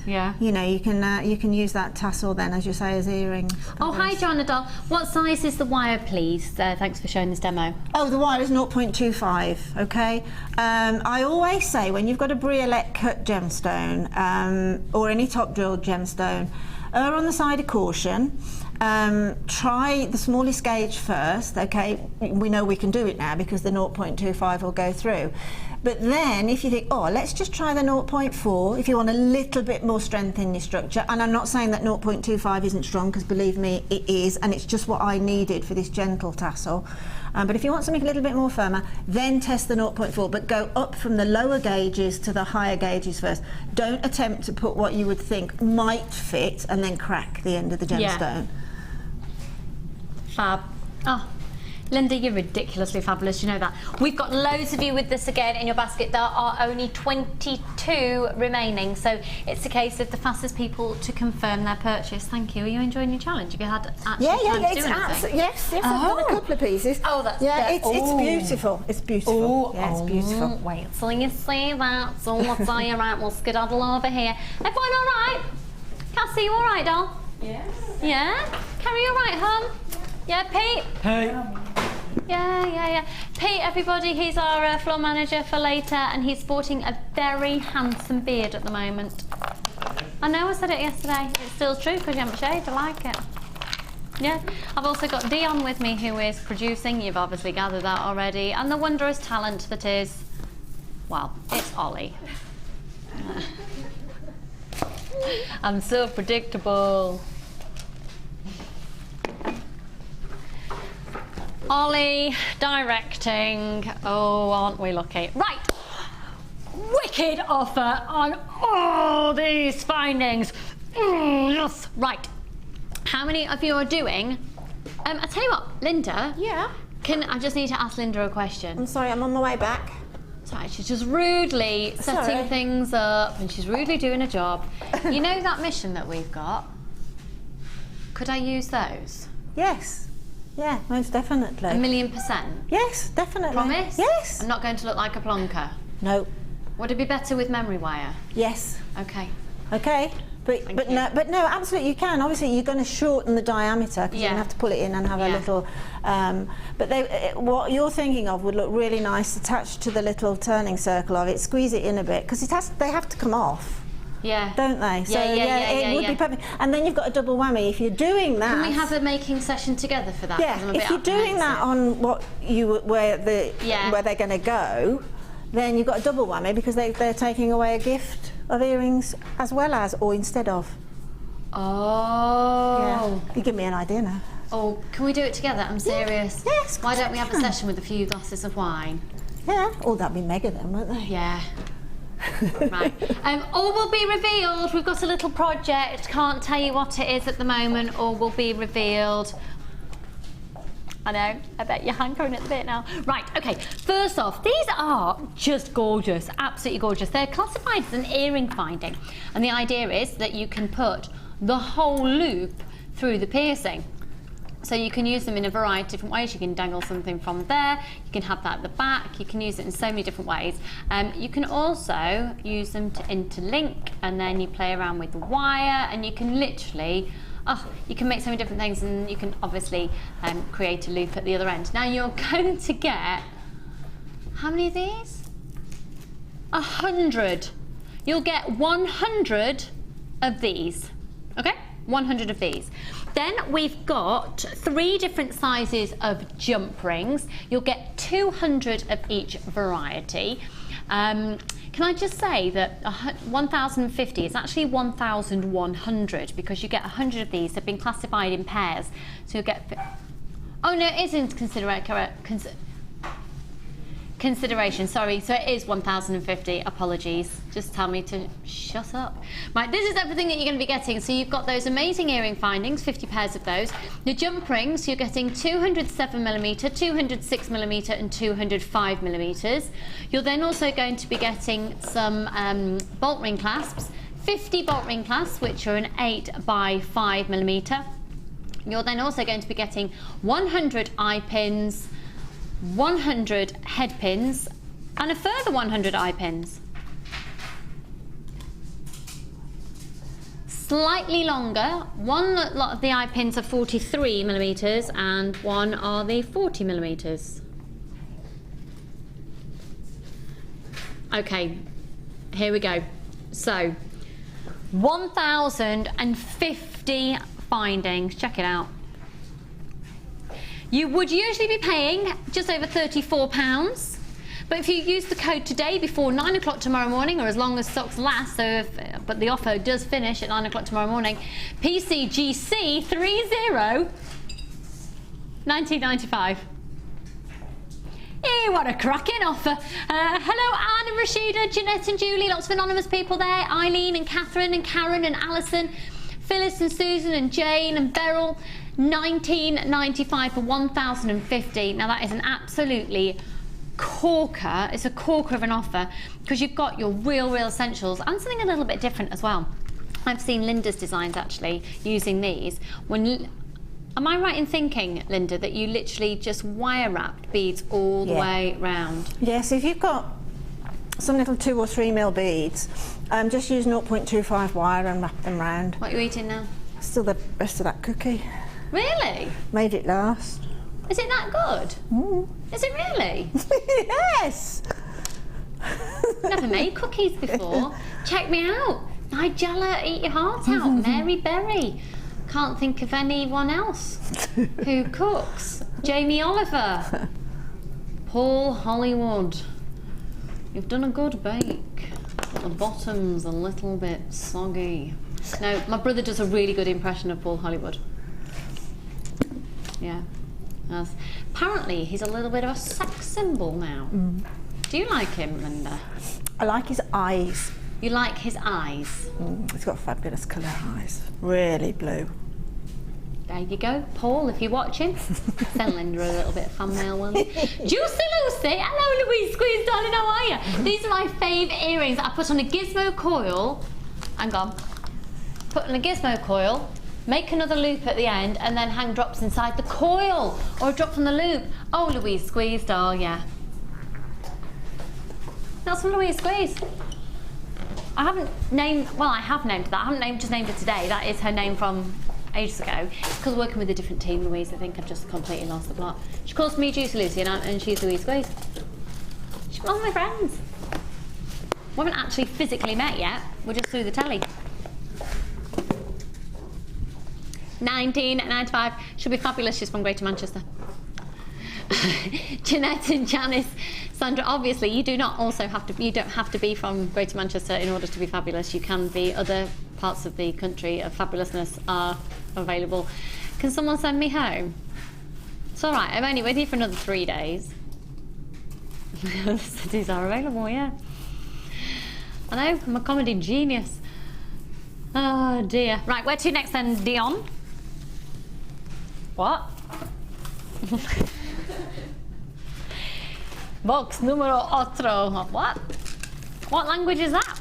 Yeah. You know, you can use that tassel then, as you say, as earrings. Oh, hi, Joanna doll. What size is the wire, please? Thanks for showing this demo. Oh, the wire is 0.25, okay? I always say when you've got a briolette cut gemstone or any top drilled gemstone, err on the side of caution. Try the smallest gauge first, okay? We know we can do it now because the 0.25 will go through. But then if you think, oh, let's just try the 0.4 if you want a little bit more strength in your structure. And I'm not saying that 0.25 isn't strong, because believe me, it is, and it's just what I needed for this gentle tassel. But if you want something a little bit more firmer, then test the 0.4, but go up from the lower gauges to the higher gauges first. Don't attempt to put what you would think might fit and then crack the end of the gemstone. Fab. Oh, Linda, you're ridiculously fabulous, you know that. We've got loads of you with this again in your basket. There are only 22 remaining, so it's a case of the fastest people to confirm their purchase. Thank you. Are you enjoying your challenge? Have you had actually time to do anything? Yes, I've got a couple of pieces. Oh, that's it's beautiful. It's beautiful. Yeah, it's beautiful. Wait till you see that. So we'll tell you, right, we'll skedaddle over here. Everyone all right? Cassie, you all right, doll? Yeah. Yeah? Carrie, all right, hon? Yeah, Pete? Hey. Yeah. Pete, everybody, he's our floor manager for later, and he's sporting a very handsome beard at the moment. I know I said it yesterday. It's still true because you haven't shaved. I like it. Yeah. I've also got Dion with me, who is producing. You've obviously gathered that already. And the wondrous talent that is, well, it's Ollie. I'm so predictable. Ollie, directing. Oh, aren't we lucky? Right. Wicked offer on all these findings. Yes. Right. How many of you are doing? I tell you what, Linda. Yeah. I just need to ask Linda a question. I'm sorry, I'm on my way back. Sorry, she's just rudely setting things up, and she's rudely doing a job. You know that mission that we've got? Could I use those? Yes. Yeah, most definitely. 1,000,000%? Yes, definitely. Promise? Yes. I'm not going to look like a plonker? No. Would it be better with memory wire? Yes. Okay. Okay. But no, absolutely you can. Obviously you're going to shorten the diameter because you're going to have to pull it in and have a little. But what you're thinking of would look really nice attached to the little turning circle of it. Squeeze it in a bit because they have to come off. Yeah. Don't they? So it would be perfect. And then you've got a double whammy if you're doing that. Can we have a making session together for that? Yeah. If you're doing that on where they're going to go, then you've got a double whammy because they're taking away a gift of earrings as well as or instead of. Oh. Yeah. You give me an idea now. Oh, can we do it together? I'm serious. Yes. Why don't we have a session with a few glasses of wine? Yeah. Oh, that'd be mega then, wouldn't they? Yeah. Right. All will be revealed. We've got a little project. Can't tell you what it is at the moment. All will be revealed. I know. I bet you're hankering at the bit now. Right. Okay. First off, these are just gorgeous. Absolutely gorgeous. They're classified as an earring finding, and the idea is that you can put the whole loop through the piercing. So you can use them in a variety of different ways. You can dangle something from there, you can have that at the back, you can use it in so many different ways. You can also use them to interlink, and then you play around with the wire, and you can literally, you can make so many different things, and you can obviously create a loop at the other end. Now you're going to get, how many of these? 100. You'll get 100 of these, okay? 100 of these. Then we've got 3 different sizes of jump rings. You'll get 200 of each variety. Can I just say that 1,050 is actually 1,100 because you get 100 of these. They've been classified in pairs. So you'll get... Oh no, it isn't considered correct. consideration. Sorry, so it is 1,050. Apologies. Just tell me to shut up. Right, this is everything that you're going to be getting. So you've got those amazing earring findings, 50 pairs of those. The jump rings, you're getting 207mm, 206mm and 205mm. You're then also going to be getting some bolt ring clasps, 50 bolt ring clasps, which are an 8 by 5mm. You're then also going to be getting 100 eye pins, 100 head pins and a further 100 eye pins. Slightly longer, one lot of the eye pins are 43mm and one are the 40mm. Okay, here we go. So 1,050 findings, check it out. You would usually be paying just over £34, but if you use the code today before 9 o'clock tomorrow morning, or as long as stocks last, but the offer does finish at 9 o'clock tomorrow morning, PCGC 30, 1995. Hey, what a cracking offer. Hello Anne and Rashida, Jeanette and Julie, lots of anonymous people there, Eileen and Catherine and Karen and Alison, Phyllis and Susan and Jane and Beryl. 1995 for 1,050. Now that is an absolutely corker. It's a corker of an offer because you've got your real essentials and something a little bit different as well. I've seen Linda's designs actually using these. Am I right in thinking, Linda, that you literally just wire wrapped beads all the way round? Yes, if you've got some little 2 or 3 mil beads, just use 0.25 wire and wrap them round. What are you eating now? Still the rest of that cookie. Really? Made it last. Is it that good? Mm. Is it really? Yes! Never made cookies before. Check me out. Nigella, eat your heart out. Mary Berry. Can't think of anyone else who cooks. Jamie Oliver. Paul Hollywood. You've done a good bake. But the bottom's a little bit soggy. No, my brother does a really good impression of Paul Hollywood. Yeah. Yes. Apparently he's a little bit of a sex symbol now. Mm. Do you like him, Linda? I like his eyes. You like his eyes? He's got fabulous colour eyes. Really blue. There you go, Paul, if you're watching. Send Linda a little bit of fan mail, will you? Juicy Lucy, hello Louise Squeeze, darling, how are you? These are my fave earrings that I put on a gizmo coil. Hang on. Put on a gizmo coil, make another loop at the end, and then hang drops inside the coil, or a drop from the loop. Oh, Louise Squeeze, doll, yeah. That's from Louise Squeeze. I haven't named, well, I have named that. I haven't just named her today. That is her name from ages ago. It's because working with a different team, Louise. I think I've just completely lost the plot. She calls me Juicy Lucy, and she's Louise Squeeze. She's one of my friends. We haven't actually physically met yet. We're just through the telly. 1995. She'll be fabulous. She's from Greater Manchester. Jeanette and Janice, Sandra, obviously you don't have to be from Greater Manchester in order to be fabulous. You can be. Other parts of the country of fabulousness are available. Can someone send me home? It's all right. I'm only with you for another 3 days. The cities are available, yeah. I know. I'm a comedy genius. Oh dear. Right, where to next then, Dion? What? Box numero otro. What? What language is that?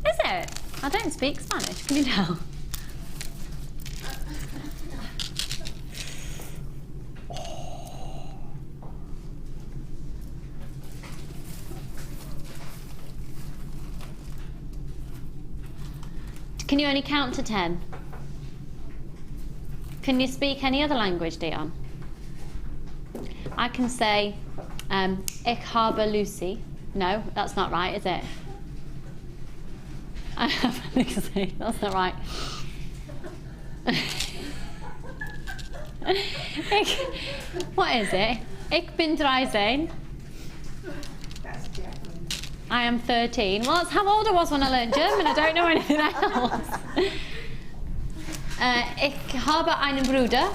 Is it? I don't speak Spanish, can you tell? Can you only count to 10? Can you speak any other language, Dion? I can say, ich habe Lucy. No, that's not right, is it? I have Lucy. That's not right. What is it? Ich bin 13. I am 13. Well, that's how old I was when I learned German. I don't know anything else. Ich habe einen Bruder.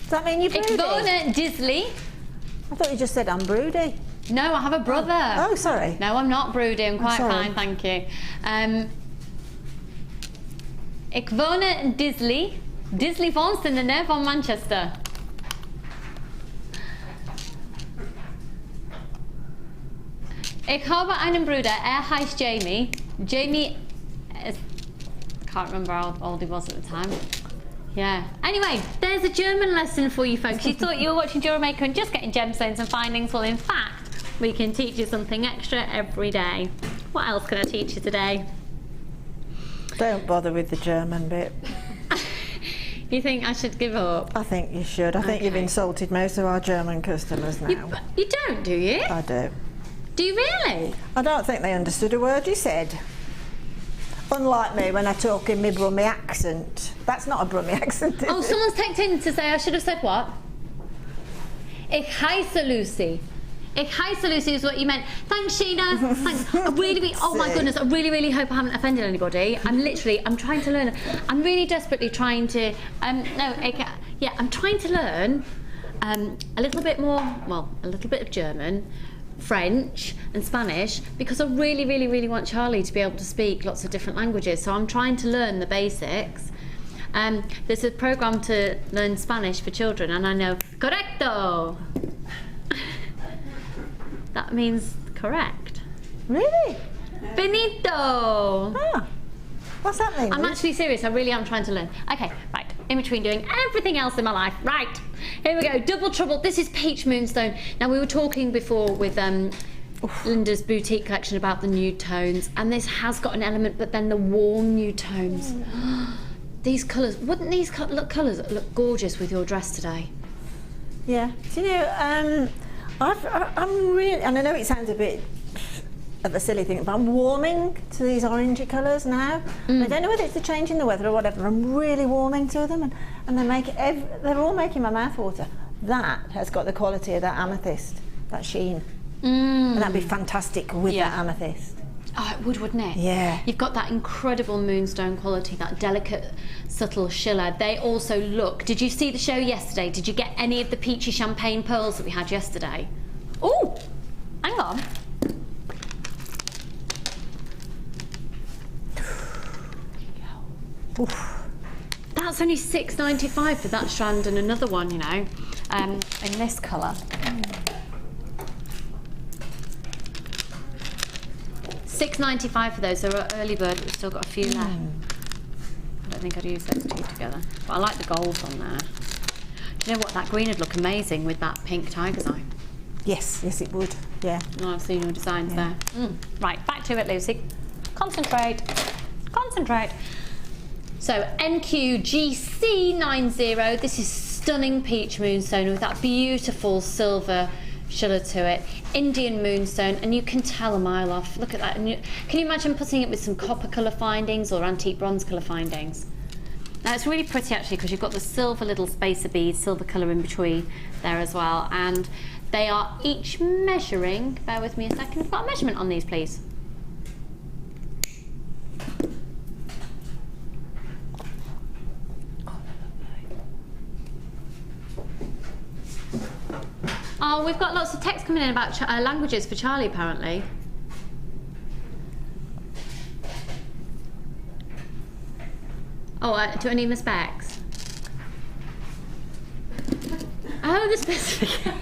Does that mean you're Ich wohne Disley. I thought you just said I'm broody. No, I have a brother. Oh, sorry. No, I'm not broody. I'm quite sorry. fine, thank you. Ik woon in Disley. Disley woont in de nähe van Manchester. Ich habe einen Bruder. Heißt Jamie. Jamie is... I can't remember how old he was at the time. Yeah. Anyway, there's a German lesson for you folks. You thought you were watching Jewellery Maker and just getting gemstones and findings. Well, in fact, we can teach you something extra every day. What else can I teach you today? Don't bother with the German bit. You think I should give up? I think you should. I think you've insulted most of our German customers now. You don't, do you? I do. Do you really? I don't think they understood a word you said. Unlike me when I talk in my Brummie accent. That's not a Brummie accent, is Oh, it? someone's texted in to say I should have said what? Ich heiße Lucy. Ich heiße Lucy is what you meant. Thanks, Sheena. Thanks. Oh my goodness, I really hope I haven't offended anybody. I'm trying to learn. I'm really desperately trying to, I'm trying to learn a little bit more, well, a little bit of German, French and Spanish, because I really want Charlie to be able to speak lots of different languages. So I'm trying to learn the basics. There's a program to learn Spanish for children, and I know correcto. That means correct. Really? Finito. Ah, what's that mean? I'm actually serious. I really am trying to learn. Okay, right. In between doing everything else in my life. Right. Here we go. Double trouble. This is peach moonstone. Now, we were talking before with Linda's boutique collection about the nude tones, and this has got an element, but then the warm nude tones. These colours. Wouldn't these colours look gorgeous with your dress today? Yeah. Do you know, I'm really, and I know it sounds a bit of a silly thing, but I'm warming to these orangey colours now. I don't know whether it's the change in the weather or whatever. I'm really warming to them, and they're all making my mouth water. That has got the quality of that amethyst, that sheen, and that'd be fantastic with that amethyst. Oh, it would, wouldn't it? Yeah. You've got that incredible moonstone quality, that delicate, subtle shimmer. They also look... Did you see the show yesterday? Did you get any of the peachy champagne pearls that we had yesterday? Oh, hang on. Oof. That's only $6.95 for that strand and another one, you know, in this colour. $6.95 for those. They're an early bird, but we've still got a few left. I don't think I'd use those two together. But I like the gold on there. Do you know what? That green would look amazing with that pink tiger's eye. Yes, it would. Yeah. Oh, I've seen your designs there. Right, back to it, Lucy. Concentrate. So NQGC90. This is stunning peach moonstone with that beautiful silver shiller to it. Indian moonstone, and you can tell a mile off. Look at that. And can you imagine putting it with some copper colour findings or antique bronze colour findings? Now it's really pretty actually, because you've got the silver little spacer beads, silver colour in between there as well, and they are each measuring, bear with me a second, got a measurement on these please. Oh, we've got lots of text coming in about languages for Charlie, apparently. Oh, do I need my specs? Oh, the specification.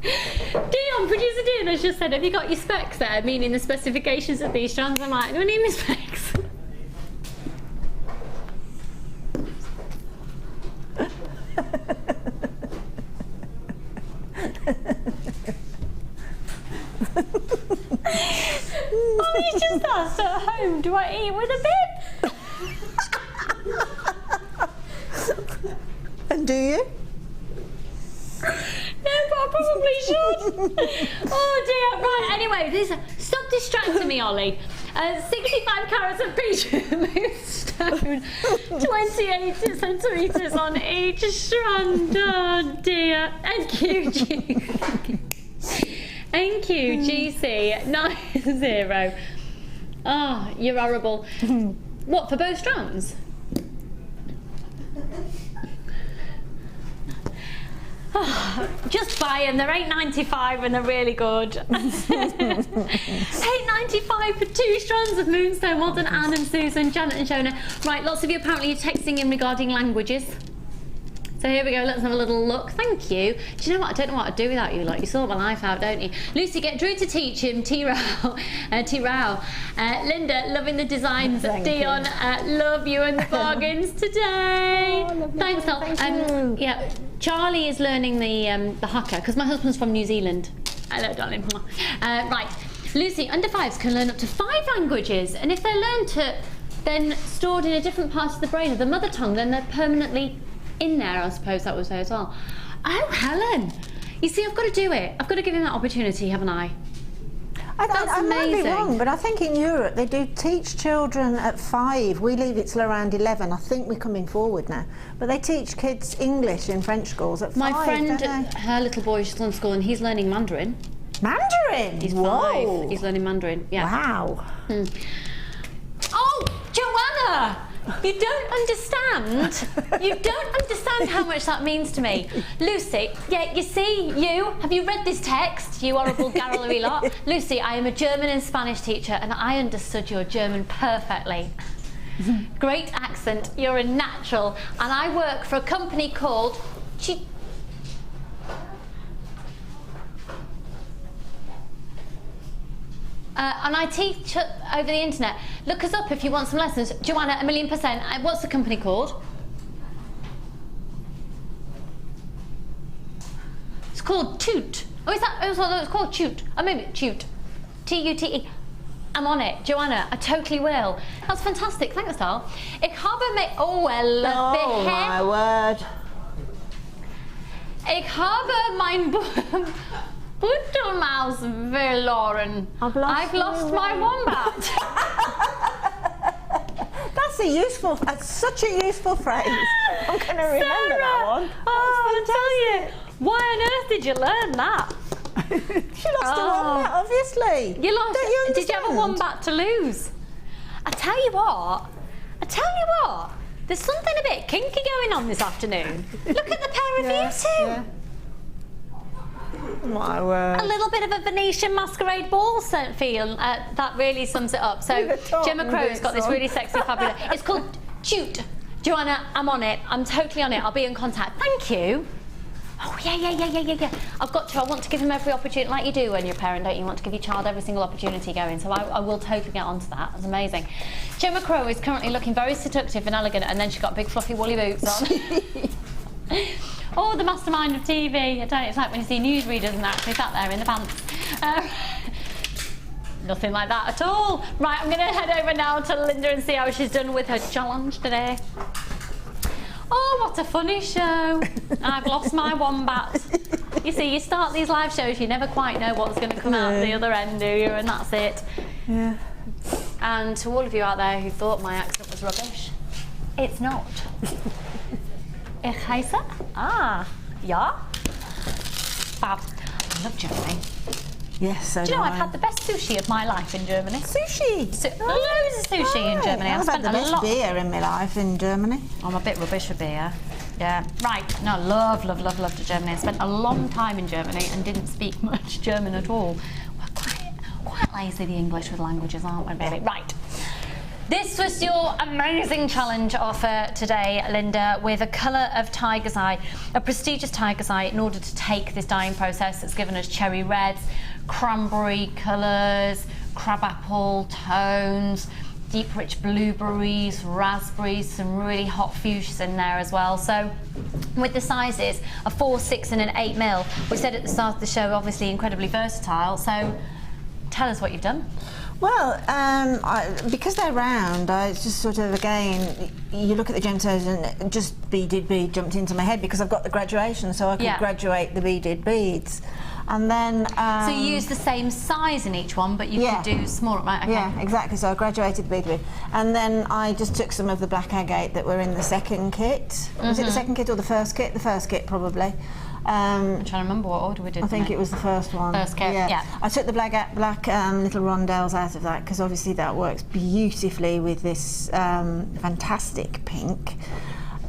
Dion, producer Dion has just said, have you got your specs there? Meaning the specifications of these strands. I'm like, do I need my specs? Mommy's just asked at home, do I eat with a bib? And do you? No, but I probably should. Oh dear. Right, anyway, stop distracting me, Ollie. 65 carats of peach moonstone, 28 centimetres on each strand. Oh dear. NQGC90. Oh, you're horrible. What, for both strands? Just buy them. They're £8.95 and they're really good. £8.95 for 2 strands of moonstone. Well done, Anne and Susan, Janet and Shona. Right, lots of you apparently are texting in regarding languages. So here we go, let's have a little look. Thank you. Do you know what? I don't know what I'd do without you. Like, you sort my life out, don't you? Lucy, get Drew to teach him. T-Rao. Linda, loving the designs. Dion, love you and the bargains today. Oh, thanks, Al. Yeah, Charlie is learning the haka because my husband's from New Zealand. Hello, darling. Right, Lucy, under 5s can learn up to 5 languages, and if they're learned then stored in a different part of the brain of the mother tongue, then they're permanently in there, I suppose that would say as well. Oh, Helen, you see, I've got to do it. I've got to give him that opportunity, haven't I? I might be wrong, but I think in Europe they do teach children at 5. We leave it till around 11. I think we're coming forward now. But they teach kids English in French schools at 5. My friend, her little boy, she's gone to school and he's learning Mandarin. Mandarin? He's Whoa. 5. He's learning Mandarin, yeah. Wow. Oh, Joanna! You don't understand. You don't understand how much that means to me. Lucy, yeah, you see, have you read this text, you horrible gallery lot? Lucy, I am a German and Spanish teacher and I understood your German perfectly. Great accent, you're a natural. And I work for a company called and I teach over the internet. Look us up if you want some lessons. Joanna, 1,000,000%. What's the company called? It's called Toot. Oh, is that? Oh, it's called Toot. Oh, maybe Toot. T-U-T-E. I'm on it, Joanna. I totally will. That's fantastic. Thanks, Dal. Ich habe mich. Oh, well. Oh my word. Ich habe mein Puttelmaus verloren. I've lost my wombat. That's such a useful phrase. I'm going to remember that one. Oh, I'll tell you. Why on earth did you learn that? She lost a wombat, obviously. You lost. Did you have a wombat to lose? I tell you what. There's something a bit kinky going on this afternoon. Look at the pair of you two. Yeah. My word. A little bit of a Venetian masquerade ball feel. That really sums it up. So Gemma Crow's got this really sexy, fabulous. It's called Toot. Joanna, I'm on it. I'm totally on it. I'll be in contact. Thank you. Oh, yeah. I want to give him every opportunity, like you do when you're a parent, don't you? You want to give your child every single opportunity going. So I will totally get onto that. That's amazing. Gemma Crow is currently looking very seductive and elegant, and then she's got big fluffy woolly boots on. Oh, the mastermind of TV. I don't know, it's like when you see newsreaders and actually sat there in the pants. Nothing like that at all. Right, I'm going to head over now to Linda and see how she's done with her challenge today. Oh, what a funny show. I've lost my wombat. You see, you start these live shows, you never quite know what's going to come out the other end, do you? And that's it. Yeah. And to all of you out there who thought my accent was rubbish, it's not. Ich heiße? Ja. Fab. I love Germany. Yes, so do you know I've had the best sushi of my life in Germany? Sushi? Loads of sushi in Germany. I've had the best beer in my life in Germany. I'm a bit rubbish for beer. Yeah. Right. No, love to Germany. I spent a long time in Germany and didn't speak much German at all. We're quite lazy, the English with languages, aren't we, baby? Right. This was your amazing challenge offer today, Linda, with a colour of tiger's eye, a prestigious tiger's eye, in order to take this dyeing process that's given us cherry reds, cranberry colours, crabapple tones, deep rich blueberries, raspberries, some really hot fuchsias in there as well. So with the sizes, a 4, 6 and an 8 mil, we said at the start of the show, obviously incredibly versatile. So tell us what you've done. Well, because they're round, I just sort of, again, you look at the gemstones and just beaded bead jumped into my head because I've got the graduation, so I could graduate the beaded beads. And then... so you use the same size in each one, but you could do smaller, right? Okay. Yeah, exactly, so I graduated the beaded bead. And then I just took some of the black agate that were in the second kit. Was it the second kit or the first kit? The first kit, probably. I'm trying to remember what order we did. I think it was the first one. First kit, yeah. I took the black little rondelles out of that because obviously that works beautifully with this fantastic pink.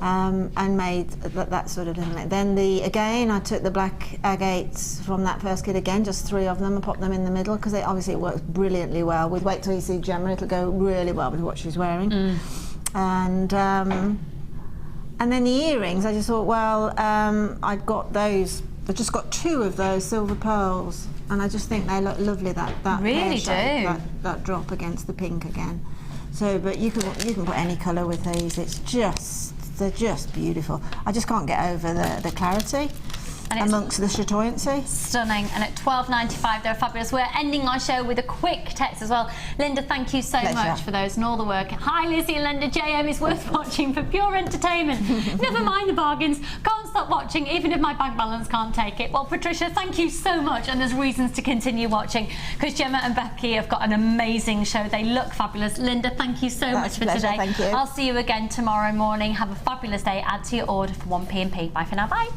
and made that sort of little. Then again, I took the black agates from that first kit again, just 3 of them, and popped them in the middle because obviously it works brilliantly well. With wait till you see Gemma, it'll go really well with what she's wearing. And then the earrings, I just thought, well, I'd got those. I just got 2 of those silver pearls, and I just think they look lovely. That really shape, that drop against the pink again. So, but you can put any colour with these. They're just beautiful. I just can't get over the clarity amongst the chatoyancy. Stunning. And at £12.95, they're fabulous. We're ending our show with a quick text as well. Linda, thank you so much for those and all the work. Hi, Lizzie and Linda. JM is worth watching for pure entertainment. Never mind the bargains. Can't stop watching, even if my bank balance can't take it. Well, Patricia, thank you so much. And there's reasons to continue watching because Gemma and Becky have got an amazing show. They look fabulous. Linda, thank you so much for today. Thank you. I'll see you again tomorrow morning. Have a fabulous day. Add to your order for 1p&P. Bye for now. Bye.